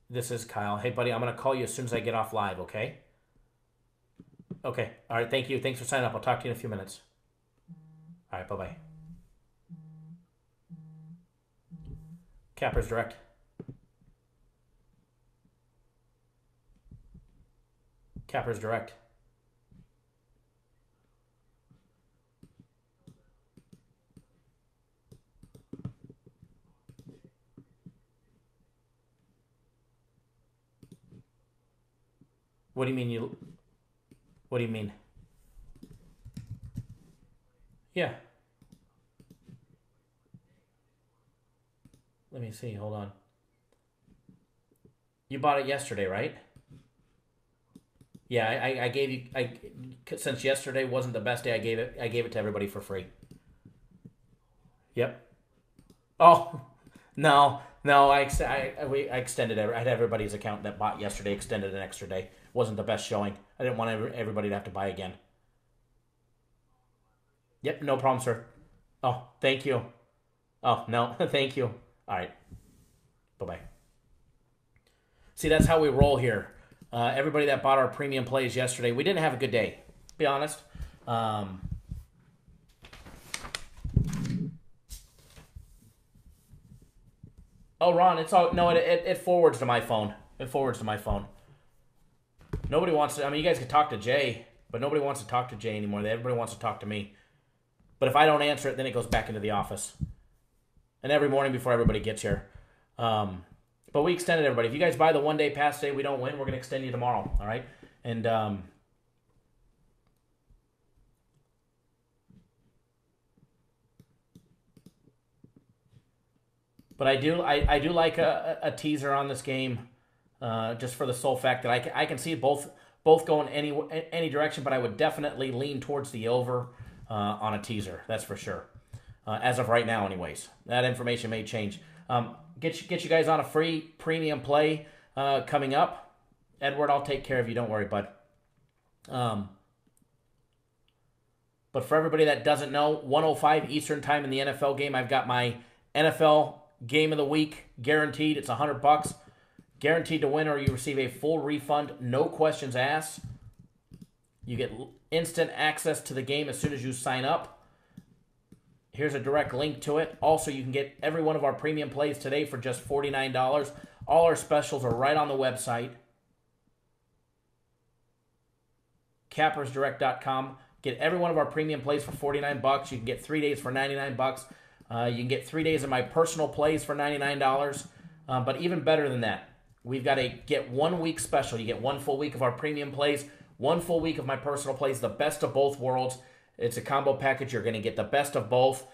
This is Kyle. Hey, buddy, I'm going to call you as soon as I get off live, okay? Okay. All right, thank you. Thanks for signing up. I'll talk to you in a few minutes. All right, bye-bye. Cappers direct. Cappers direct. What do you mean What do you mean? Yeah. Let me see. Hold on. You bought it yesterday, right? Yeah, I gave you. Since yesterday wasn't the best day, I gave it to everybody for free. Yep. Oh, no. I extended. I had everybody's account that bought yesterday extended an extra day. Wasn't the best showing. I didn't want everybody to have to buy again. Yep, no problem, sir. Oh, thank you. Oh, no, thank you. All right. Bye-bye. See, that's how we roll here. Everybody that bought our premium plays yesterday, we didn't have a good day, to be honest. Oh, Ron, it's all... No, it forwards to my phone. It forwards to my phone. Nobody wants to... I mean, you guys can talk to Jay, but nobody wants to talk to Jay anymore. Everybody wants to talk to me. But if I don't answer it, then it goes back into the office. And every morning before everybody gets here. But we extended everybody. If you guys buy the one-day pass today, we don't win, we're going to extend you tomorrow, all right? And but I do like a teaser on this game, just for the sole fact that I can see both going any direction, but I would definitely lean towards the over on a teaser. That's for sure. As of right now, anyways. That information may change. Get you guys on a free premium play coming up. Edward, I'll take care of you. Don't worry, bud. But for everybody that doesn't know, 1:05 Eastern time in the NFL game, I've got my NFL game of the week guaranteed. It's $100. Guaranteed to win, or you receive a full refund, no questions asked. You get instant access to the game as soon as you sign up. Here's a direct link to it. Also, you can get every one of our premium plays today for just $49. All our specials are right on the website. cappersdirect.com. Get every one of our premium plays for $49. You can get 3 days for $99. You can get 3 days of my personal plays for $99. But even better than that, we've got a get 1 week special. You get 1 full week of our premium plays, 1 full week of my personal plays, the best of both worlds. It's a combo package. You're going to get the best of both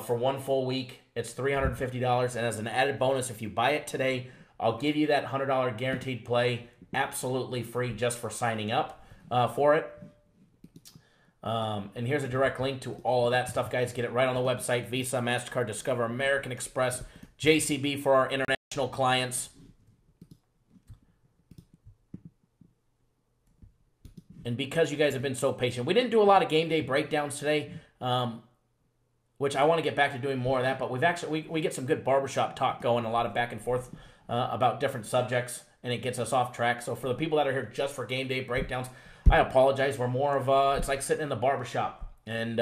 for 1 full week. It's $350. And as an added bonus, if you buy it today, I'll give you that $100 guaranteed play absolutely free just for signing up for it. And here's a direct link to all of that stuff, guys. Get it right on the website. Visa, MasterCard, Discover, American Express, JCB for our international clients. And because you guys have been so patient, we didn't do a lot of game day breakdowns today. which I want to get back to doing more of that. But we get some good barbershop talk going, a lot of back and forth about different subjects, and it gets us off track. So for the people that are here just for game day breakdowns, I apologize. We're more of it's like sitting in the barbershop, and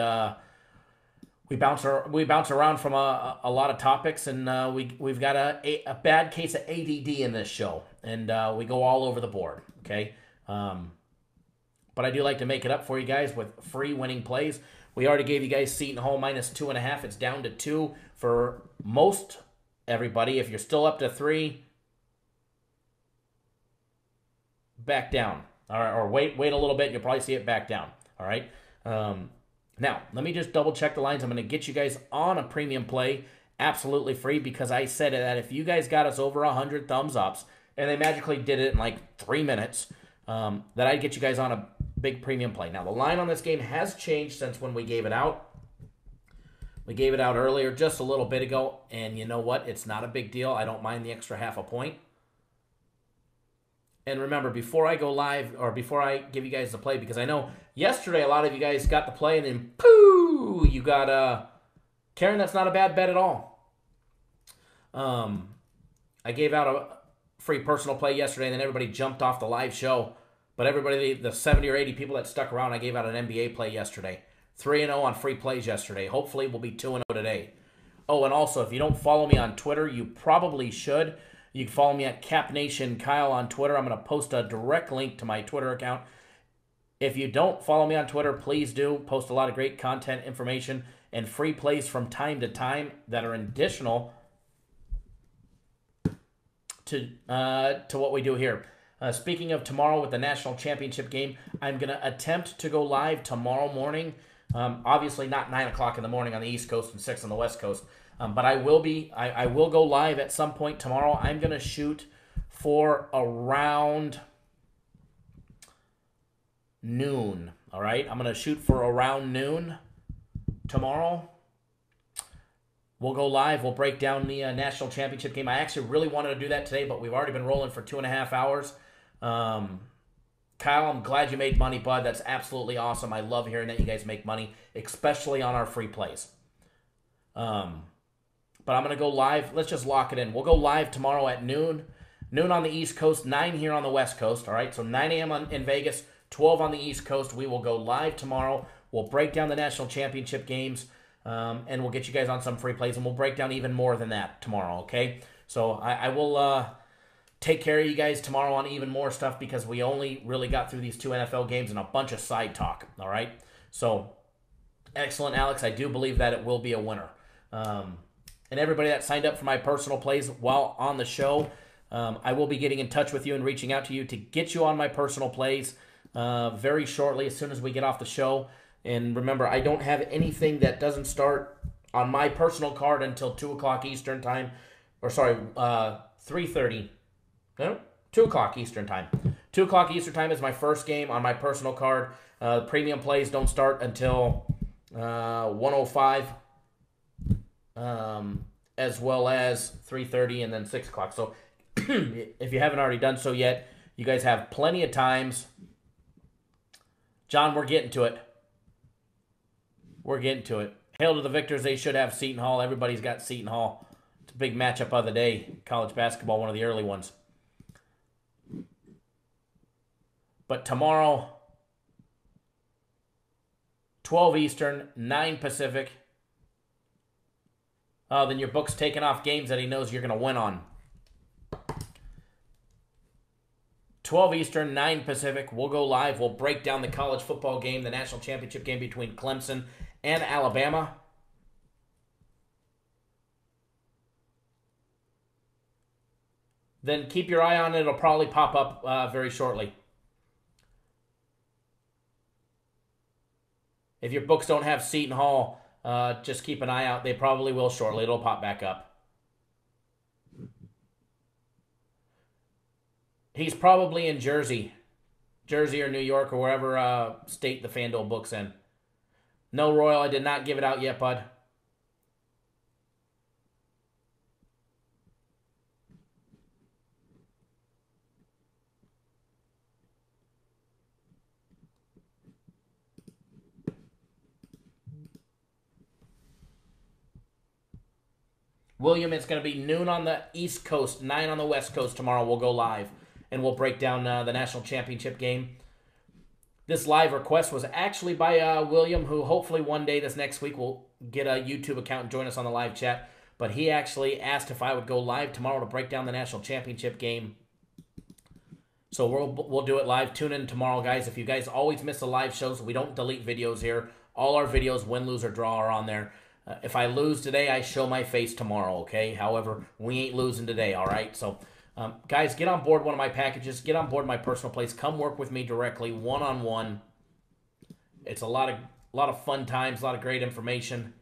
we bounce around from a lot of topics, and we've got a bad case of ADD in this show, and we go all over the board. Okay, but I do like to make it up for you guys with free winning plays. We already gave you guys Seton Hall minus 2.5. It's down to 2 for most everybody. If you're still up to 3, back down. All right, or wait a little bit. You'll probably see it back down. All right. Now, let me just double check the lines. I'm going to get you guys on a premium play absolutely free because I said that if you guys got us over 100 thumbs ups, and they magically did it in like 3 minutes, that I'd get you guys on a big premium play. Now, the line on this game has changed since when we gave it out. We gave it out earlier, just a little bit ago, and you know what? It's not a big deal. I don't mind the extra half a point. And remember, before I go live, or before I give you guys the play, because I know yesterday a lot of you guys got the play, and then, pooh, you got Karen, that's not a bad bet at all. I gave out a free personal play yesterday, and then everybody jumped off the live show. But everybody, the 70 or 80 people that stuck around, I gave out an NBA play yesterday. 3-0 on free plays yesterday. Hopefully we'll be 2-0 today. Oh, and also, if you don't follow me on Twitter, you probably should. You can follow me at CapNationKyle on Twitter. I'm going to post a direct link to my Twitter account. If you don't follow me on Twitter, please do. Post a lot of great content, information, and free plays from time to time that are additional to what we do here. Speaking of tomorrow with the national championship game, I'm going to attempt to go live tomorrow morning. Obviously not 9 o'clock in the morning on the East Coast and 6 on the West Coast. But I will go live at some point tomorrow. I'm going to shoot for around noon. All right? I'm going to shoot for around noon tomorrow. We'll go live. We'll break down the national championship game. I actually really wanted to do that today, but we've already been rolling for 2.5 hours. Kyle, I'm glad you made money, bud. That's absolutely awesome. I love hearing that you guys make money, especially on our free plays. But I'm going to go live. Let's just lock it in. We'll go live tomorrow at noon. Noon on the East Coast, 9 here on the West Coast. All right, so 9 a.m. in Vegas, 12 on the East Coast. We will go live tomorrow. We'll break down the national championship games, and we'll get you guys on some free plays, and we'll break down even more than that tomorrow, okay? So I will take care of you guys tomorrow on even more stuff because we only really got through these 2 NFL games and a bunch of side talk, all right? So, excellent, Alex. I do believe that it will be a winner. And everybody that signed up for my personal plays while on the show, I will be getting in touch with you and reaching out to you to get you on my personal plays very shortly as soon as we get off the show. And remember, I don't have anything that doesn't start on my personal card until 2 o'clock Eastern time. Or sorry, 3:30. No, 2 o'clock Eastern time. 2 o'clock Eastern time is my first game on my personal card. Premium plays don't start until 1:05. As well as 3:30 and then 6 o'clock. So if you haven't already done so yet, you guys have plenty of times. John, we're getting to it. We're getting to it. Hail to the victors. They should have Seton Hall. Everybody's got Seton Hall. It's a big matchup of the day. College basketball, one of the early ones. But tomorrow, 12 Eastern, 9 Pacific. Oh, then your book's taking off games that he knows you're going to win on. 12 Eastern, 9 Pacific. We'll go live. We'll break down the college football game, the national championship game between Clemson and Alabama. Then keep your eye on it. It'll probably pop up very shortly. If your books don't have Seton Hall, just keep an eye out. They probably will shortly. It'll pop back up. He's probably in Jersey or New York or wherever state the FanDuel book's in. No, Royal, I did not give it out yet, bud. William, it's going to be noon on the East Coast, 9 on the West Coast tomorrow. We'll go live, and we'll break down the national championship game. This live request was actually by William, who hopefully one day this next week will get a YouTube account and join us on the live chat. But he actually asked if I would go live tomorrow to break down the national championship game. So we'll do it live. Tune in tomorrow, guys. If you guys always miss the live shows, we don't delete videos here. All our videos, win, lose, or draw, are on there. If I lose today, I show my face tomorrow, okay? However, we ain't losing today, all right? So, guys, get on board one of my packages. Get on board my personal place. Come work with me directly, one-on-one. It's a lot of fun times, a lot of great information,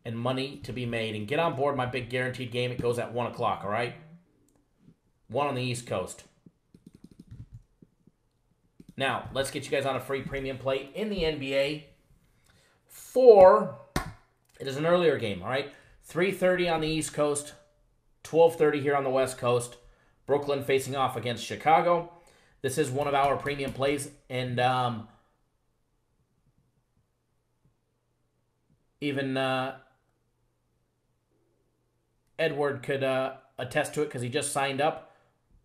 and money to be made. And get on board my big guaranteed game. It goes at 1 o'clock, all right? 1 on the East Coast. Now, let's get you guys on a free premium play in the NBA. It is an earlier game, all right? 3:30 on the East Coast, 12:30 here on the West Coast. Brooklyn facing off against Chicago. This is one of our premium plays, and even Edward could attest to it because he just signed up.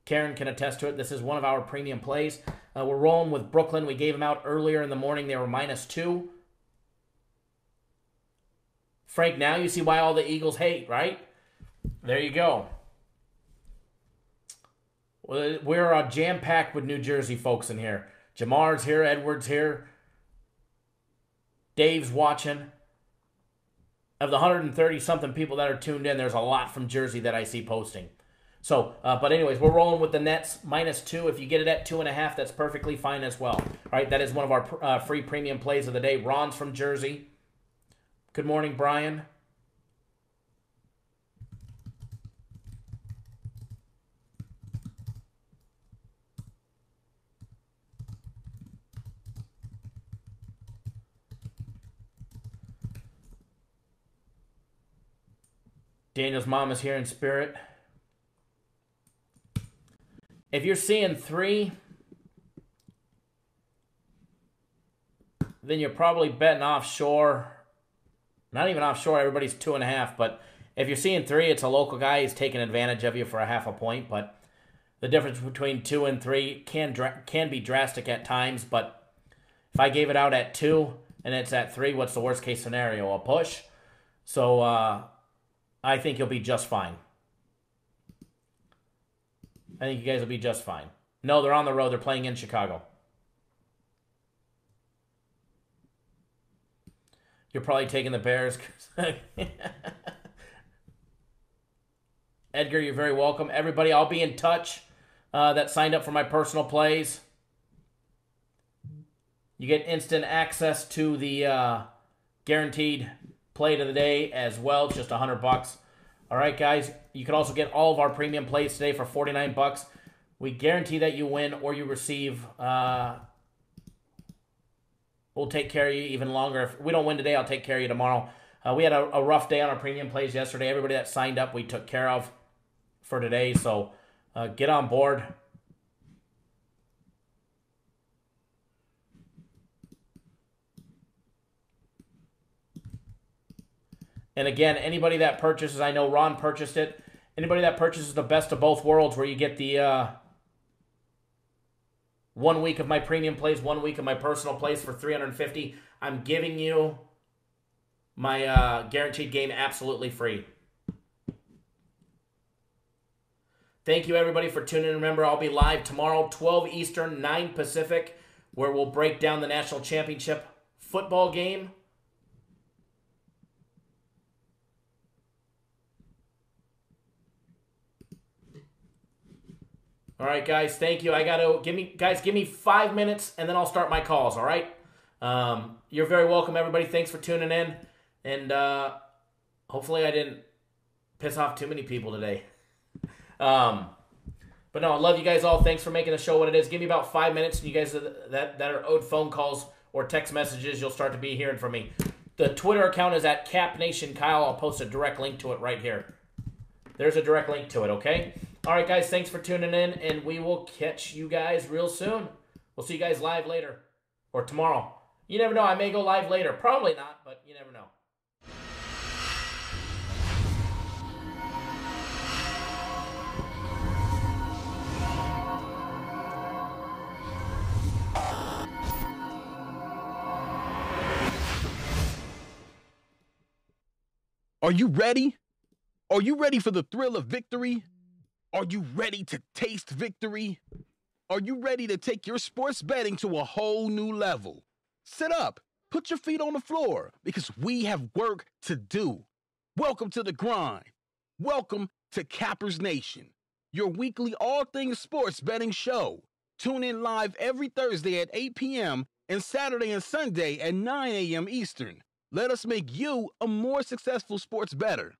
Karen can attest to it. This is one of our premium plays. We're rolling with Brooklyn. We gave them out earlier in the morning. They were -2. Frank, now you see why all the Eagles hate, right? There you go. We're jam-packed with New Jersey folks in here. Jamar's here, Edward's here. Dave's watching. Of the 130-something people that are tuned in, there's a lot from Jersey that I see posting. So, but anyways, we're rolling with the Nets -2. If you get it at 2.5, that's perfectly fine as well. All right, that is one of our free premium plays of the day. Ron's from Jersey. Good morning, Brian. Daniel's mom is here in spirit. If you're seeing 3, then you're probably betting offshore. Not even offshore, everybody's 2.5. But if you're seeing 3, it's a local guy. He's taking advantage of you for a 0.5 point. But the difference between 2 and 3 can be drastic at times. But if I gave it out at 2 and it's at 3, what's the worst case scenario? A push. So I think you'll be just fine. I think you guys will be just fine. No, they're on the road. They're playing in Chicago. You're probably taking the Bears. Edgar, you're very welcome. Everybody, I'll be in touch that signed up for my personal plays. You get instant access to the guaranteed play of the day as well. It's just $100. All right, guys. You can also get all of our premium plays today for $49. We guarantee that you win or you receive. We'll take care of you even longer. If we don't win today, I'll take care of you tomorrow. We had a rough day on our premium plays yesterday. Everybody that signed up, we took care of for today. So get on board. And again, anybody that purchases, I know Ron purchased it. Anybody that purchases the best of both worlds where you get the 1 week of my premium plays, 1 week of my personal plays for $350. I'm giving you my guaranteed game absolutely free. Thank you, everybody, for tuning in. Remember, I'll be live tomorrow, 12 Eastern, 9 Pacific, where we'll break down the national championship football game. All right, guys, thank you. Give me 5 minutes, and then I'll start my calls, all right? You're very welcome, everybody. Thanks for tuning in. And hopefully I didn't piss off too many people today. But no, I love you guys all. Thanks for making the show what it is. Give me about 5 minutes, and you guys that are owed phone calls or text messages, you'll start to be hearing from me. The Twitter account is at CapNationKyle. I'll post a direct link to it right here. There's a direct link to it, okay? All right, guys, thanks for tuning in, and we will catch you guys real soon. We'll see you guys live later or tomorrow. You never know. I may go live later. Probably not, but you never know. Are you ready? Are you ready for the thrill of victory? Are you ready to taste victory? Are you ready to take your sports betting to a whole new level? Sit up, put your feet on the floor, because we have work to do. Welcome to the grind. Welcome to Cappers Nation, your weekly all things sports betting show. Tune in live every Thursday at 8 p.m. and Saturday and Sunday at 9 a.m. Eastern. Let us make you a more successful sports bettor.